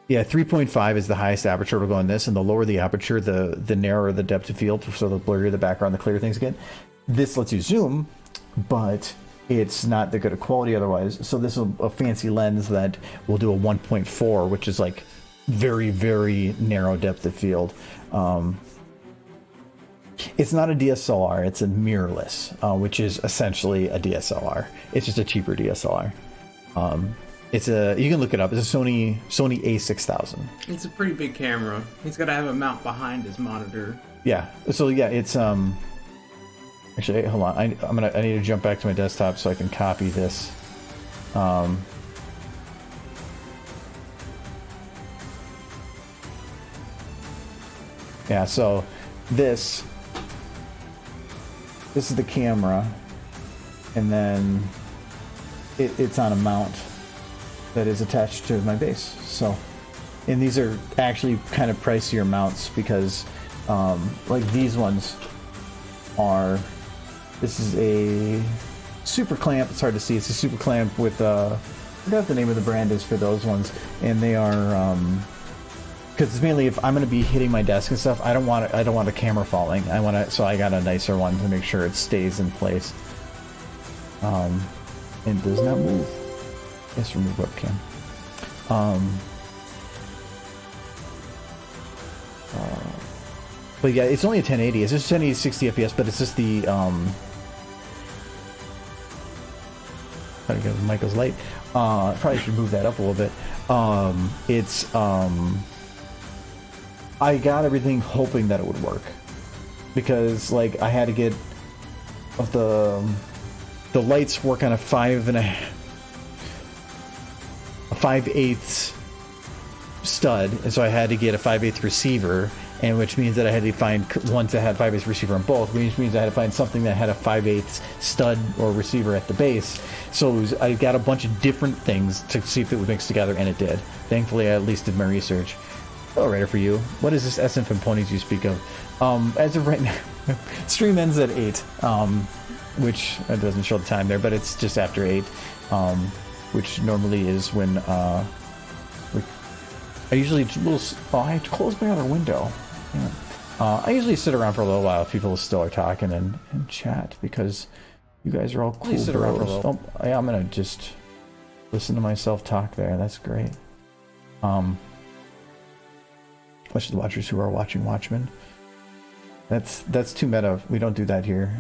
Yeah, 3.5 is the highest aperture will go on this, and the lower the aperture, the narrower the depth of field, so the blurrier the background, the clearer things get. This lets you zoom, but it's not that good a quality otherwise. So this is a fancy lens that will do a 1.4, which is like very, very narrow depth of field. It's not a DSLR, it's a mirrorless, which is essentially a DSLR. It's just a cheaper DSLR. You can look it up. It's a Sony A6000. It's a pretty big camera. He's got to have a mount behind his monitor. Yeah. So yeah, it's actually, hold on. I need to jump back to my desktop so I can copy this. Yeah. So this is the camera, and then it's on a mount that is attached to my base. So, and these are actually kind of pricier mounts because like these ones are, this is a super clamp. It's hard to see. It's a super clamp with I forgot what the name of the brand is for those ones, and they are because it's mainly if I'm going to be hitting my desk and stuff, I don't want the camera falling. So I got a nicer one to make sure it stays in place. And does not move. Yes, remove webcam. But yeah, it's only a 1080. It's just 1080 60 FPS, but it's just the because Michael's late. Probably should move that up a little bit. I got everything hoping that it would work, because like I had to get the lights work on a 5/8 stud, and so I had to get a 5/8 receiver, and which means that I had to find ones that had 5/8 receiver on both, which means I had to find something that had a 5/8 stud or receiver at the base. So I got a bunch of different things to see if it would mix together, and it did. Thankfully, I at least did my research. Hello, Raider for you. What is this SFM ponies you speak of? As of right now, stream ends at 8, which it doesn't show the time there, but it's just after 8, which normally is when I usually will. Oh, I have to close my other window. Yeah. I usually sit around for a little while if people still are talking and chat because you guys are all cool Sit around for a bros. little. Oh, yeah, I'm gonna just listen to myself talk there. That's great. Especially the watchers who are watching Watchmen. That's too meta. We don't do that here.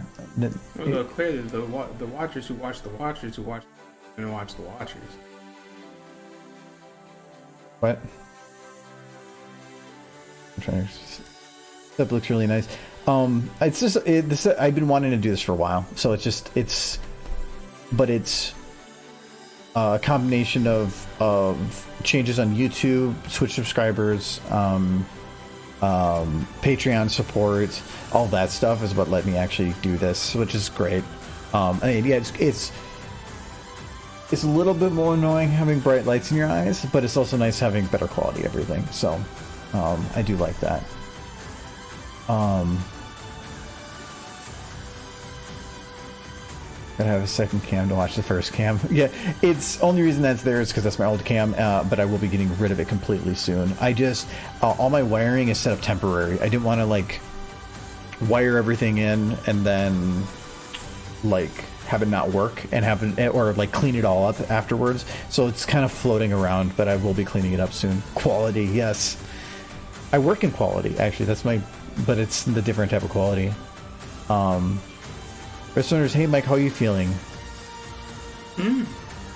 Well, clearly, the watchers who watch the watchers who watch and watch the watchers. What? I'm trying to. That looks really nice. It's just I've been wanting to do this for a while, so it's a combination of changes on YouTube, Twitch subscribers, Patreon support, all that stuff is what let me actually do this, which is great. I mean, yeah, it's a little bit more annoying having bright lights in your eyes, but it's also nice having better quality everything. So I do like that. Gotta have a second cam to watch the first cam. Yeah, it's only reason that's there is because that's my old cam, but I will be getting rid of it completely soon. I just all my wiring is set up temporary. I didn't want to like wire everything in and then like have it not work and have it, or like clean it all up afterwards. So it's kind of floating around, but I will be cleaning it up soon. Quality, yes. I work in quality actually. That's my, but it's the different type of quality. Red owners, hey Mike, how are you feeling?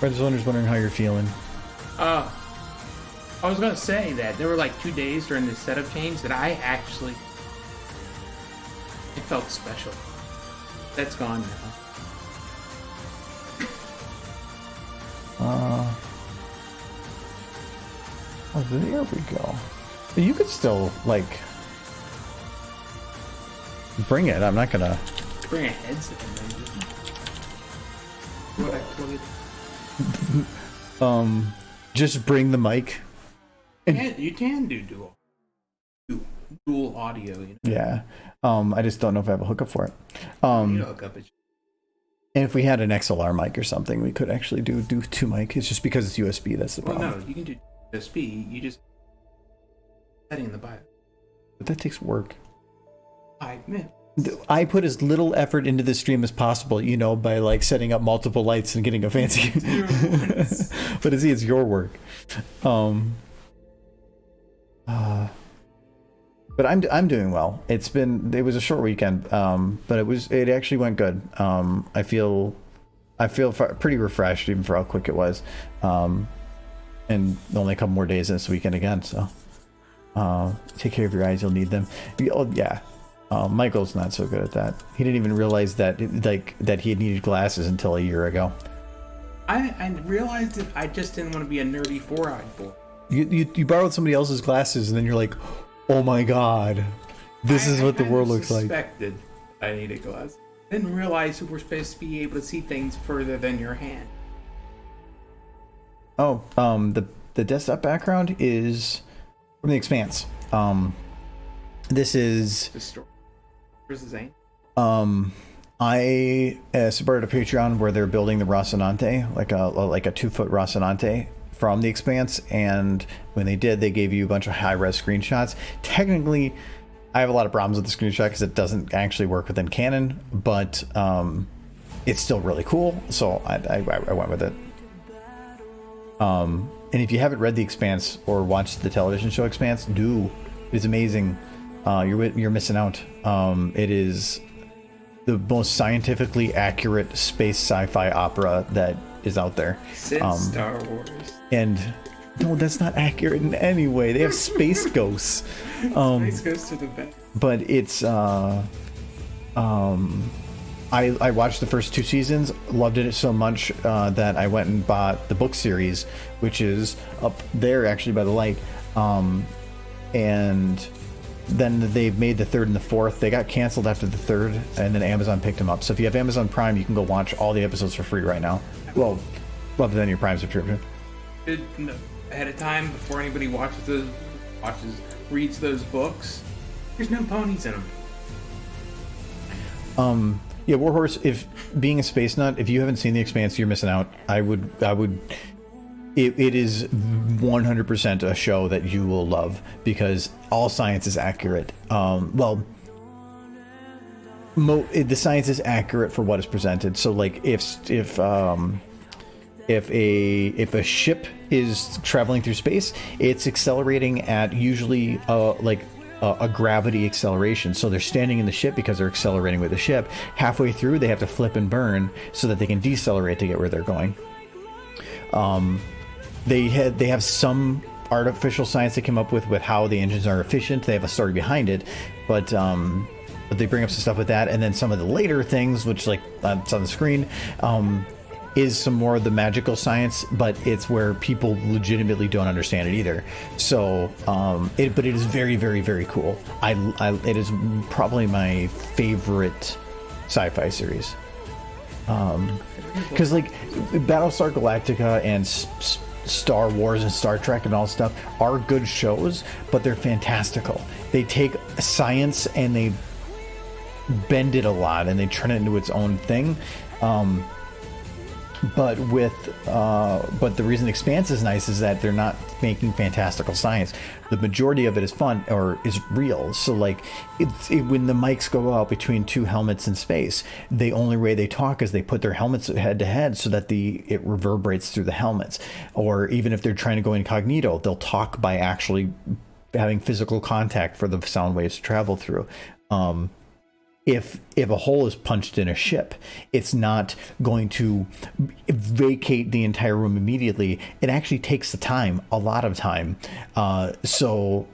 Red owners wondering how you're feeling. I was gonna say that there were like 2 days during this setup change that I felt special. That's gone now. Oh, there we go. You could still like bring it. I'm not gonna bring a headset and then just bring the mic. Yeah, you can do dual audio. You know? Yeah. I just don't know if I have a hookup for it. You hook up it. And if we had an XLR mic or something, we could actually do two mic. It's just because it's USB. That's the problem. Well, no, you can do USB. You just setting the bio. But that takes work. 5 minutes. I put as little effort into this stream as possible, you know, by like setting up multiple lights and getting a fancy. But it's your work. But I'm doing well. It was a short weekend, but it actually went good. I feel pretty refreshed even for how quick it was, and only a couple more days this weekend again. So take care of your eyes; you'll need them. Oh yeah. Michael's not so good at that. He didn't even realize that he had needed glasses until a year ago. I realized that I just didn't want to be a nerdy 4-eyed boy. You borrowed somebody else's glasses and then you're like, oh my god, this is what the world looks like. I suspected I needed glasses. I didn't realize you were supposed to be able to see things further than your hand. Oh, the desktop background is from The Expanse. This is the story. Where's Zane? I supported a Patreon where they're building the Rocinante, like a 2-foot Rocinante from The Expanse, and when they did, they gave you a bunch of high-res screenshots. Technically, I have a lot of problems with the screenshot because it doesn't actually work within canon, but it's still really cool, so I went with it. And if you haven't read The Expanse or watched the television show Expanse, do. It's amazing. You're missing out. It is the most scientifically accurate space sci-fi opera that is out there. Since Star Wars. And no, that's not accurate in any way. They have space ghosts. Space ghosts to the best. But it's I watched the first 2 seasons, loved it so much that I went and bought the book series, which is up there actually by the light. And then they've made the 3rd and the 4th. They got canceled after the 3rd, and then Amazon picked them up. So if you have Amazon Prime, you can go watch all the episodes for free right now. Well, other than your Prime subscription. Ahead of time, before anybody reads those books, there's no ponies in them. Yeah, Warhorse, if being a space nut, if you haven't seen The Expanse, you're missing out. I would it is 100% a show that you will love because all science is accurate. The science is accurate for what is presented. So like if a ship is traveling through space, it's accelerating at usually a gravity acceleration. So they're standing in the ship because they're accelerating with the ship. Halfway through, they have to flip and burn so that they can decelerate to get where they're going. They have some artificial science they came up with how the engines are efficient. They have a story behind it, but they bring up some stuff with that, and then some of the later things, which like it's on the screen, is some more of the magical science, but it's where people legitimately don't understand it either. So, but it is very, very, very cool. It is probably my favorite sci-fi series. Because like Battlestar Galactica and Star Wars and Star Trek and all stuff are good shows, but they're fantastical. They take science and they bend it a lot and they turn it into its own thing. But the reason Expanse is nice is that they're not making fantastical science. The majority of it is fun or is real. So like when the mics go out between two helmets in space, the only way they talk is they put their helmets head to head so that it reverberates through the helmets. Or even if they're trying to go incognito, they'll talk by actually having physical contact for the sound waves to travel through. If a hole is punched in a ship, it's not going to vacate the entire room immediately. It actually takes the time, a lot of time. So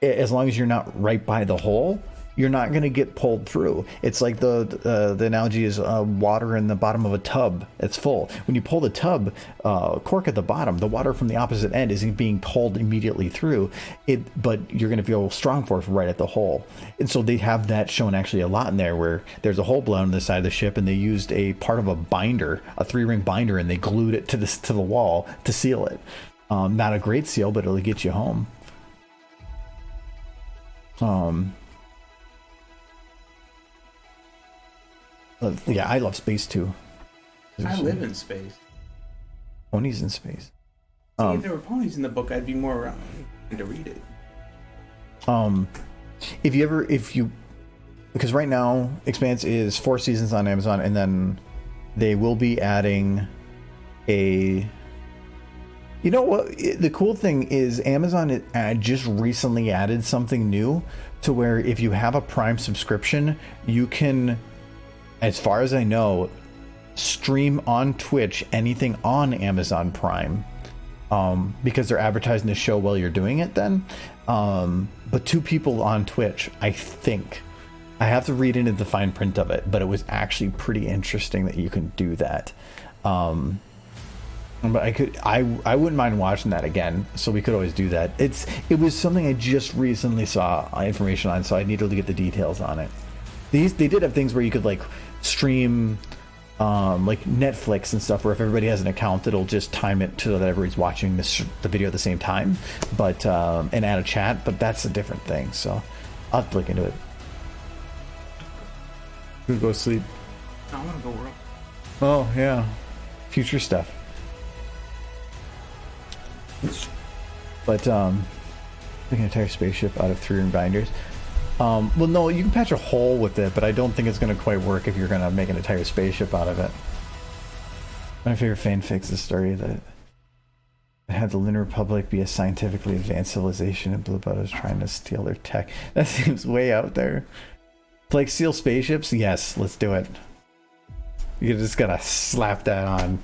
as long as you're not right by the hole, you're not going to get pulled through. It's like the analogy is water in the bottom of a tub that's full. When you pull the tub cork at the bottom, the water from the opposite end isn't being pulled immediately through it, but you're going to feel strong force right at the hole. And so they have that shown actually a lot in there, where there's a hole blown on the side of the ship and they used a part of a binder, a 3-ring binder, and they glued it to the wall to seal it. Not a great seal, but it'll get you home. Yeah, I love space too. I live in space. Ponies in space. See, if there were ponies in the book, I'd be more around to read it. Because right now Expanse is 4 seasons on Amazon, and then they will be adding you know what, the cool thing is Amazon just recently added something new to where if you have a Prime subscription, you can, as far as I know, stream on Twitch anything on Amazon Prime, because they're advertising the show while you're doing it then. But 2 people on Twitch, I think. I have to read into the fine print of it, but it was actually pretty interesting that you can do that. But I wouldn't mind watching that again, so we could always do that. It was something I just recently saw information on, so I needed to get the details on it. They did have things where you could like stream like Netflix and stuff, where if everybody has an account, it'll just time it so that everybody's watching the video at the same time, but and add a chat, but that's a different thing, so I'll have to look into it. We'll go sleep. I want to go world. Oh yeah, future stuff. But making an entire spaceship out of 3-ring binders. Well, no, you can patch a hole with it, but I don't think it's going to quite work if you're going to make an entire spaceship out of it. My favorite fanfic is the story that had the Lunar Republic be a scientifically advanced civilization and Blue Butters trying to steal their tech. That seems way out there. Like, steal spaceships? Yes, let's do it. You just gotta slap that on.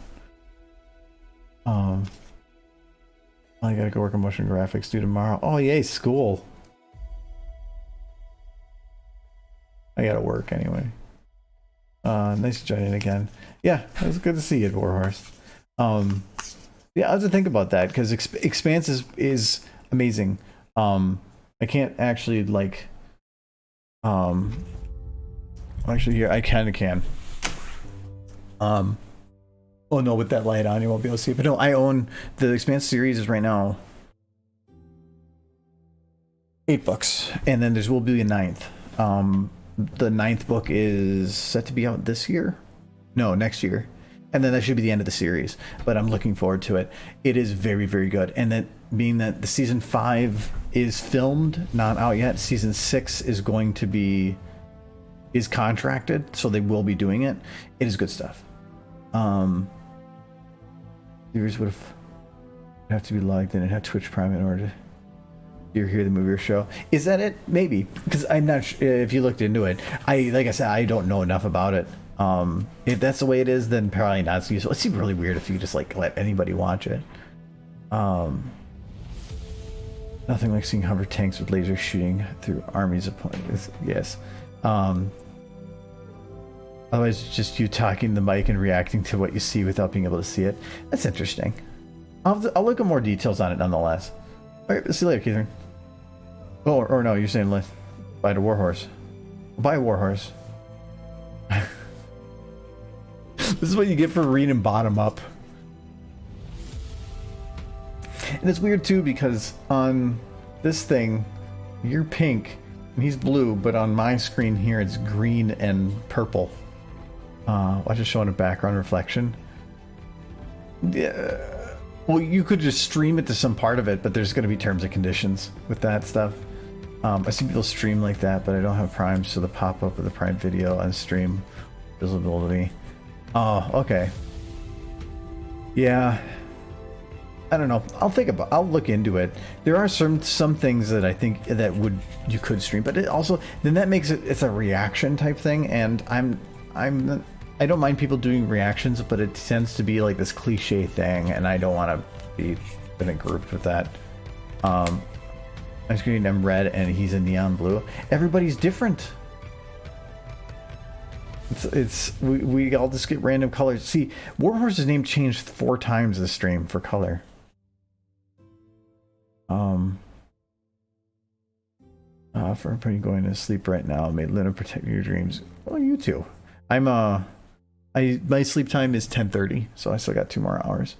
I gotta go work on motion graphics due tomorrow. Oh, yay, school. I gotta work anyway. Nice to join in again. Yeah, it was good to see you, Warhorse. Yeah, I have to think about that because Expanse is amazing. I can't actually like. Actually, here I kind of can. Oh no, with that light on, you won't be able to see it. But no, I own the Expanse series is right now 8 books, and then there will be a 9th. The 9th book is set to be out this year. No, next year. and then that should be the end of the series. But I'm looking forward to it. It is very, very good. And that being that the season 5 is filmed, not out yet. Season 6 is going to be contracted, so they will be doing it. It is good stuff. Viewers would have to be logged in and have Twitch Prime in order to hear the movie or show. Is that it? Maybe, because I'm not sure if you looked into it. Like I said, I don't know enough about it. If that's the way it is, then probably not so useful. It seems really weird if you just like let anybody watch it. Nothing like seeing hover tanks with lasers shooting through armies of planes. Yes. Otherwise, it's just you talking to the mic and reacting to what you see without being able to see it. That's interesting. I'll look at more details on it nonetheless. All right, see you later, Catherine. Oh, or no, you're saying buy the warhorse. Buy a warhorse. This is what you get for reading bottom up. And it's weird too because on this thing, you're pink and he's blue, but on my screen here it's green and purple. Watch it showing a background reflection. Yeah. Well, you could just stream it to some part of it, but there's going to be terms and conditions with that stuff. I see people stream like that, but I don't have Prime, so the pop-up of the Prime video on stream visibility. Oh, okay. Yeah. I don't know. I'll look into it. There are some things that I think that you could stream, but it also then that makes it's a reaction type thing, and I don't mind people doing reactions, but it tends to be like this cliche thing, and I don't want to be in a group with that. I'm screening him red, and he's a neon blue. Everybody's different. We all just get random colors. See, Warhorse's name changed 4 times this stream for color. For everybody going to sleep right now, may Luna protect your dreams. Well, you too. My sleep time is 10:30, so I still got 2 more hours.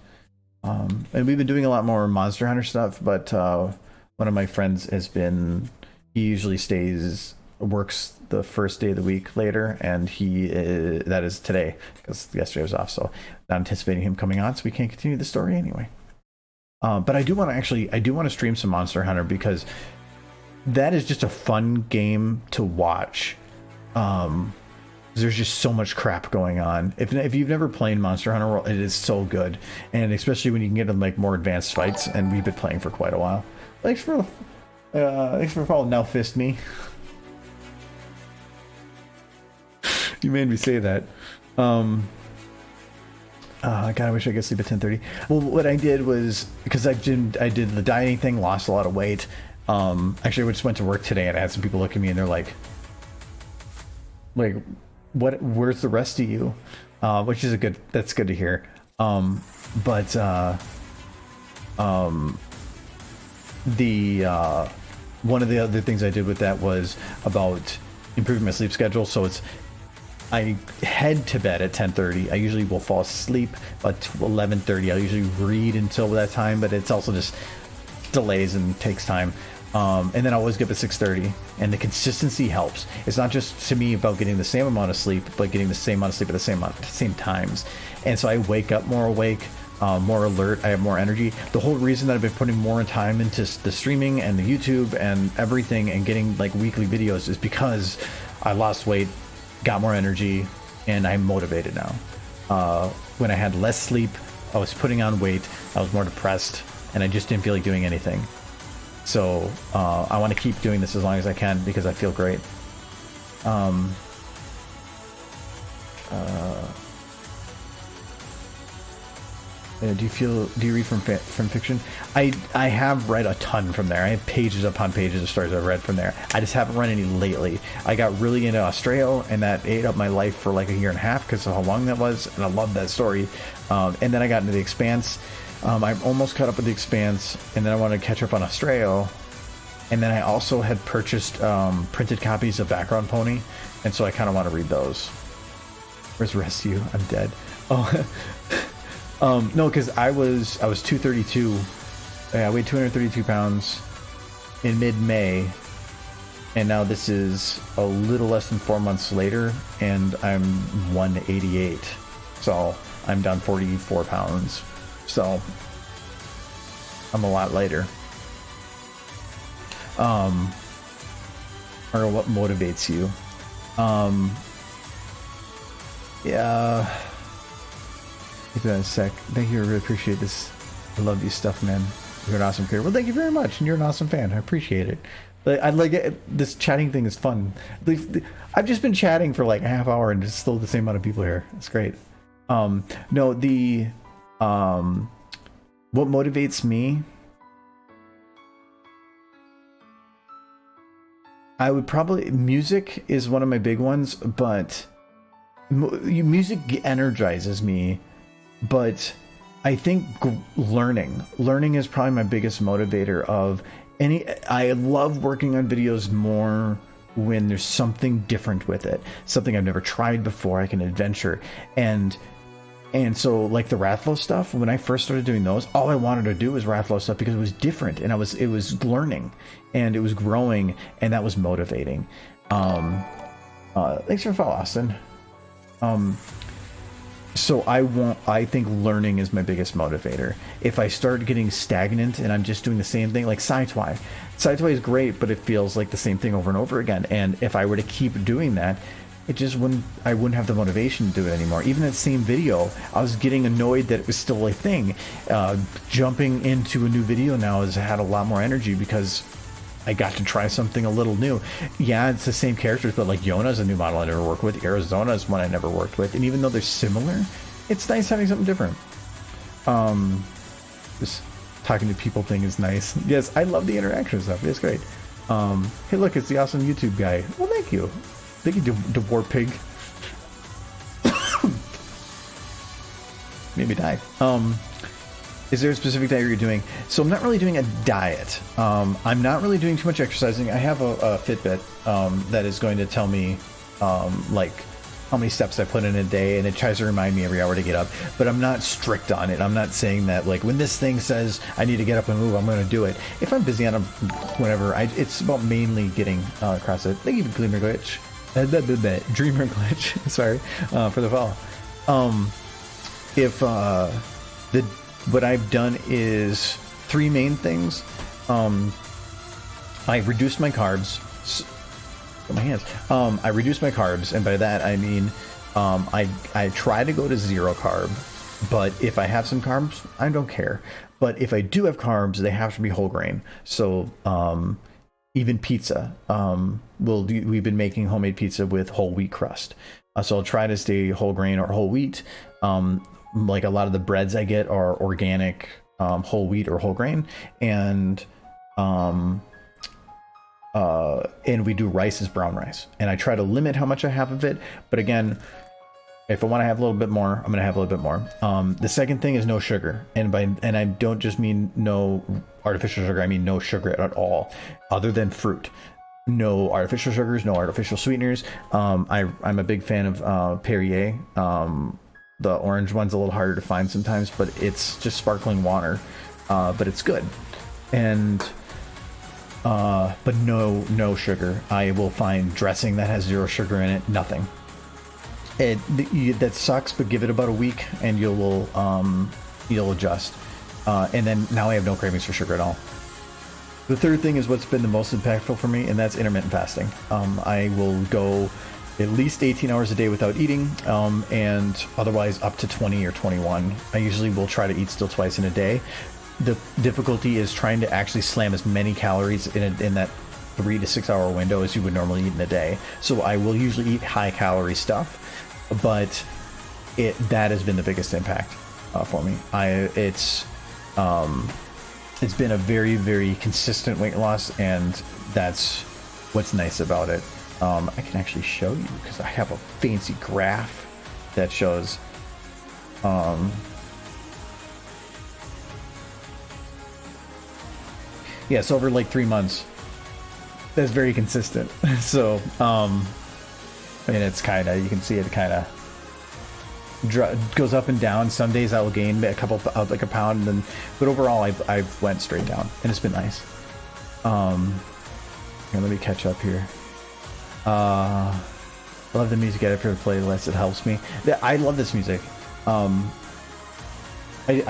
And we've been doing a lot more Monster Hunter stuff, but one of my friends he usually works the first day of the week later, and that is today, because yesterday was off, so not anticipating him coming on, so we can't continue the story anyway. But I do want to stream some Monster Hunter, because that is just a fun game to watch. There's just so much crap going on. If you've never played Monster Hunter World, it is so good, and especially when you can get in like more advanced fights. And we've been playing for quite a while. Thanks for following. Now fist me. You made me say that. God, I wish I could sleep at 10:30. Well, what I did was, because I did the dieting thing, lost a lot of weight. Actually, I just went to work today and I had some people look at me and they're like, where's the rest of you? Which is that's good to hear. But one of the other things I did with that was about improving my sleep schedule. So I head to bed at 10:30. I usually will fall asleep about 11:30. I usually read until that time, but it's also just delays and takes time. And then I always get up at 6:30, and the consistency helps. It's not just to me about getting the same amount of sleep, but getting the same amount of sleep at the same times. And so I wake up more awake, more alert. I have more energy. The whole reason that I've been putting more time into the streaming and the YouTube and everything and getting like weekly videos is because I lost weight, got more energy, and I'm motivated now. When I had less sleep, I was putting on weight, I was more depressed, and I just didn't feel like doing anything. So I want to keep doing this as long as I can because I feel great. Do you read from fiction? I have read a ton from there. I have pages upon pages of stories I've read from there. I just haven't read any lately. I got really into Australia, and that ate up my life for like a year and a half because of how long that was, and I loved that story. And then I got into The Expanse. I'm almost caught up with The Expanse, and then I wanted to catch up on Australia. And then I also had purchased printed copies of Background Pony, and so I kind of want to read those. Where's the rest of you? I'm dead. Oh. No, because I was 232. I weighed 232 pounds in mid-May, and now this is a little less than 4 months later, and I'm 188. So I'm down 44 pounds. So I'm a lot lighter. Or what motivates you? Yeah. Give that a sec. Thank you. I really appreciate this. I love your stuff, man. You're an awesome creator. Well, thank you very much, and you're an awesome fan. I appreciate it. But I like it. This chatting thing is fun. I've just been chatting for like a half hour, and there's still the same amount of people here. It's great. No, the what motivates me? I would probably, music is one of my big ones, but music energizes me. But I think learning is probably my biggest motivator of any. I love working on videos more when there's something different with it, something I've never tried before. I can adventure, and so like the Rathlow stuff, when I first started doing those, all I wanted to do was Rathlow stuff because it was different, and it was learning, and it was growing, and that was motivating. Thanks for follow, Austin. So I think learning is my biggest motivator. If I start getting stagnant and I'm just doing the same thing, like SciTwi is great, but it feels like the same thing over and over again. And if I were to keep doing that, I wouldn't have the motivation to do it anymore. Even that same video, I was getting annoyed that it was still a thing. Jumping into a new video now has had a lot more energy because I got to try something a little new. Yeah, it's the same characters, but like Yona's a new model I never worked with. Arizona's one I never worked with. And even though they're similar, it's nice having something different. This talking to people thing is nice. Yes, I love the interaction stuff. It's great. Hey, look, it's the awesome YouTube guy. Well, thank you. Thank you, DeWar Pig. Made me die. Is there a specific diet you're doing? So I'm not really doing a diet. I'm not really doing too much exercising. I have a Fitbit that is going to tell me like how many steps I put in a day, and it tries to remind me every hour to get up. But I'm not strict on it. I'm not saying that like when this thing says I need to get up and move, I'm going to do it. If I'm busy on a whatever, it's about mainly getting across it. Thank you, Dreamer Glitch. Dreamer Glitch. Sorry for the follow. What I've done is 3 main things. I reduced my carbs. My hands. I reduced my carbs, and by that I mean I try to go to 0 carb. But if I have some carbs, I don't care. But if I do have carbs, they have to be whole grain. So even pizza, we've been making homemade pizza with whole wheat crust. So I'll try to stay whole grain or whole wheat. Like a lot of the breads I get are organic, whole wheat or whole grain, and we do rice as brown rice, and I try to limit how much I have of it. But again, if I want to have a little bit more, I'm going to have a little bit more. The second thing is no sugar, and I don't just mean no artificial sugar. I mean no sugar at all, other than fruit. No artificial sugars, no artificial sweeteners. I'm a big fan of Perrier. The orange one's a little harder to find sometimes, but it's just sparkling water. But it's good. And but no sugar. I will find dressing that has 0 sugar in it. Nothing. That sucks, but give it about a week and you'll adjust. And then now I have no cravings for sugar at all. The third thing is what's been the most impactful for me, and that's intermittent fasting. I will go at least 18 hours a day without eating, and otherwise up to 20 or 21. I usually will try to eat still twice in a day. The difficulty is trying to actually slam as many calories in that 3 to 6 hour window as you would normally eat in a day. So I will usually eat high calorie stuff, but that has been the biggest impact for me. It's been a very, very consistent weight loss, and that's what's nice about it. I can actually show you because I have a fancy graph that shows so over like 3 months that's very consistent. So and it's kind of, you can see it kind of goes up and down. Some days I will gain a couple like a pound, and then but overall I've went straight down, and it's been nice. Here, let me catch up here. I love the music editor for the playlist. It helps me. I love this music. I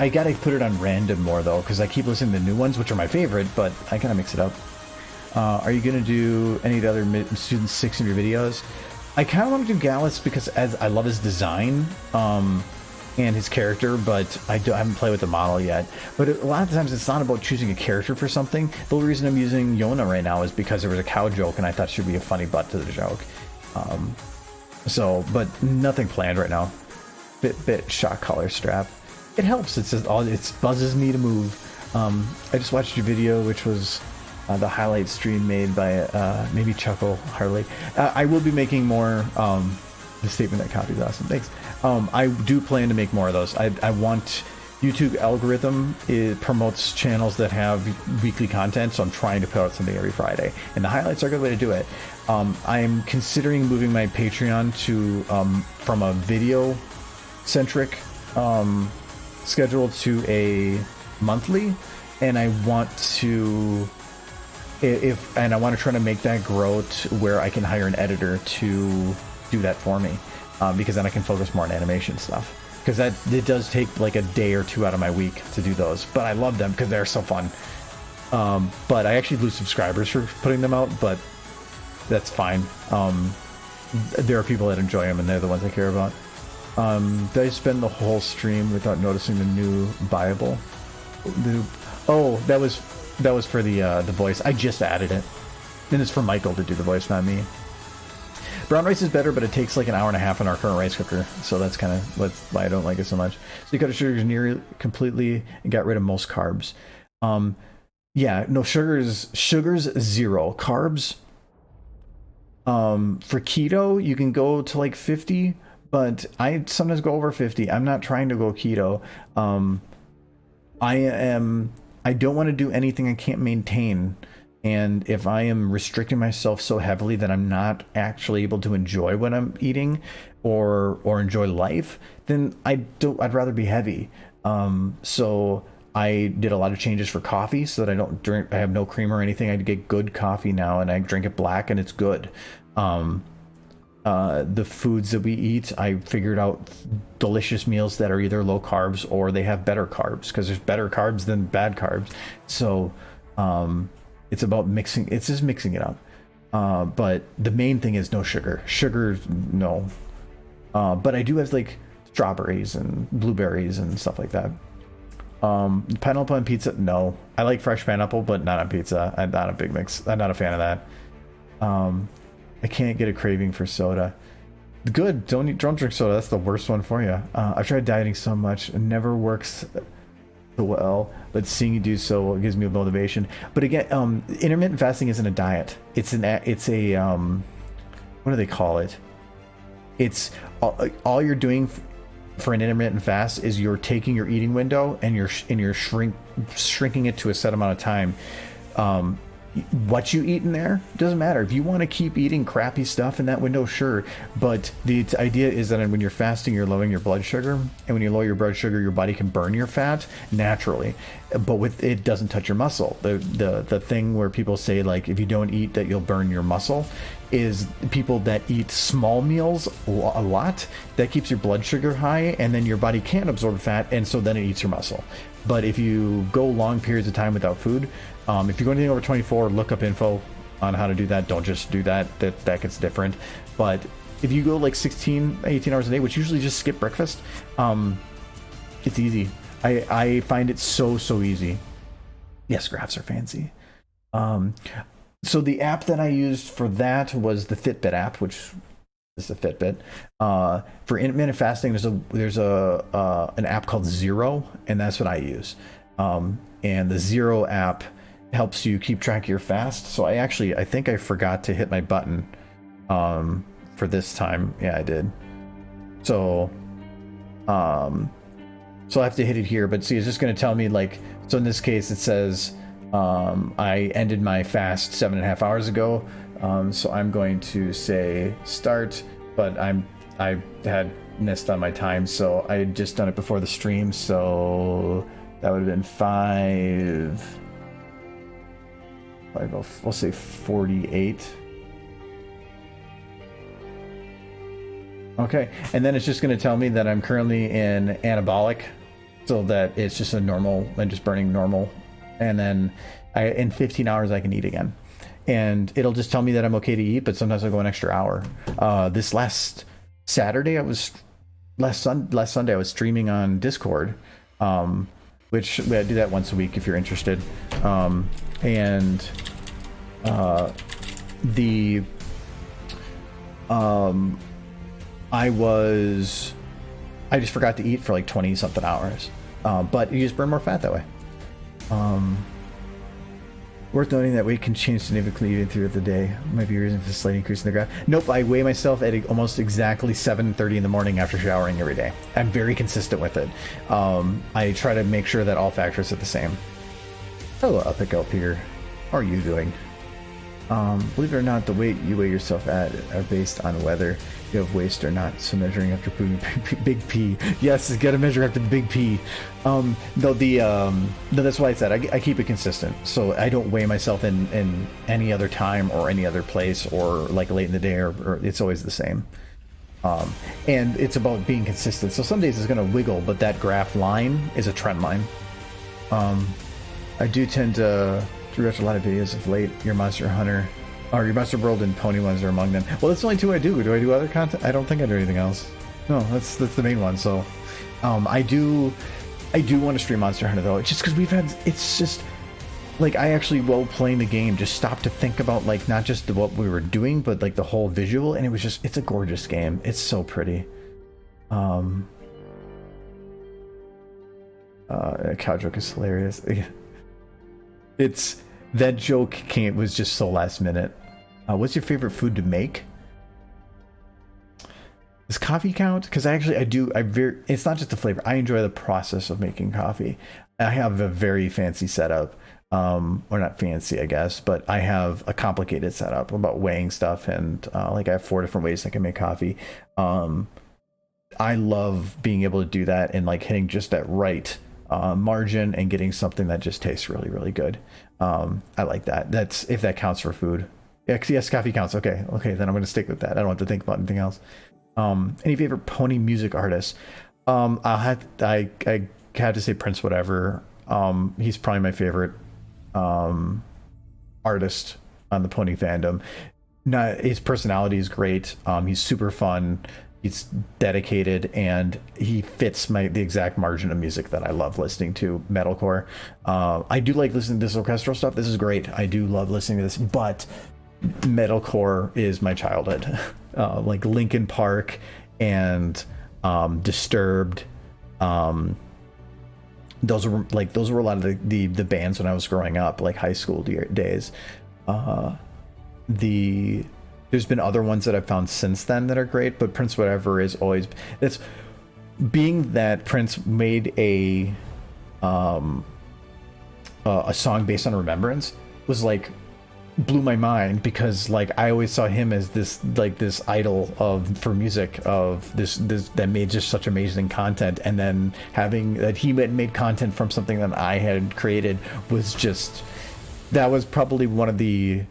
gotta put it on random more though, because I keep listening to new ones, which are my favorite, but I gotta mix it up. Are you gonna do any of the other Student 6 in your videos? I kind of want to do Gallus because as I love his design and his character, but I haven't played with the model yet. But a lot of times it's not about choosing a character for something. The only reason I'm using Yona right now is because there was a cow joke and I thought she'd be a funny butt to the joke. But nothing planned right now. Bit shot collar strap. It helps. It buzzes me to move. I just watched your video, which was the highlight stream made by maybe Chuckle Harley. I will be making more. The statement that copy is awesome. Thanks. I do plan to make more of those. I want YouTube algorithm. It promotes channels that have weekly content, so I'm trying to put out something every Friday, and the highlights are a good way to do it. I'm considering moving my Patreon to from a video centric schedule to a monthly, and I want to I want to try to make that grow to where I can hire an editor to do that for me, because then I can focus more on animation stuff, because it does take like a day or two out of my week to do those, but I love them because they're so fun. But I actually lose subscribers for putting them out, but that's fine. There are people that enjoy them and they're the ones I care about. Did I spend the whole stream without noticing the new Bible? That was for the voice. I just added it, and it's for Michael to do the voice, not me. Brown rice is better, but it takes like an hour and a half in our current rice cooker, so that's kind of why I don't like it so much. So you cut the sugars nearly completely and got rid of most carbs. Yeah, no, sugars 0 carbs. For keto, you can go to like 50. But I sometimes go over 50. I'm not trying to go keto. I don't want to do anything I can't maintain. And if I am restricting myself so heavily that I'm not actually able to enjoy what I'm eating or enjoy life, then I'd rather be heavy. So I did a lot of changes for coffee so that I have no cream or anything. I get good coffee now, and I drink it black, and it's good. The foods that we eat, I figured out delicious meals that are either low carbs or they have better carbs, because there's better carbs than bad carbs. So it's about mixing. It's just mixing it up. But the main thing is no sugar. Sugar, no. But I do have like strawberries and blueberries and stuff like that. Pineapple on pizza, no. I like fresh pineapple, but not on pizza. I'm not a big mix. I'm not a fan of that. I can't get a craving for soda. Good, don't drink soda. That's the worst one for you. I've tried dieting so much, it never works so well, but seeing you do so gives me a motivation. But again, intermittent fasting isn't a diet. It's a what do they call it? It's all you're doing for an intermittent fast is you're taking your eating window and you're shrinking it to a set amount of time. What you eat in there doesn't matter. If you want to keep eating crappy stuff in that window, sure, but the idea is that when you're fasting, you're lowering your blood sugar, and when you lower your blood sugar, your body can burn your fat naturally, but it doesn't touch your muscle. The thing where people say like if you don't eat that you'll burn your muscle is people that eat small meals a lot. That keeps your blood sugar high, and then your body can't absorb fat, and so then it eats your muscle. But if you go long periods of time without food, if you go anything over 24, look up info on how to do that. Don't just do that. That gets different. But if you go like 16, 18 hours a day, which usually just skip breakfast, it's easy. I find it so easy. Yes, graphs are fancy. So the app that I used for that was the Fitbit app, which is a Fitbit. For intermittent fasting, there's an app called Zero, and that's what I use. And the Zero app helps you keep track of your fast. So I think I forgot to hit my button for this time. Yeah, I did. So I'll have to hit it here, but see, it's just going to tell me like, so in this case, it says I ended my fast 7.5 hours ago. So I'm going to say start, but I had missed on my time. So I had just done it before the stream. So that would have been we'll say 48. Okay, and then it's just going to tell me that I'm currently in anabolic, so that it's just a normal, I'm just burning normal, and then in 15 hours I can eat again. And it'll just tell me that I'm okay to eat, but sometimes I'll go an extra hour. This last Saturday, last Sunday I was streaming on Discord, which I do that once a week if you're interested. I just forgot to eat for like 20 something hours. But you just burn more fat that way. Worth noting that weight can change significantly even throughout the day. Might be a reason for the slight increase in the graph. Nope, I weigh myself at almost exactly 7:30 in the morning after showering every day. I'm very consistent with it. I try to make sure that all factors are the same. Hello, Epic Up here. How are you doing? Believe it or not, the weight you weigh yourself at are based on whether you have waist or not. So measuring after pooping big P. Yes, it's got to measure after the big P. No, that's why I said I keep it consistent. So I don't weigh myself in any other time or any other place or like late in the day or it's always the same. And it's about being consistent. So some days it's going to wiggle, but that graph line is a trend line. I do tend to watch a lot of videos of late. Your Monster Hunter, or your Monster World and Pony ones are among them. Well, that's the only two I do. Do I do other content? I don't think I do anything else. No, that's the main one. So, I do want to stream Monster Hunter though. It's just because it's just like I actually, while playing the game, just stopped to think about like not just what we were doing, but like the whole visual, and it's a gorgeous game. It's so pretty. Cow joke is hilarious. That joke was just so last minute. What's your favorite food to make? Does coffee count? Because it's not just the flavor. I enjoy the process of making coffee. I have a very fancy setup. Or not fancy, I guess, but I have a complicated setup about weighing stuff, and like I have 4 different ways I can make coffee. I love being able to do that and like hitting just that right margin and getting something that just tastes really, really good. I like that. That's if that counts for food. Yes, coffee counts. Okay, then I'm going to stick with that. I don't have to think about anything else. Any favorite pony music artists? I had to say Prince Whatever. He's probably my favorite artist on the pony fandom. His personality is great. He's super fun. He's dedicated, and he fits the exact margin of music that I love listening to, metalcore. I do like listening to this orchestral stuff. This is great. I do love listening to this, but metalcore is my childhood. Like Linkin Park and Disturbed. Those were a lot of the bands when I was growing up, like high school days. There's been other ones that I've found since then that are great, but Prince Whatever is always, it's being that Prince made a song based on remembrance was like blew my mind, because like I always saw him as this idol for music of this that made just such amazing content, and then having that he made content from something that I had created that was probably one of the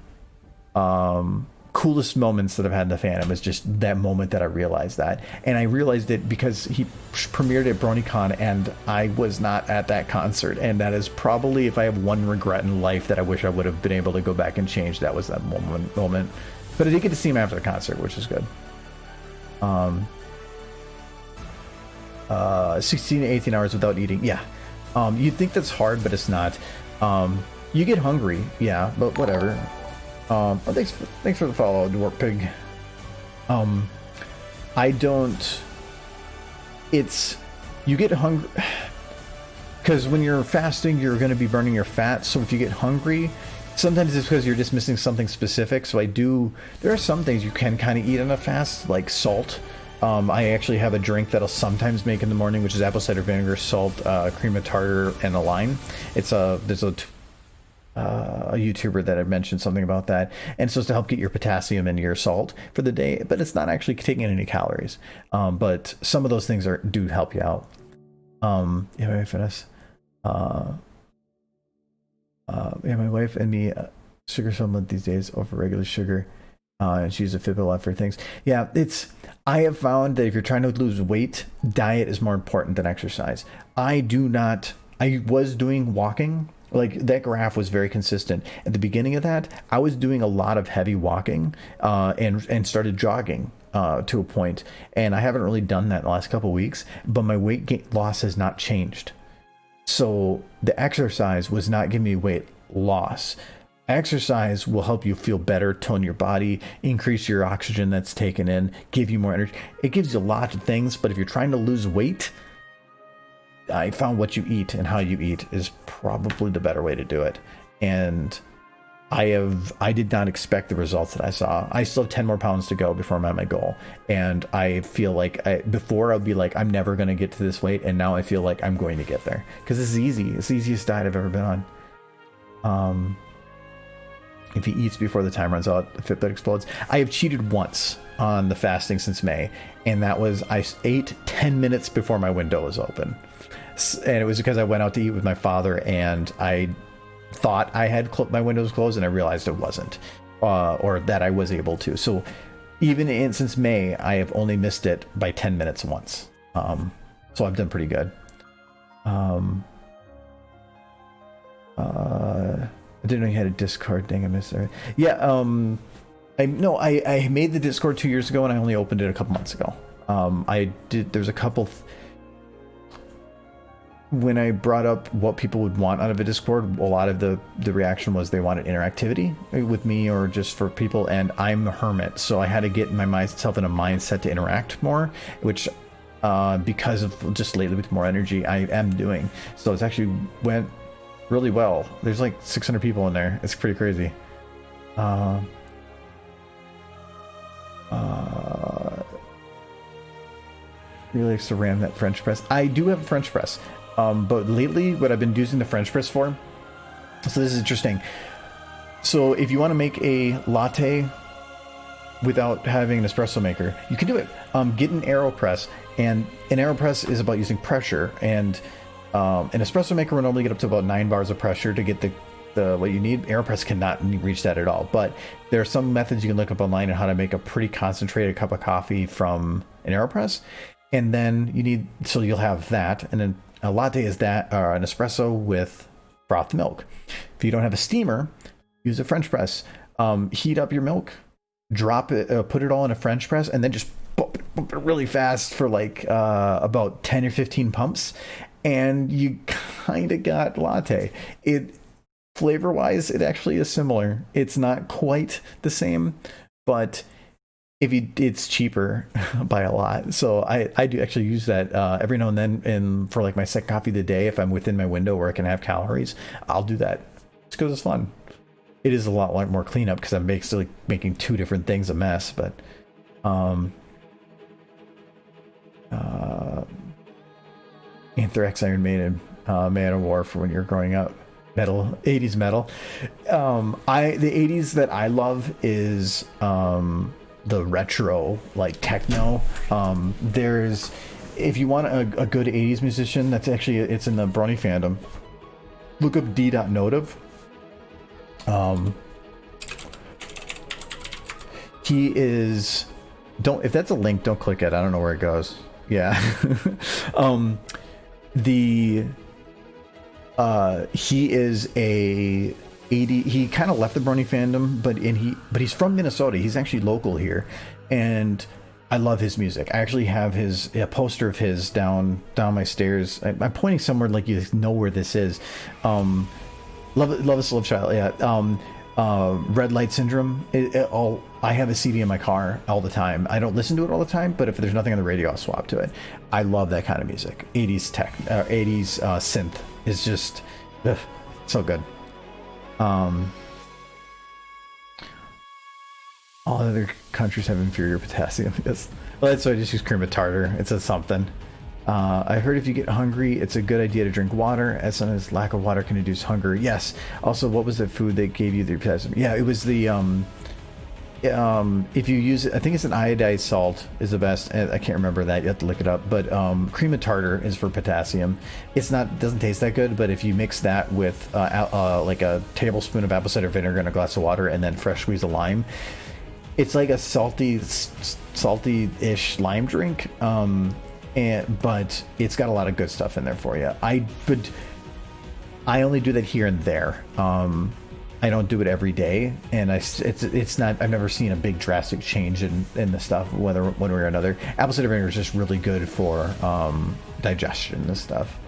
coolest moments that I've had in the fandom. Was just that moment that I realized that, and I realized it because he premiered at BronyCon and I was not at that concert, and that is probably, if I have one regret in life that I wish I would have been able to go back and change, that was that moment. But I did get to see him after the concert, which is good. 16 to 18 hours without eating, yeah. You'd think that's hard, but it's not. You get hungry, yeah, but whatever. Thanks for the follow, Dwarf Pig. You get hungry because when you're fasting, you're going to be burning your fat. So if you get hungry, sometimes it's because you're just missing something specific. So there are some things you can kind of eat on a fast, like salt. I actually have a drink that I'll sometimes make in the morning, which is apple cider vinegar, salt, cream of tartar, and a lime. There's a YouTuber that had mentioned something about that, and it's supposed to help get your potassium and your salt for the day, but it's not actually taking any calories. But some of those things do help you out. My wife and me sugar supplement these days over regular sugar. And she uses a Fitbit for things. Yeah, I have found that if you're trying to lose weight, diet is more important than exercise. I was doing walking. Like, that graph was very consistent. At the beginning of that, I was doing a lot of heavy walking and started jogging to a point. And I haven't really done that in the last couple of weeks, but my weight loss has not changed. So the exercise was not giving me weight loss. Exercise will help you feel better, tone your body, increase your oxygen that's taken in, give you more energy. It gives you lots of things, but if you're trying to lose weight, I found what you eat and how you eat is probably the better way to do it. And I did not expect the results that I saw. I still have 10 more pounds to go before I'm at my goal. And I feel like before I'd be like, I'm never going to get to this weight. And now I feel like I'm going to get there because this is easy. It's the easiest diet I've ever been on. If he eats before the time runs out, the Fitbit explodes. I have cheated once on the fasting since May. And that was, I ate 10 minutes before my window was open. And it was because I went out to eat with my father and I thought I had my windows closed and I realized it wasn't, or that I was able to. So even since May, I have only missed it by 10 minutes once. So I've done pretty good. I didn't know you had a Discord. Dang, I missed it. Yeah. I made the Discord 2 years ago and I only opened it a couple months ago. There's a couple when I brought up what people would want out of a Discord, a lot of the reaction was they wanted interactivity with me or just for people, and I'm a hermit, so I had to get myself in a mindset to interact more, which because of just lately with more energy I am doing. So it's actually went really well. There's like 600 people in there. It's pretty crazy. Really likes to ram that French press. I do have a French press. But lately, what I've been using the French press for, so this is interesting. So if you want to make a latte without having an espresso maker, you can do it. Get an AeroPress, and an AeroPress is about using pressure, and an espresso maker will normally get up to about 9 bars of pressure to get the what you need. AeroPress cannot reach that at all, but there are some methods you can look up online on how to make a pretty concentrated cup of coffee from an AeroPress, and then you'll have that, and then a latte is that, or an espresso with frothed milk. If you don't have a steamer, use a French press. Heat up your milk, drop it, put it all in a French press, and then just pump it really fast for like about 10 or 15 pumps, and you kind of got latte. Flavor-wise, it actually is similar. It's not quite the same, but it's cheaper by a lot. So I do actually use that every now and then, and for like my second coffee of the day, if I'm within my window where I can have calories, I'll do that just because it's fun. It is a lot more cleanup because I'm basically making two different things a mess, but Anthrax, Iron Maiden, Man of War for when you're growing up. Metal, 80s metal. The 80s that I love is the retro, like techno. If you want a good 80s musician, it's in the Brony fandom. Look up D.Notive. He is, if that's a link, don't click it. I don't know where it goes. Yeah. He is a 80. He kind of left the Brony fandom, but he's from Minnesota. He's actually local here, and I love his music. I actually have a poster of his down my stairs. I'm pointing somewhere like you know where this is. Love Is Love Child. Yeah. Red Light Syndrome. I have a CD in my car all the time. I don't listen to it all the time, but if there's nothing on the radio, I'll swap to it. I love that kind of music. 80s tech, 80s synth is just so good. All other countries have inferior potassium. Yes. Well, that's why I just use cream of tartar. It says something. I heard if you get hungry, it's a good idea to drink water, as soon as lack of water can induce hunger. Yes. Also, what was the food that gave you the potassium? Yeah, it was the if you use it, I think it's an iodized salt is the best. I can't remember that. You have to look it up. But cream of tartar is for potassium. Doesn't taste that good, but if you mix that with like a tablespoon of apple cider vinegar and a glass of water, and then fresh squeeze of lime, it's like a salty-ish lime drink, but it's got a lot of good stuff in there for you. I only do that here and there. I don't do it every day, and it's not. I've never seen a big drastic change in the stuff, whether one way or another. Apple cider vinegar is just really good for digestion and stuff.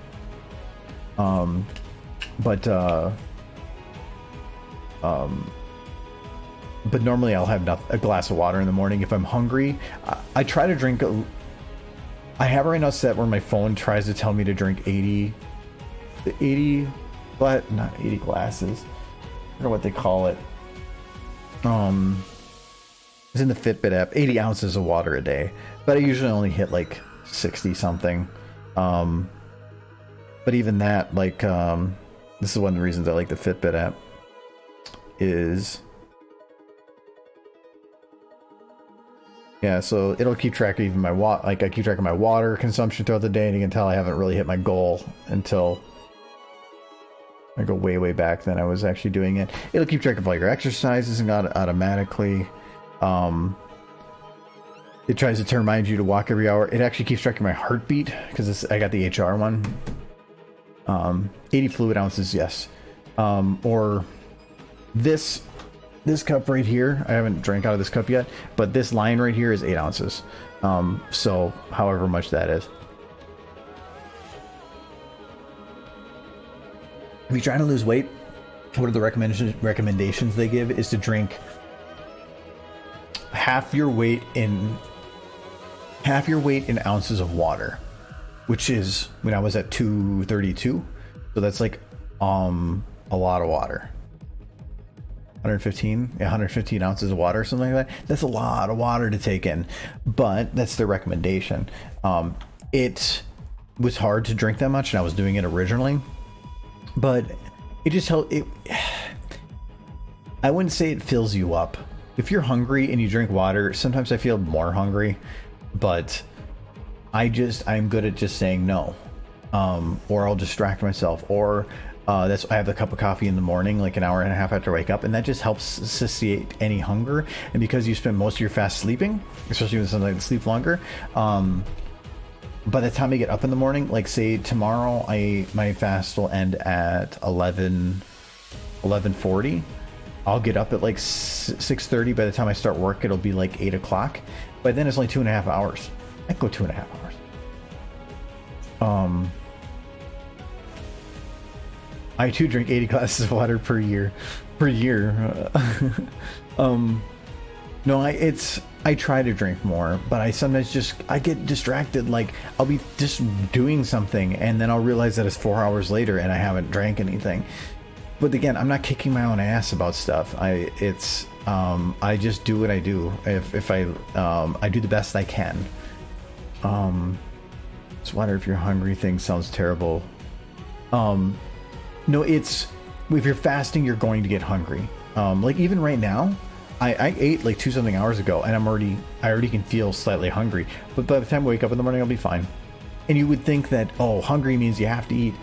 But normally I'll have a glass of water in the morning if I'm hungry. I try to drink. I have it right now set where my phone tries to tell me to drink 80, but not 80 glasses. I don't know what they call it. It's in the Fitbit app. 80 ounces of water a day, but I usually only hit like 60 something. But even that, like, this is one of the reasons I like the Fitbit app. Is yeah, so it'll keep track of even my I keep track of my water consumption throughout the day, and you can tell I haven't really hit my goal until I go way back then I was actually doing it. It'll keep track of all your exercises and automatically. It tries to remind you to walk every hour. It actually keeps track of my heartbeat because I got the HR one. 80 fluid ounces, yes. Or this cup right here, I haven't drank out of this cup yet, but this line right here is 8 ounces. So however much that is. If you're trying to lose weight, what are the recommendations they give is to drink half your weight in ounces of water, which is when I was at 232. So that's like a lot of water. 115 ounces of water, something like that. That's a lot of water to take in, but that's their recommendation. It was hard to drink that much, and I was doing it originally, but it just helped. I wouldn't say it fills you up. If you're hungry and you drink water, sometimes I feel more hungry, but I'm good at just saying no, or I'll distract myself, or I have a cup of coffee in the morning, like an hour and a half after I wake up, and that just helps satiate any hunger. And because you spend most of your fast sleeping, especially when something like sleep longer, by the time I get up in the morning, like say tomorrow, my fast will end at 11:40. I'll get up at like 6:30. By the time I start work, it'll be like 8 o'clock. By then it's only 2.5 hours. I go 2.5 hours. I too drink 80 glasses of water per year. No, I try to drink more, but I sometimes I get distracted. Like I'll be just doing something, and then I'll realize that it's 4 hours later and I haven't drank anything. But again, I'm not kicking my own ass about stuff. I just do what I do. If I do the best I can. This water if you're hungry thing sounds terrible. No, if you're fasting, you're going to get hungry. Like even right now, I ate like 2 something hours ago, and I already can feel slightly hungry. But by the time I wake up in the morning, I'll be fine. And you would think that, hungry means you have to eat.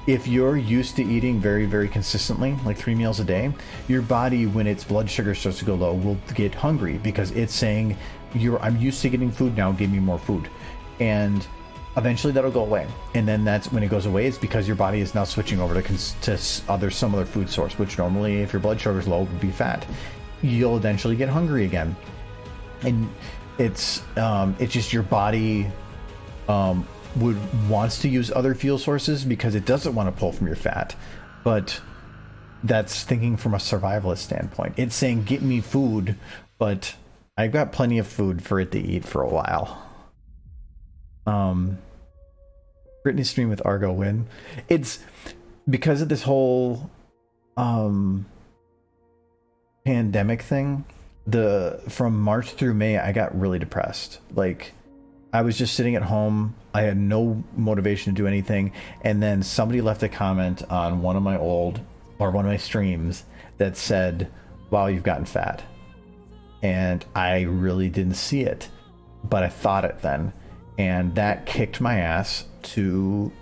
If you're used to eating very, very consistently, like 3 meals a day, your body, when its blood sugar starts to go low, will get hungry because it's saying, I'm used to getting food now, give me more food. And eventually that'll go away. And then that's when it goes away, it's because your body is now switching over to some other food source, which normally, if your blood sugar is low, would be fat. You'll eventually get hungry again. And it's just your body wants to use other fuel sources because it doesn't want to pull from your fat. But that's thinking from a survivalist standpoint. It's saying, get me food, but I've got plenty of food for it to eat for a while. Britney stream with Argo win. It's because of this whole pandemic thing. From March through May, I got really depressed. Like, I was just sitting at home. I had no motivation to do anything. And then somebody left a comment on one of my streams that said, wow, you've gotten fat. And I really didn't see it, but I thought it then. And that kicked my ass to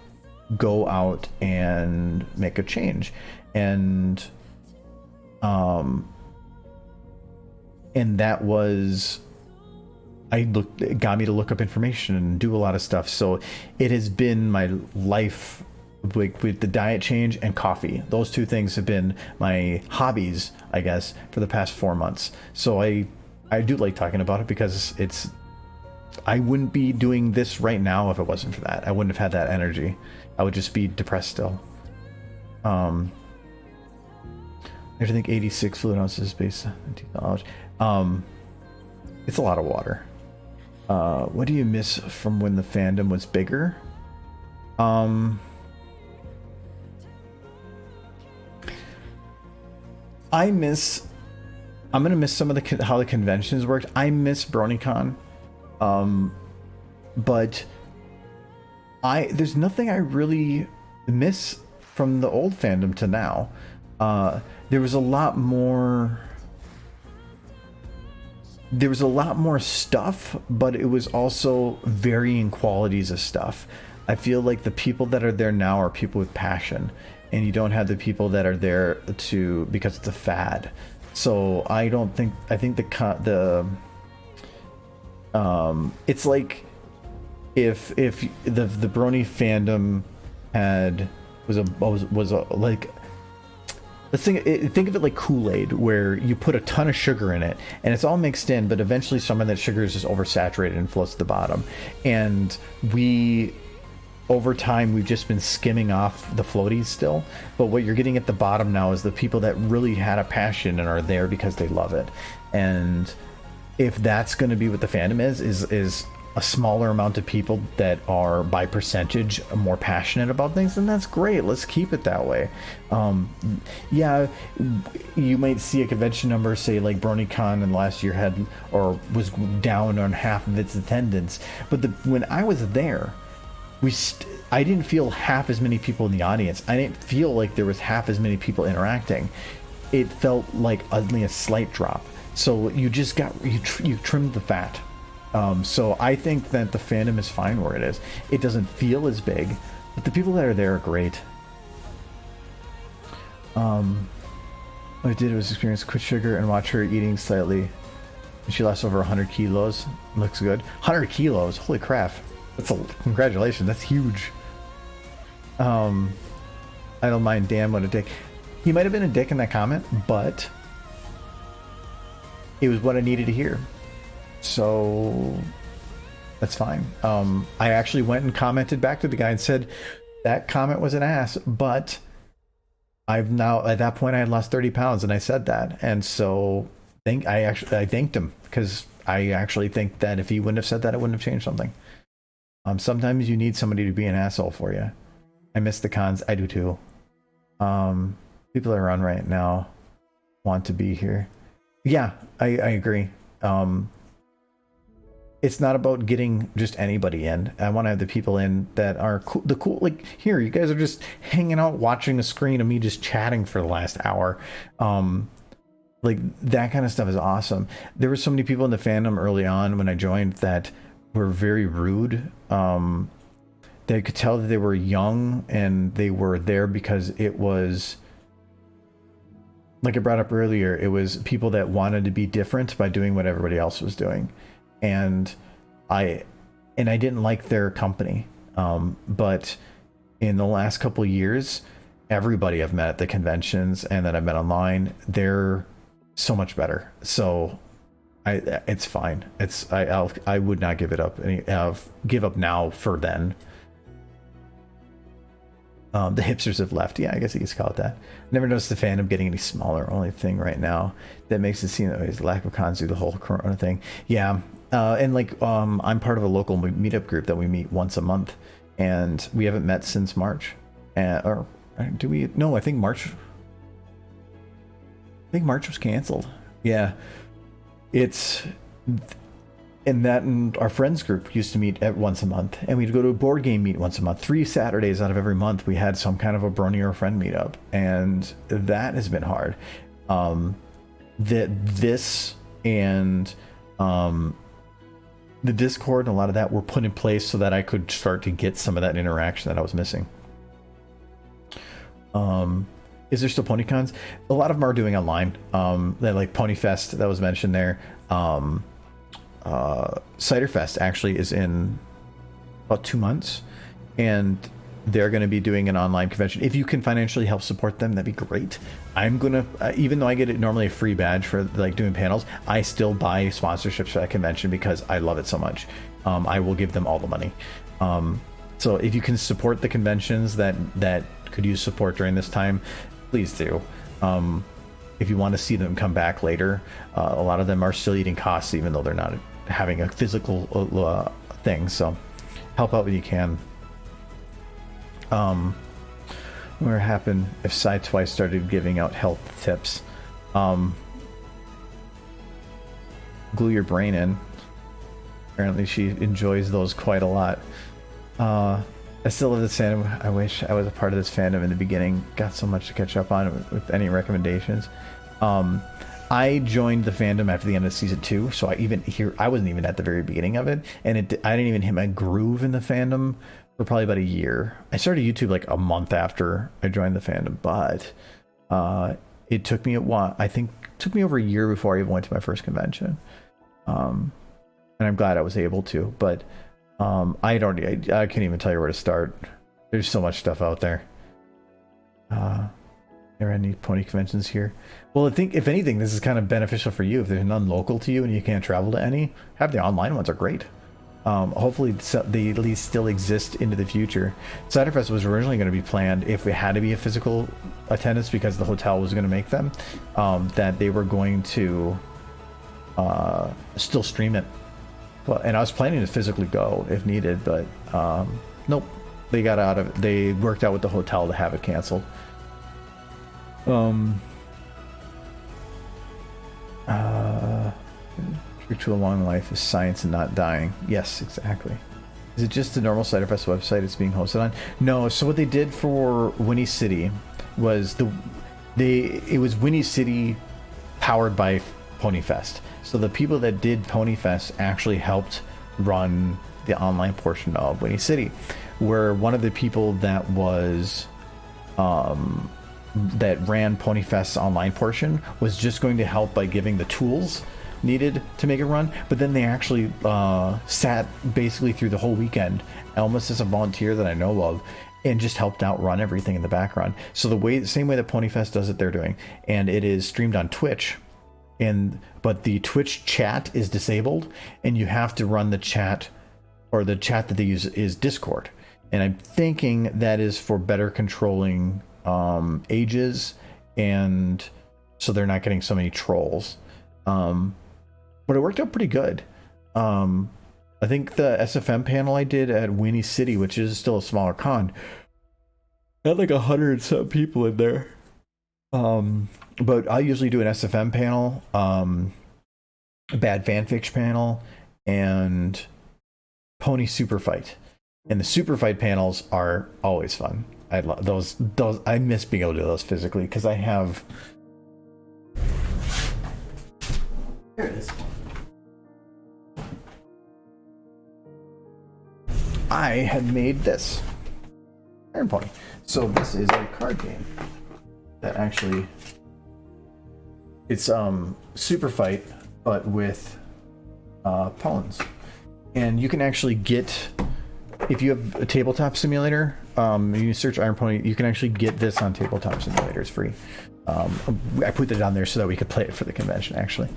go out and make a change. And and that was it got me to look up information and do a lot of stuff. So it has been my life with the diet change and coffee. Those two things have been my hobbies, I guess, for the past 4 months. So I do like talking about it because I wouldn't be doing this right now if it wasn't for that. I wouldn't have had that energy. I would just be depressed still. I think 86 fluid ounces based on it's a lot of water. What do you miss from when the fandom was bigger? I'm gonna miss some of how the conventions worked. I miss BronyCon. But there's nothing I really miss from the old fandom to now. There was a lot more stuff, but it was also varying qualities of stuff. I feel like the people that are there now are people with passion, and you don't have the people that are there because it's a fad. So I think it's like if the Brony fandom was like, let's think of it like Kool-Aid, where you put a ton of sugar in it and it's all mixed in, but eventually some of that sugar is just oversaturated and floats to the bottom. And over time, we've just been skimming off the floaties still, but what you're getting at the bottom now is the people that really had a passion and are there because they love it. And if that's going to be what the fandom is a smaller amount of people that are by percentage more passionate about things, then that's great. Let's keep it that way. Yeah, you might see a convention number, say like BronyCon in last year was down on half of its attendance, but when I was there, I didn't feel half as many people in the audience. I didn't feel like there was half as many people interacting. It felt like only a slight drop. So you just you trimmed the fat. So I think that the fandom is fine where it is. It doesn't feel as big, but the people that are there are great. What I did was experience quit sugar and watch her eating slightly. She lost over 100 kilos. Looks good. 100 kilos. Holy crap. Congratulations. That's huge. I don't mind Dan, what a dick. He might have been a dick in that comment, but it was what I needed to hear. So that's fine. I actually went and commented back to the guy and said that comment was an ass, but I've now, at that point I had lost 30 pounds and I said that. And so I thanked him, because I actually think that if he wouldn't have said that, it wouldn't have changed something. Sometimes you need somebody to be an asshole for you. I miss the cons. I do too. People that are on right now want to be here. Yeah, I agree. It's not about getting just anybody in. I want to have the people in that are cool. Like here, you guys are just hanging out, watching a screen of me just chatting for the last hour. Like that kind of stuff is awesome. There were so many people in the fandom early on when I joined that were very rude. They could tell that they were young and they were there because it was, like I brought up earlier, it was people that wanted to be different by doing what everybody else was doing. And I didn't like their company. But in the last couple of years, everybody I've met at the conventions and that I've met online, they're so much better. So it's fine. I would not give it up. Give up now for then. The hipsters have left. Yeah, I guess you could call it that. Never noticed the fandom getting any smaller. Only thing right now that makes it seem that way is the lack of cons through the whole Corona thing. Yeah, and like I'm part of a local meetup group that we meet once a month, and we haven't met since March. Or do we? No, I think March. I think March was canceled. Yeah, and our friends group used to meet once a month, and we'd go to a board game meet once a month. 3 Saturdays out of every month, we had some kind of a brony or friend meetup, and that has been hard. This and the Discord and a lot of that were put in place so that I could start to get some of that interaction that I was missing. is there still PonyCons? A lot of them are doing online. They like PonyFest that was mentioned there. Ciderfest actually is in about 2 months, and they're going to be doing an online convention. If you can financially help support them, that'd be great. I'm gonna, even though I get normally a free badge for like doing panels, I still buy sponsorships for that convention because I love it so much. I will give them all the money. So if you can support the conventions that could use support during this time, please do. If you want to see them come back later, a lot of them are still eating costs, even though they're not having a physical thing. So help out when you can. What happened if Side Twice started giving out health tips? Glue your brain in. Apparently she enjoys those quite a lot. I still love this fandom. I wish I was a part of this fandom in the beginning. Got so much to catch up on with any recommendations. I joined the fandom after the end of season 2, so I wasn't even at the very beginning of it, and I didn't even hit my groove in the fandom for probably about a year. I started YouTube like a month after I joined the fandom, but it took me I think it took me over a year before I even went to my first convention. And I'm glad I was able to, but I can't even tell you where to start. There's so much stuff out there. There are any pony conventions here? Well, I think if anything, this is kind of beneficial for you. If there's none local to you and you can't travel to any, have the online ones are great. Hopefully they at least still exist into the future. Ciderfest was originally going to be planned if it had to be a physical attendance because the hotel was going to make them, that they were going to still stream it. Well, and I was planning to physically go if needed, but nope. They got out of it. They worked out with the hotel to have it canceled. Trick to a long life is science and not dying. Yes, exactly. Is it just the normal Ciderfest website it's being hosted on? No. So what they did for Winnie City was it was Winnie City powered by PonyFest. So the people that did PonyFest actually helped run the online portion of Winnie City, where one of the people that was that ran PonyFest's online portion was just going to help by giving the tools needed to make it run, but then they actually sat basically through the whole weekend almost as a volunteer that I know of and just helped out run everything in the background. So the same way that PonyFest does it, they're doing, and it is streamed on Twitch, but the Twitch chat is disabled and you have to run the chat, or the chat that they use is Discord, and I'm thinking that is for better controlling ages, and so they're not getting so many trolls. But it worked out pretty good. I think the SFM panel I did at Winnie City, which is still a smaller con, had like 100 some people in there. But I usually do an SFM panel, a bad fanfiction panel, and Pony Super Fight. And the Super Fight panels are always fun. I love those. I miss being able to do those physically because I have. There it is. I had made this Iron Pony. So this is a card game that actually it's Super Fight but with pawns, and you can actually get, if you have a tabletop simulator, you search Iron Pony, you can actually get this on tabletop simulators free. I put that on there so that we could play it for the convention actually.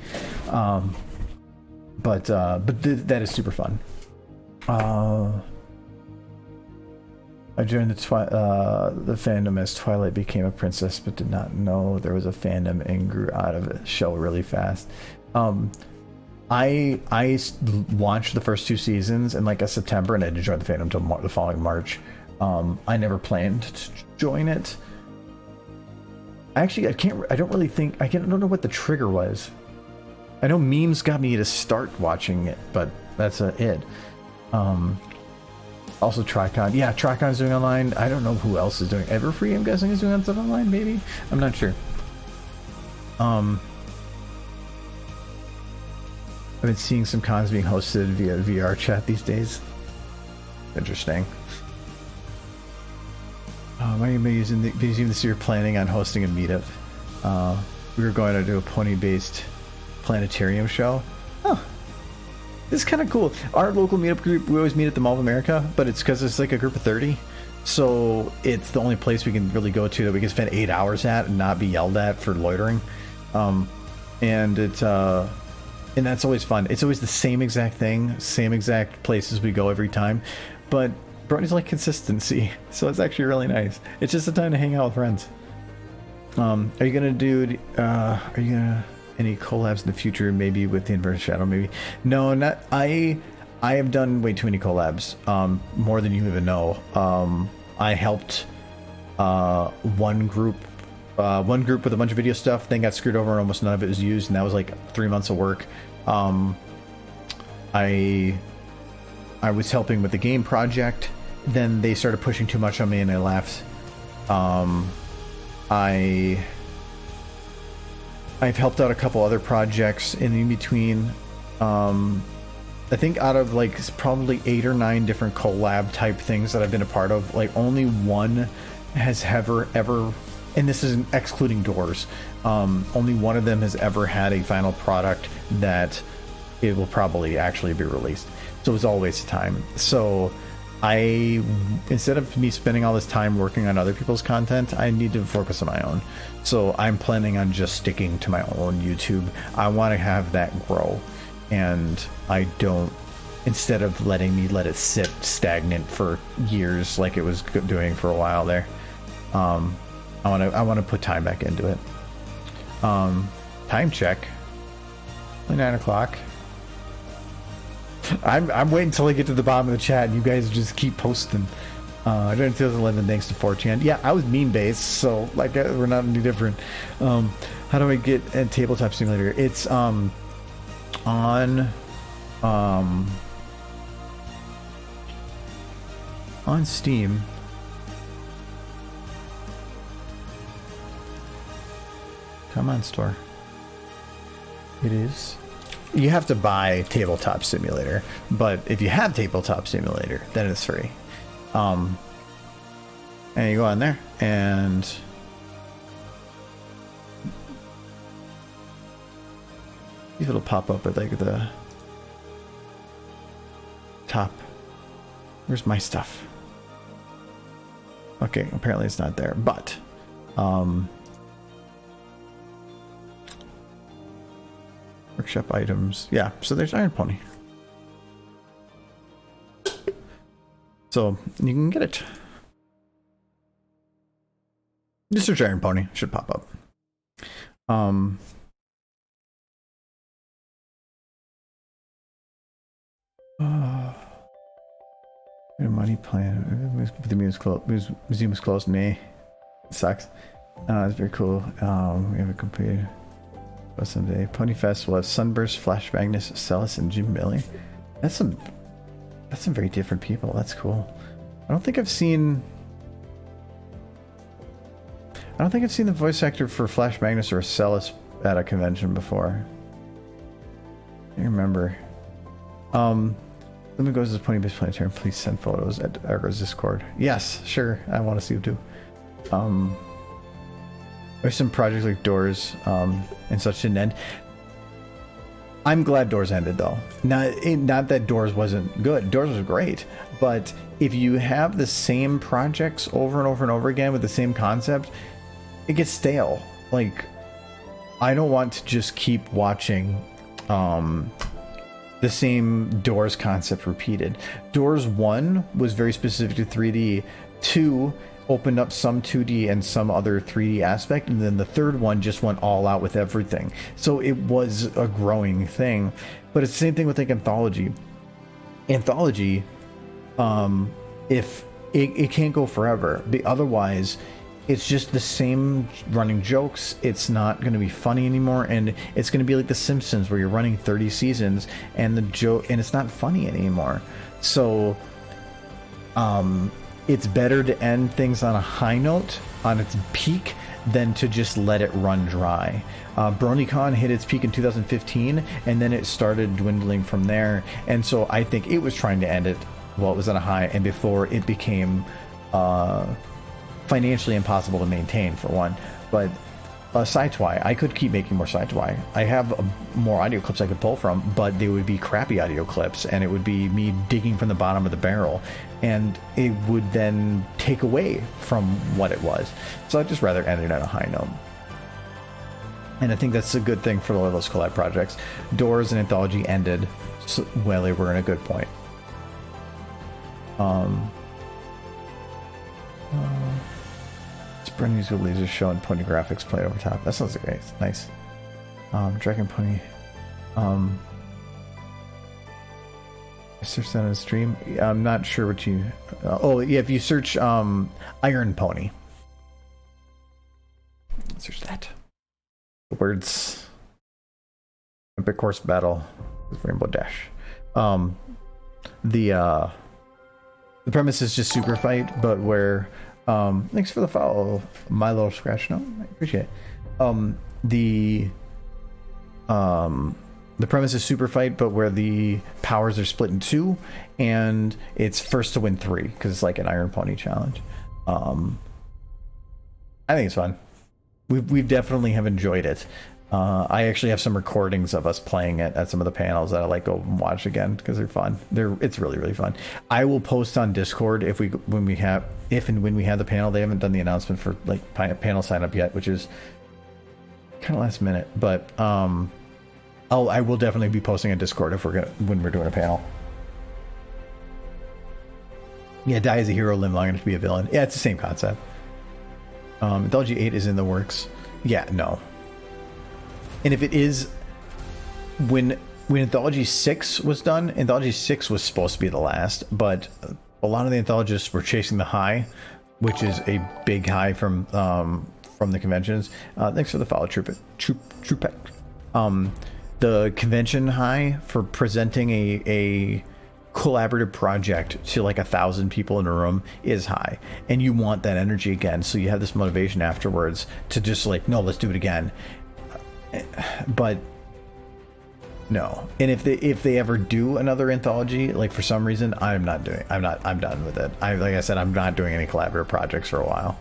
But that is super fun. I joined the fandom as Twilight became a princess, but did not know there was a fandom and grew out of the show really fast. I watched the first 2 seasons in like a September, and I didn't join the fandom until the following March. I never planned to join it. I don't know what the trigger was. I know memes got me to start watching it, but that's it. Also Tricon. Yeah, Tricon's doing online. I don't know who else is doing. Everfree, I'm guessing, is doing stuff online, maybe? I'm not sure. I've been seeing some cons being hosted via VR chat these days. Interesting. Why am I using this year planning on hosting a meetup? We were going to do a pony-based planetarium show. Oh, this is kind of cool. Our local meetup group, we always meet at the Mall of America, but it's because it's like a group of 30. So it's the only place we can really go to that we can spend 8 hours at and not be yelled at for loitering. And that's always fun. It's always the same exact thing, same exact places we go every time. But Brony's like consistency, so it's actually really nice. It's just a time to hang out with friends. Are you gonna do? Are you gonna any collabs in the future? Maybe with the Inverted Shadow? Maybe. No, not. I have done way too many collabs. More than you even know. I helped one group with a bunch of video stuff. Then got screwed over, and almost none of it was used, and that was like 3 months of work. I was helping with the game project. Then they started pushing too much on me, and I left. I've helped out a couple other projects in between. I think out of like probably 8 or 9 different collab type things that I've been a part of, like only one has ever, and this isn't excluding Doors, only one of them has ever had a final product that it will probably actually be released. So it was all a waste of time. So instead of me spending all this time working on other people's content, I need to focus on my own. So I'm planning on just sticking to my own YouTube. I want to have that grow, and I don't, instead of let it sit stagnant for years like it was doing for a while there. I want to put time back into it. Time check. 9 o'clock. I'm waiting until I get to the bottom of the chat and you guys just keep posting. During 2011, thanks to 4chan. Yeah, I was meme based, so like we're not any different. How do I get a tabletop simulator? It's on Steam. Come on, store. It is. You have to buy Tabletop Simulator, but if you have Tabletop Simulator, then it's free. And you go on there, and if it'll pop up at like the top. Where's my stuff? Okay, apparently it's not there, but workshop items. Yeah, so there's Iron Pony. So you can get it. Just search Iron Pony. Should pop up. Money plan. The museum is closed. Nay. It sucks. It's very cool. We have a complete someday. Pony Fest will have Sunburst, Flash Magnus, Celis, and Jim Miller. That's some very different people. That's cool. I don't think I've seen the voice actor for Flash Magnus or Celis at a convention before. I remember. Let me go to the Pony Based Planetarium. Please send photos at Argo's Discord. Yes, sure. I want to see them too. There's some projects like Doors and such didn't end. I'm glad Doors ended though. Not that Doors wasn't good. Doors was great. But if you have the same projects over and over and over again with the same concept, it gets stale. Like, I don't want to just keep watching the same Doors concept repeated. Doors 1 was very specific to 3D. 2 opened up some 2D and some other 3D aspect, and then the third one just went all out with everything. So it was a growing thing. But it's the same thing with like Anthology. Anthology, if it can't go forever, but otherwise it's just the same running jokes. It's not going to be funny anymore, and it's going to be like The Simpsons where you're running 30 seasons and the joke, and it's not funny anymore. So it's better to end things on a high note, on its peak, than to just let it run dry. BronyCon hit its peak in 2015, and then it started dwindling from there. And so I think it was trying to end it while it was on a high, and before it became financially impossible to maintain for one. But SciTwi, I could keep making more SciTwi. I have more audio clips I could pull from, but they would be crappy audio clips, and it would be me digging from the bottom of the barrel, and it would then take away from what it was. So I'd just rather end it on a high note. And I think that's a good thing for all of those collab projects. Doors and Anthology ended while they were in a good point. Sprint musical laser show and pony graphics played over top. That sounds great. Nice. Dragon Pony. I searched that on the stream. I'm not sure what you. Oh yeah, if you search Iron Pony. Search that. The words. Epic Horse Battle with Rainbow Dash. The premise is just super fight, but where thanks for the follow, my little scratch note. I appreciate it. The premise is super fight, but where the powers are split in two, and it's first to win 3 because it's like an Iron Pony challenge. I think it's fun. We've definitely have enjoyed it. I actually have some recordings of us playing it at some of the panels that I like go and watch again because they're fun. It's really, really fun. I will post on Discord if and when we have the panel. They haven't done the announcement for like panel sign up yet, which is kind of last minute. But I will definitely be posting on Discord when we're doing a panel. Yeah, die as a hero, live long enough to be a villain. Yeah, it's the same concept. Anthology 8 is in the works. Yeah, no. And if it is, when Anthology 6 was done, Anthology 6 was supposed to be the last, but a lot of the anthologists were chasing the high, which is a big high from the conventions. Thanks for the follow, Troopet. The convention high for presenting a collaborative project to like 1,000 people in a room is high, and you want that energy again, so you have this motivation afterwards to just like, no, let's do it again. But no. And if they ever do another anthology, like for some reason, I'm done with it. Like I said, I'm not doing any collaborative projects for a while.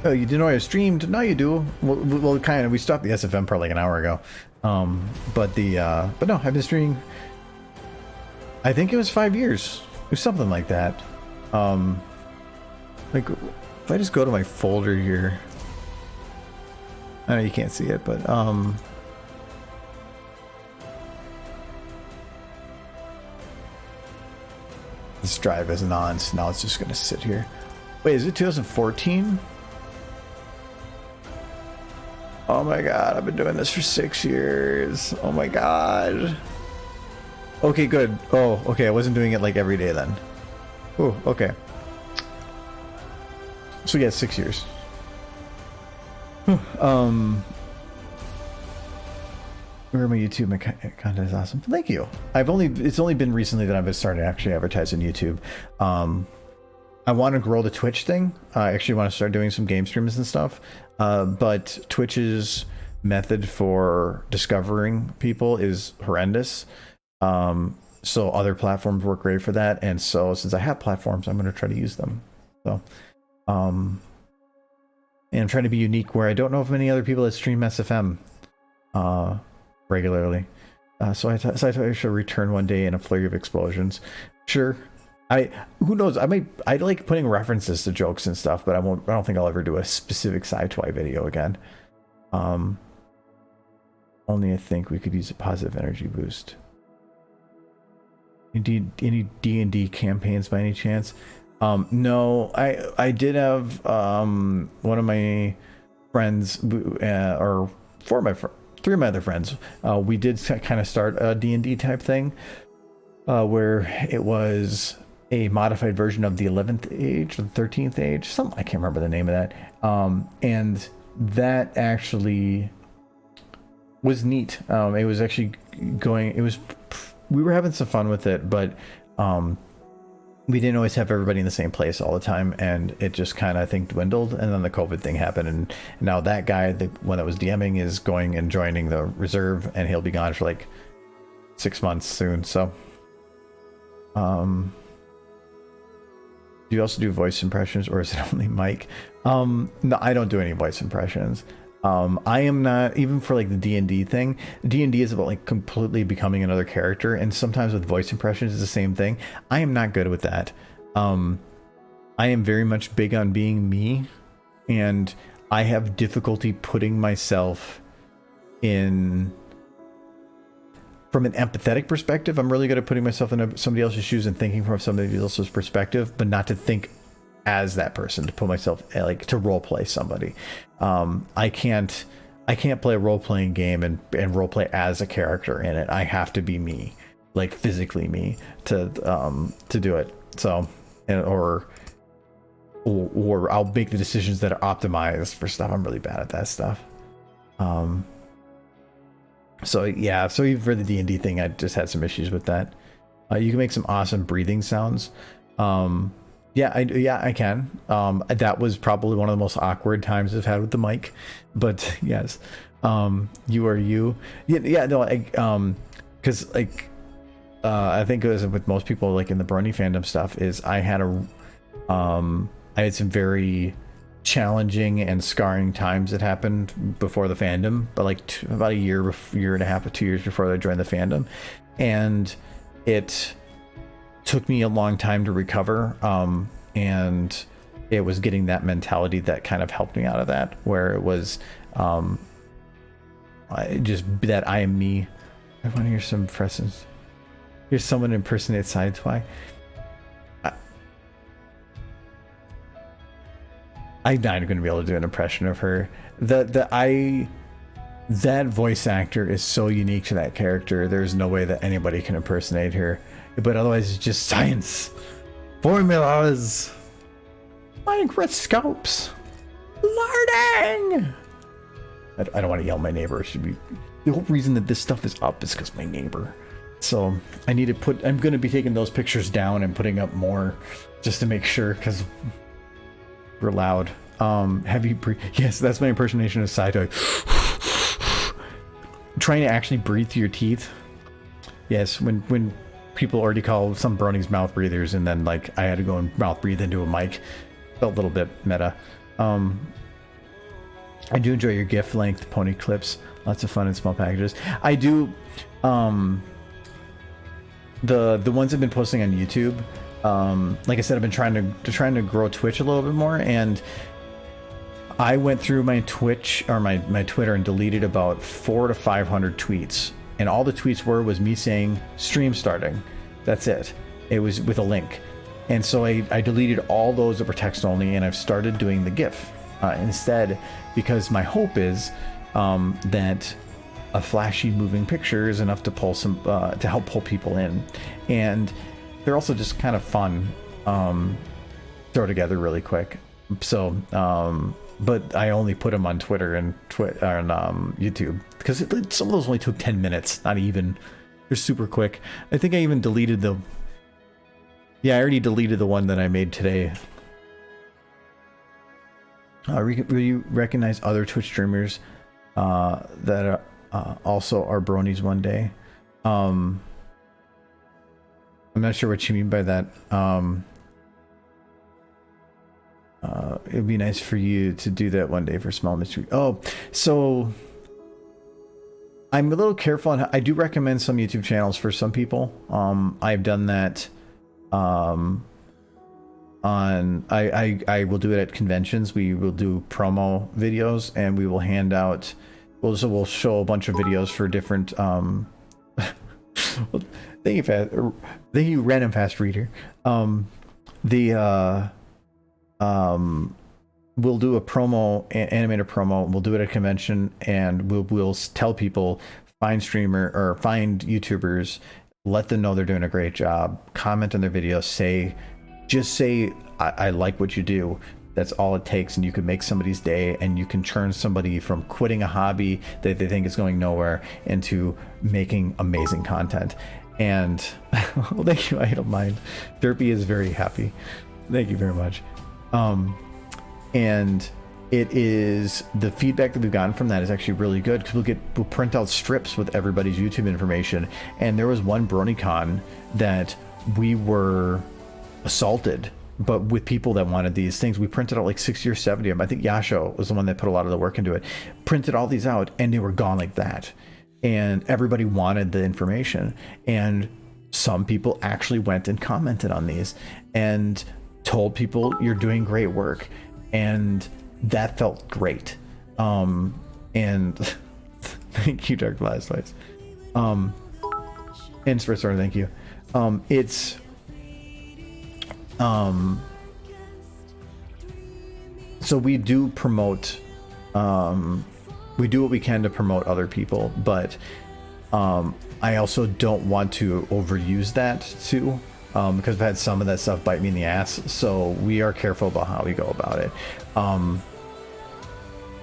Oh, you didn't know I streamed? No, you do. Well, kind of. We stopped the SFM part like an hour ago. But no, I've been streaming. I think it was 5 years. It was something like that. Like if I just go to my folder here, I know you can't see it, but this drive isn't on, so now it's just gonna sit here. Wait, is it 2014? Oh my god, I've been doing this for 6 years. Oh my god. Okay, good. Oh, okay, I wasn't doing it like every day then. Oh, okay. So yeah, 6 years. Where my YouTube content is awesome. Thank you. It's only been recently that I've started actually advertising YouTube. I want to grow the Twitch thing. I actually want to start doing some game streams and stuff. But Twitch's method for discovering people is horrendous. So other platforms work great for that. And so since I have platforms, I'm going to try to use them. So, and I'm trying to be unique where I don't know of many other people that stream SFM regularly. So I thought I should return one day in a flurry of explosions. Sure. Who knows? I like putting references to jokes and stuff, but I don't think I'll ever do a specific SciTwi video again. Only I think we could use a positive energy boost. Any D&D campaigns by any chance? No, I did have one of my friends, or three of my other friends. We did kind of start a D&D type thing, where it was a modified version of the 11th age or the 13th age, something, I can't remember the name of that. And that actually was neat. It was actually we were having some fun with it, but we didn't always have everybody in the same place all the time, and it just kind of, I think, dwindled. And then the COVID thing happened, and now that guy, the one that was DMing, is going and joining the reserve, and he'll be gone for like 6 months soon. So Do you also do voice impressions, or is it only Mike? No, I don't do any voice impressions. I am not, even for like the D&D thing. D&D is about like completely becoming another character, and sometimes with voice impressions it's the same thing. I am not good with that. I am very much big on being me, and I have difficulty putting myself in. From an empathetic perspective, I'm really good at putting myself in somebody else's shoes and thinking from somebody else's perspective, but not to think as that person, to put myself, like, to role play somebody. I can't play a role playing game and role play as a character in it. I have to be me, like physically me, to do it. So, or I'll make the decisions that are optimized for stuff. I'm really bad at that stuff. So yeah, so even for the D&D thing, I just had some issues with that. You can make some awesome breathing sounds. Yeah, I can. That was probably one of the most awkward times I've had with the mic, but yes, you are you. Yeah, no, because like, I think it was with most people, like in the Brony fandom stuff, is I had some very challenging and scarring times that happened before the fandom, but like about a year and a half or 2 years before I joined the fandom, and it took me a long time to recover, and it was getting that mentality that kind of helped me out of that, where it was just that I am me. I want to hear some impressions. Here's someone impersonate Sideswy. I'm not going to be able to do an impression of her. That voice actor is so unique to that character. There's no way that anybody can impersonate her. But otherwise, it's just science, formulas, microscopes, learning. I don't want to yell at my neighbor. It should be the whole reason that this stuff is up is because my neighbor. So I need to I'm going to be taking those pictures down and putting up more, just to make sure, because we're loud. Heavy breathe. Yes, that's my impersonation of Sideswy. Trying to actually breathe through your teeth. Yes, when people already call some bronies mouth breathers, and then like I had to go and mouth breathe into a mic. Felt a little bit meta. I do enjoy your GIF length pony clips. Lots of fun in small packages. I do. The ones I've been posting on YouTube. Like I said, I've been trying to grow Twitch a little bit more, and I went through my Twitch or my Twitter and deleted about 400 to 500 tweets, and all the tweets was me saying stream starting. That's it. It was with a link, and so I deleted all those that were text only, and I've started doing the GIF instead, because my hope is that a flashy moving picture is enough to pull some to help pull people in, and they're also just kind of fun, throw together really quick. So, but I only put them on Twitter and YouTube, because some of those only took 10 minutes, not even. They're super quick. I think I even deleted I already deleted the one that I made today. Will you recognize other Twitch streamers that also are bronies one day? I'm not sure what you mean by that. It'd be nice for you to do that one day for Small Mystery. Oh, so I'm a little careful on. I do recommend some YouTube channels for some people. I've done that. I will do it at conventions. We will do promo videos, and we will hand out. We'll show a bunch of videos for different. Thank you, Random Fast Reader. We'll do a promo, animated promo. We'll do it at a convention, and we'll tell people, find streamer or find YouTubers, let them know they're doing a great job, comment on their videos, just say I like what you do. That's all it takes, and you can make somebody's day, and you can turn somebody from quitting a hobby that they think is going nowhere into making amazing content. And well, thank you. I don't mind. Derpy is very happy. Thank you very much. And it is, the feedback that we've gotten from that is actually really good, because we'll print out strips with everybody's YouTube information. And there was one BronyCon that we were assaulted but with people that wanted these things, we printed out like 60 or 70 of them. I think Yasho was the one that put a lot of the work into it. Printed all these out, and they were gone like that. And everybody wanted the information. And some people actually went and commented on these and told people, you're doing great work. And that felt great. And thank you, Dark Blastoise. And Spritzer, thank you. So we do promote, we do what we can to promote other people, but I also don't want to overuse that too, because I've had some of that stuff bite me in the ass. So we are careful about how we go about it.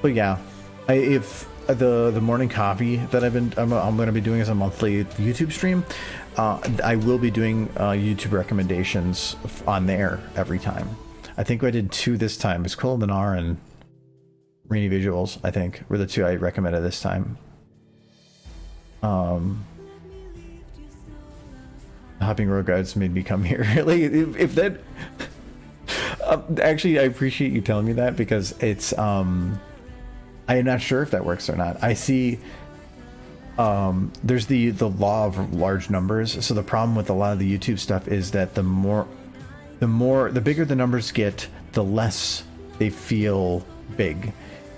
But yeah, if the morning coffee that I'm going to be doing is a monthly YouTube stream. I will be doing YouTube recommendations on there every time. I think I did 2 this time. It's Quill Minar and Rainy Visuals, I think, were the 2 I recommended this time. Hopping road guides made me come here. Like, if that... actually, I appreciate you telling me that, because it's... I am not sure if that works or not. I see... there's the law of large numbers. So the problem with a lot of the YouTube stuff is that the bigger the numbers get, the less they feel big.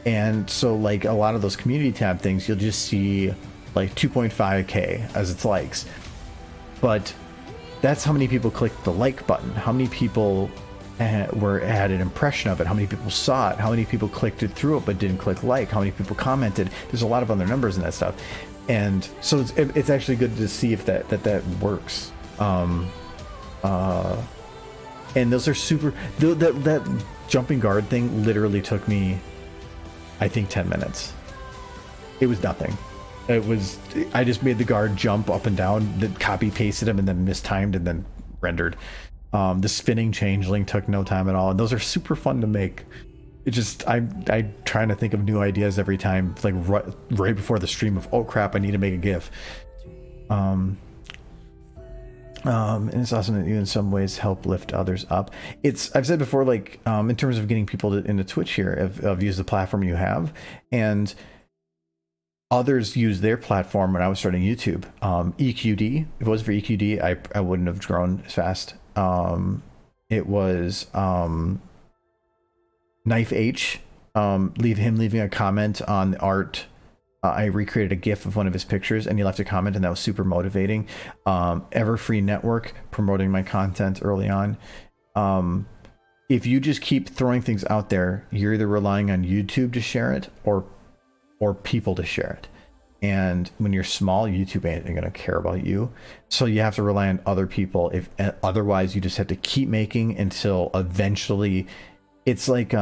And so like a lot of those community tab things, you'll just see like 2.5k as its likes. But that's how many people clicked the like button, how many people had an impression of it, how many people saw it, how many people clicked it through it but didn't click like, how many people commented. There's a lot of other numbers in that stuff. And so it's actually good to see if that works. And those are super... That jumping guard thing literally took me, I think, 10 minutes. It was nothing. I just made the guard jump up and down, then copy pasted him, and then mistimed and then rendered. The spinning changeling took no time at all, and those are super fun to make. It just, I'm trying to think of new ideas every time, like right before the stream of, oh crap, I need to make a GIF. And it's awesome that you in some ways help lift others up. I've said before, like, in terms of getting people into Twitch here, I've used the platform you have, and others use their platform when I was starting YouTube. EQD, if it wasn't for EQD, I wouldn't have grown as fast. It was Knife H, leaving a comment on the art. I recreated a GIF of one of his pictures, and he left a comment, and that was super motivating. Everfree Network, promoting my content early on. If you just keep throwing things out there, you're either relying on YouTube to share it or people to share it. And when you're small, YouTube ain't gonna care about you. So you have to rely on other people. Otherwise, you just have to keep making until eventually, it's like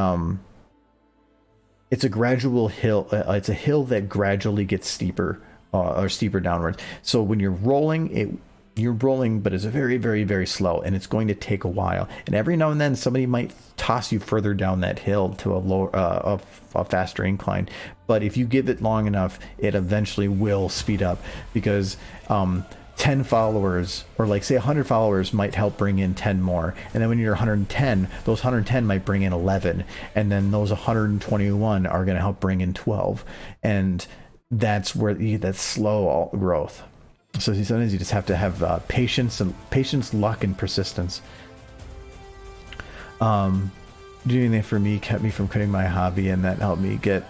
it's a gradual hill. It's a hill that gradually gets steeper or steeper downwards. So when you're rolling, you're rolling, but it's very, very, very slow, and it's going to take a while. And every now and then, somebody might toss you further down that hill to a lower, a faster incline. But if you give it long enough, it eventually will speed up, because 10 followers, or like say 100 followers, might help bring in 10 more. And then when you're 110, those 110 might bring in 11, and then those 121 are going to help bring in 12. And that's where that's slow growth. So sometimes you just have to have patience, luck, and persistence. Doing anything for me kept me from quitting my hobby, and that helped me get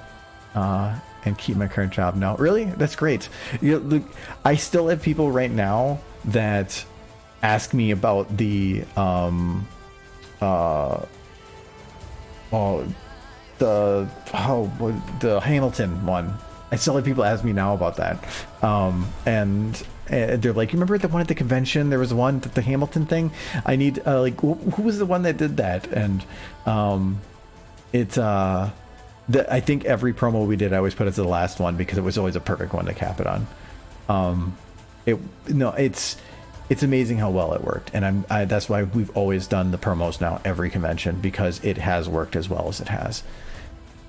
and keep my current job now. Really? That's great. Look, I still have people right now that ask me about the the Hamilton one. I still have people ask me now about that. And they're like, you remember the one at the convention? There was one, the Hamilton thing. I need, like, who was the one that did that? And I think every promo we did, I always put it as the last one, because it was always a perfect one to cap it on. It's amazing how well it worked. And that's why we've always done the promos now every convention, because it has worked as well as it has.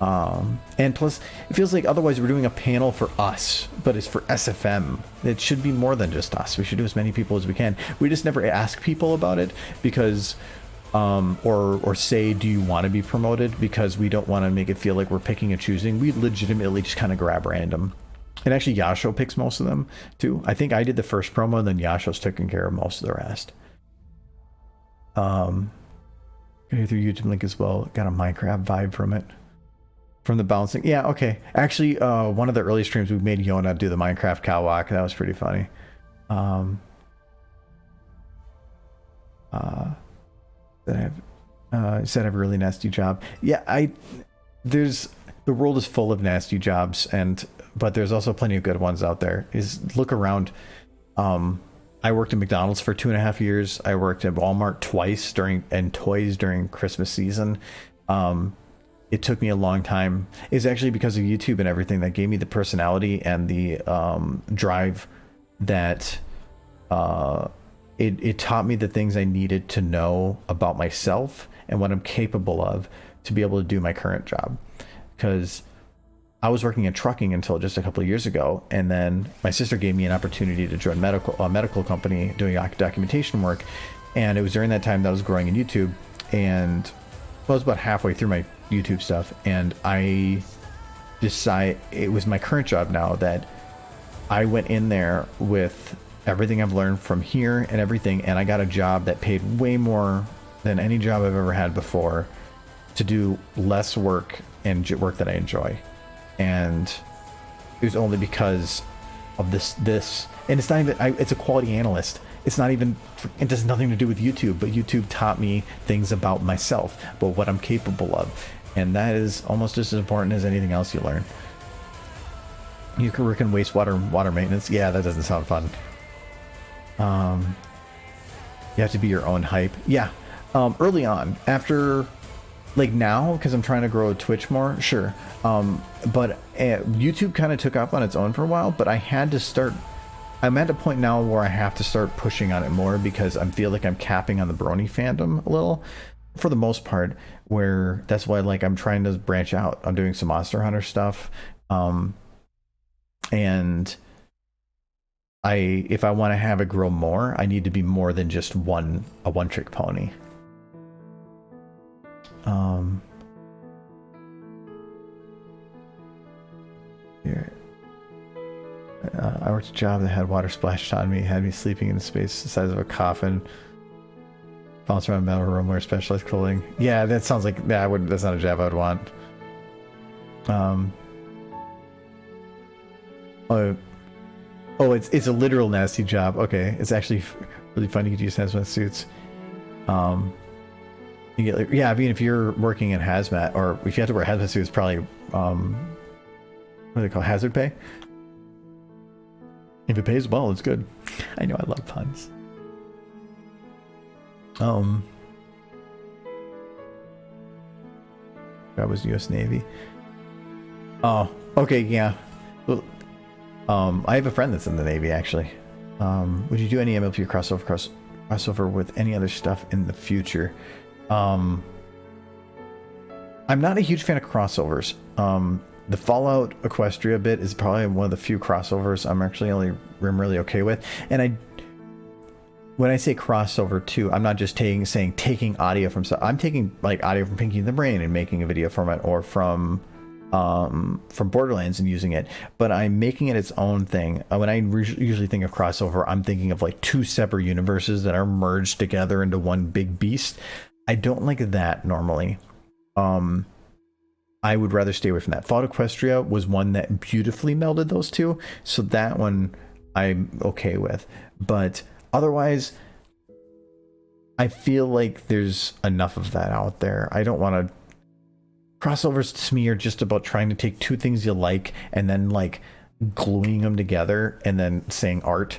And plus, it feels like otherwise we're doing a panel for us, but it's for SFM. It should be more than just us. We should do as many people as we can. We just never ask people about it, because or say, do you want to be promoted? Because we don't want to make it feel like we're picking and choosing. We legitimately just kind of grab random. And actually Yasho picks most of them too. I think I did the first promo, and then Yasho's taking care of most of the rest. Through YouTube link as well. Got a Minecraft vibe from it. From the bouncing. Yeah, okay. Actually, one of the early streams we made Yona do the Minecraft cow walk. That was pretty funny. Said I have a really nasty job. Yeah, the world is full of nasty jobs, but there's also plenty of good ones out there. Look around. I worked at McDonald's for 2.5 years. I worked at Walmart twice and toys during Christmas season. It took me a long time. It's actually because of YouTube and everything that gave me the personality and the drive that it taught me the things I needed to know about myself and what I'm capable of to be able to do my current job. Because I was working in trucking until just a couple of years ago, and then my sister gave me an opportunity to join a medical company doing documentation work, and it was during that time that I was growing in YouTube, and I was about halfway through my YouTube stuff, and I decided it was my current job now that I went in there with everything I've learned from here and everything, and I got a job that paid way more than any job I've ever had before to do less work and work that I enjoy. And it was only because of this and it's not even it's a quality analyst. It's not even, it has nothing to do with YouTube, but YouTube taught me things about myself, about what I'm capable of, and that is almost just as important as anything else you learn. You can work in water maintenance. Yeah, that doesn't sound fun. You have to be your own hype. Yeah. Early on, after, like now, because I'm trying to grow Twitch more, sure. But YouTube kind of took off on its own for a while, but I'm at a point now where I have to start pushing on it more, because I feel like I'm capping on the brony fandom a little, for the most part, where that's why I'm trying to branch out. I'm doing some Monster Hunter stuff. And if I want to have it grow more, I need to be more than just a one-trick pony. Here. I worked a job that had water splashed on me, had me sleeping in a space the size of a coffin, bounced around a metal room, wear specialized clothing. Yeah, that sounds like, yeah, that's not a job I would want. It's a literal nasty job. Okay, it's actually really fun to use hazmat suits. You get I mean, if you're working in hazmat, or if you have to wear hazmat suits, probably what do they call hazard pay? If it pays well, it's good. I know, I love puns. That was U.S. Navy. Oh, okay, yeah. Well, I have a friend that's in the Navy, actually. Would you do any MLP crossover with any other stuff in the future? I'm not a huge fan of crossovers. The Fallout Equestria bit is probably one of the few crossovers I'm really okay with. And when I say crossover too, I'm not just taking audio from stuff. I'm taking audio from Pinky and the Brain and making a video from it, or from Borderlands and using it, but I'm making it its own thing. When I usually think of crossover, I'm thinking of two separate universes that are merged together into one big beast. I don't like that normally. I would rather stay away from that. Fallout Equestria was one that beautifully melded those two, so that one I'm okay with. But otherwise, I feel like there's enough of that out there. I don't want to. Crossovers to me are just about trying to take two things you like and then gluing them together and then saying art.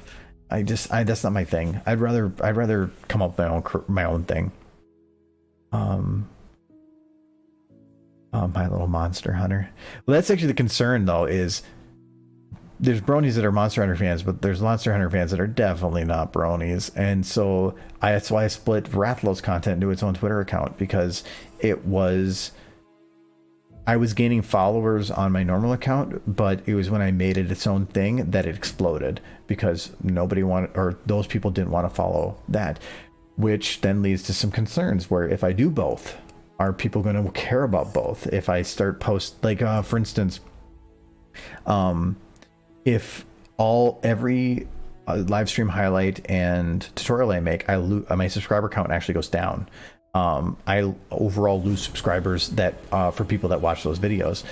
That's not my thing. I'd rather come up with my own thing. My Little Monster Hunter. Well, that's actually the concern though, is there's bronies that are Monster Hunter fans, but there's Monster Hunter fans that are definitely not bronies. And so that's why I split Rathlow's content into its own Twitter account, because I was gaining followers on my normal account, but it was when I made it its own thing that it exploded, because nobody wanted, or those people didn't want to follow that. which then leads to some concerns where if I do both, are people going to care about both? If I start for instance, if every live stream highlight and tutorial I make, my subscriber count actually goes down. I overall lose subscribers that for people that watch those videos.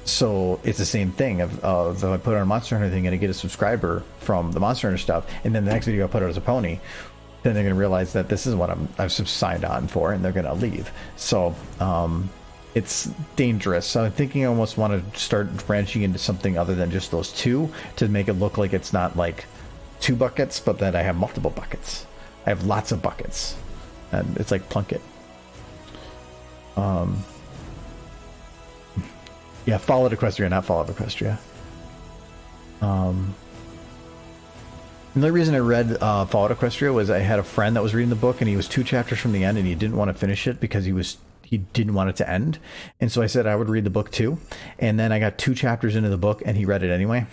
So it's the same thing of if I put on a Monster Hunter thing and I get a subscriber from the Monster Hunter stuff, and then the next video I put out as a pony, then they're going to realize that this is what I've signed on for, and they're going to leave. So it's dangerous. So I'm thinking I almost want to start branching into something other than just those two to make it look like it's not like 2 buckets, but that I have multiple buckets. I have lots of buckets, and it's like Plunkett. Yeah, Fallout Equestria, not Fallout Equestria. The only reason I read Fallout Equestria was I had a friend that was reading the book, and he was 2 chapters from the end, and he didn't want to finish it because he didn't want it to end. And so I said I would read the book too. And then I got 2 chapters into the book, and he read it anyway.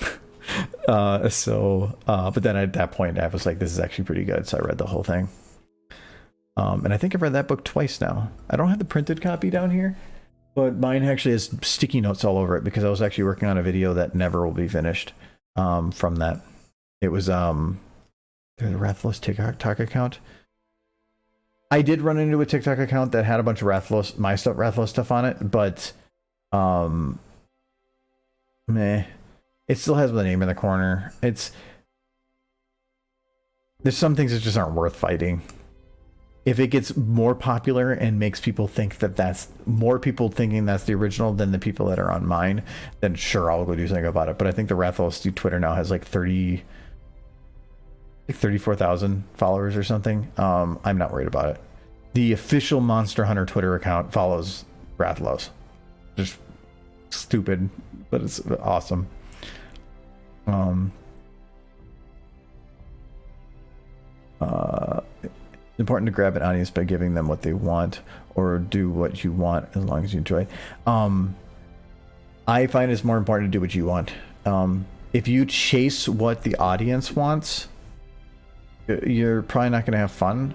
But then at that point, I was like, this is actually pretty good. So I read the whole thing. And I think I've read that book twice now. I don't have the printed copy down here, but mine actually has sticky notes all over it because I was actually working on a video that never will be finished from that. It was the Rathalos TikTok account. I did run into a TikTok account that had a bunch of Rathalos stuff on it, but meh. It still has the name in the corner. There's some things that just aren't worth fighting. If it gets more popular and makes people think that's more people thinking that's the original than the people that are on mine, then sure, I'll go do something about it. But I think the Rathalos Twitter now has like 34,000 followers or something. I'm not worried about it. The official Monster Hunter Twitter account follows Rathalos. Just stupid, but it's awesome. It's important to grab an audience by giving them what they want or do what you want as long as you enjoy. I find it's more important to do what you want. If you chase what the audience wants, you're probably not going to have fun.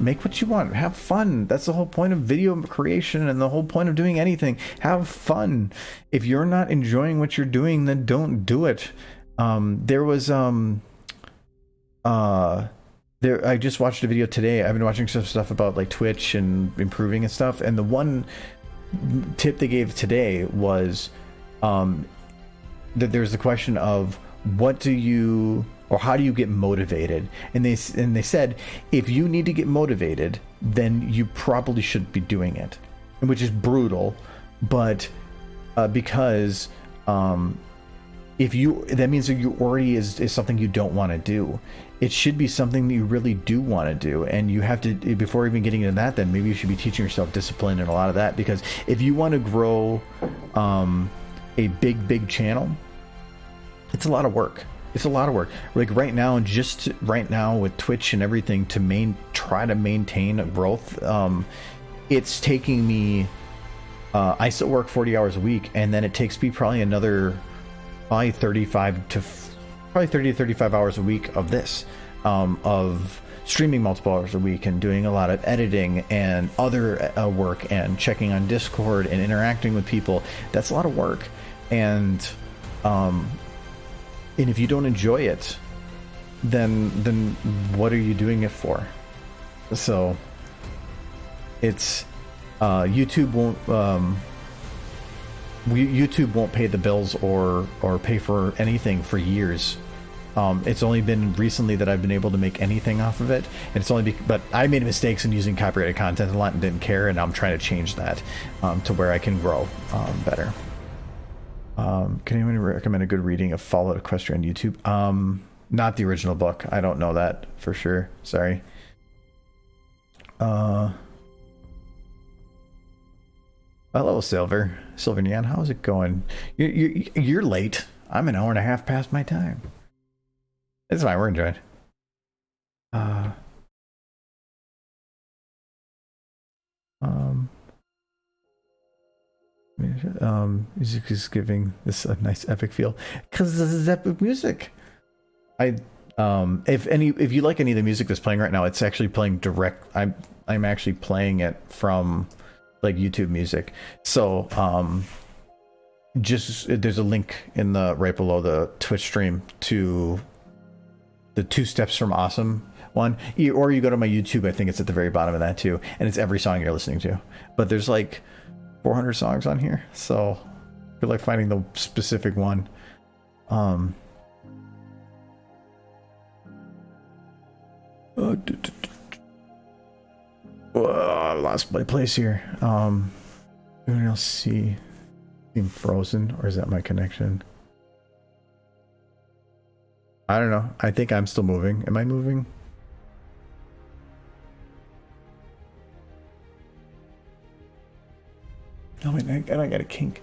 Make what you want. Have fun. That's the whole point of video creation and the whole point of doing anything. Have fun. If you're not enjoying what you're doing, then don't do it. I just watched a video today. I've been watching some stuff about like Twitch and improving and stuff. And the one tip they gave today was that there's the question of how do you get motivated? And they said, if you need to get motivated, then you probably shouldn't be doing it, which is brutal. But because that means that you already is something you don't want to do. It should be something that you really do want to do, and you have to, before even getting into that, then maybe you should be teaching yourself discipline and a lot of that, because if you want to grow a big channel, it's a lot of work. It's a lot of work. Like right now with Twitch and everything, to try to maintain growth, it's taking me, I still work 40 hours a week, and then it takes me probably 30 to 35 hours a week of this, of streaming multiple hours a week and doing a lot of editing and other work and checking on Discord and interacting with people. That's a lot of work. And if you don't enjoy it, then what are you doing it for? So it's YouTube won't pay the bills or pay for anything for years. It's only been recently that I've been able to make anything off of it, and it's only but I made mistakes in using copyrighted content a lot and didn't care, and I'm trying to change that to where I can grow better. Can anyone recommend a good reading of Fallout Equestria on YouTube? Not the original book. I don't know that for sure. Sorry. Hello, Silver Neon. How's it going? You're late. I'm an hour and a half past my time. It's fine. We're enjoying. Music is giving this a nice epic feel because this is epic music. I If you like any of the music that's playing right now, it's actually playing direct. I'm actually playing it from like YouTube Music. So just there's a link in the right below the Twitch stream to the 2 Steps from Awesome one, or you go to my YouTube. I think it's at the very bottom of that too, and it's every song you're listening to. But there's like 400 songs on here, so I feel like finding the specific one. I lost my place here. Anyone else see being frozen, or is that my connection? I don't know. I think I'm still moving. Am I moving? Oh wait, I got a kink.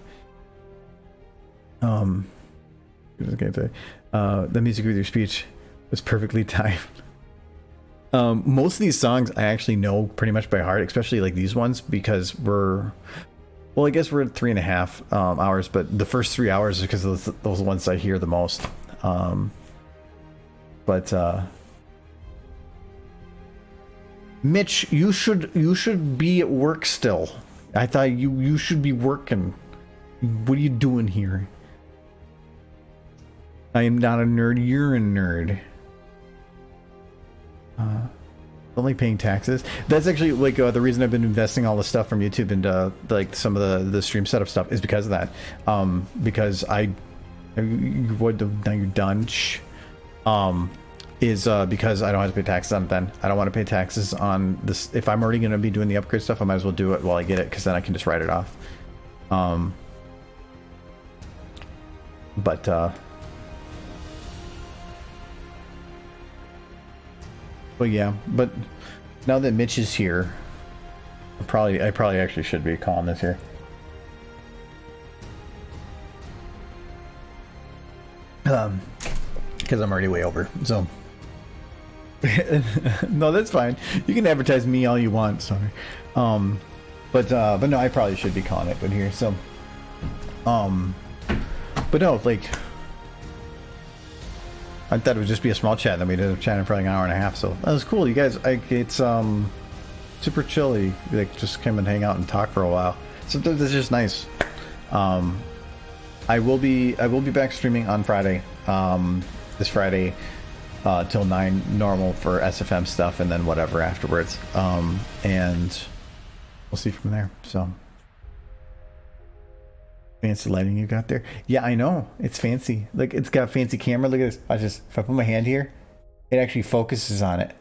The music with your speech was perfectly timed. Most of these songs I actually know pretty much by heart, especially like these ones, because I guess we're at 3.5 hours, but the first 3 hours is because those ones I hear the most. Mitch, you should be at work still. I thought you should be working. What are you doing here? I am not a nerd. You're a nerd. Only paying taxes. That's actually like the reason I've been investing all the stuff from YouTube into like some of the stream setup stuff is because of that. Because now you're done. Because I don't have to pay taxes on it then. I don't want to pay taxes on this. If I'm already going to be doing the upgrade stuff, I might as well do it while I get it, because then I can just write it off. But yeah, but now that Mitch is here, I probably actually should be calling this here. Because I'm already way over, so. No, that's fine. You can advertise me all you want. Sorry, but no, I probably should be calling it good here. So, but no, like, I thought it would just be a small chat. Then we did a chat for like an hour and a half. So that was cool, you guys. It's super chilly. Like, just come and hang out and talk for a while. So this is just nice. I will be back streaming on Friday. This Friday. Till 9 normal for SFM stuff, and then whatever afterwards. And we'll see from there. So fancy lighting you got there. Yeah, I know, it's fancy. Like, it's got a fancy camera. Look at this. If I put my hand here, it actually focuses on it.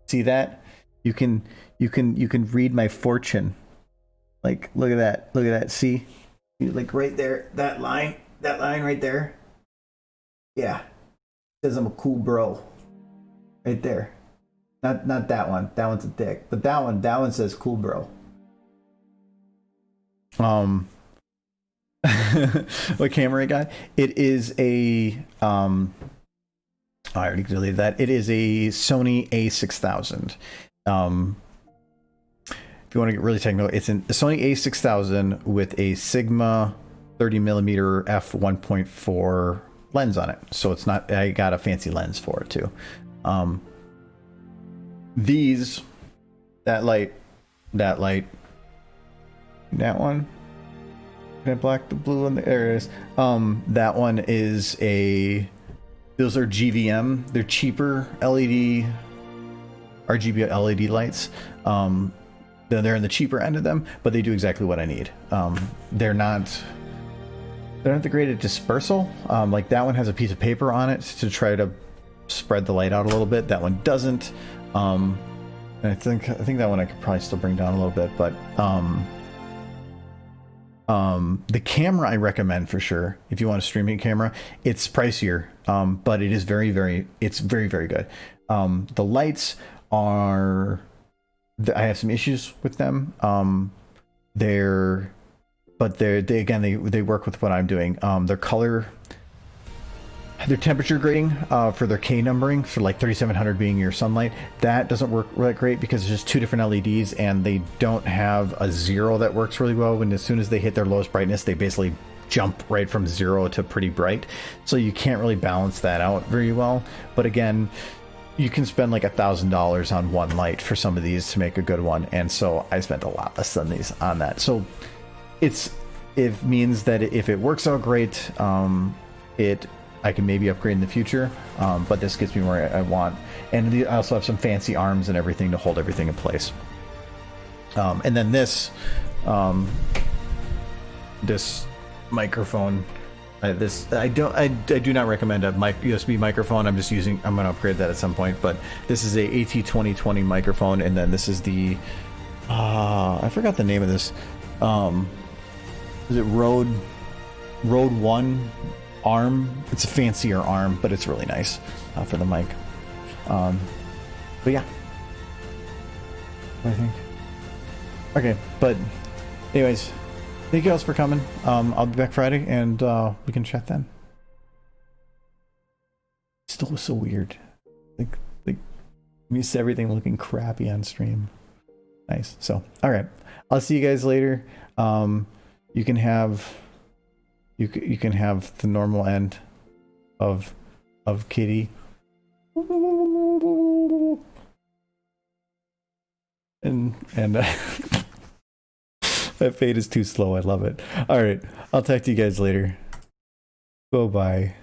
See that? You can read my fortune. Like, look at that. See, like right there, that line right there. Yeah. Says I'm a cool bro, right there. Not that one. That one's a dick. But that one says cool bro. What camera I got? It is a I already deleted that. It is a Sony A6000. If you want to get really technical, it's a Sony A6000 with a Sigma 30mm f1.4 lens on it. So it's not, I got a fancy lens for it too. That light, that one, that black, the blue one, there it is. That one is those are GVM. They're cheaper RGB LED lights. They're in the cheaper end of them, but they do exactly what I need. They're not the great at dispersal. Like, that one has a piece of paper on it to try to spread the light out a little bit. That one doesn't. And I think that one I could probably still bring down a little bit, but the camera I recommend for sure if you want a streaming camera. It's pricier, but it is very, very good. The lights are, I have some issues with them. They work with what I'm doing. Their temperature grading for their K numbering, for like 3700 being your sunlight, that doesn't work really great because it's just 2 different LEDs, and they don't have a 0 that works really well. When as soon as they hit their lowest brightness, they basically jump right from 0 to pretty bright, so you can't really balance that out very well. But again, you can spend like $1,000 on one light for some of these to make a good one, and so I spent a lot less than these on that. So it means that if it works out great, I can maybe upgrade in the future, but this gets me where I want. And I also have some fancy arms and everything to hold everything in place. And then this microphone, I do not recommend a USB microphone. I'm going to upgrade that at some point, but this is a AT2020 microphone. And then this is the, I forgot the name of this. Is it Rode 1 arm? It's a fancier arm, but it's really nice for the mic. But yeah, I think. Okay, but anyways, thank you guys for coming. I'll be back Friday, and we can chat then. Still was so weird. Like miss everything looking crappy on stream. Nice. So, all right, I'll see you guys later. You can have the normal end of Kitty. And that fade is too slow. I love it. All right, I'll talk to you guys later. Bye bye.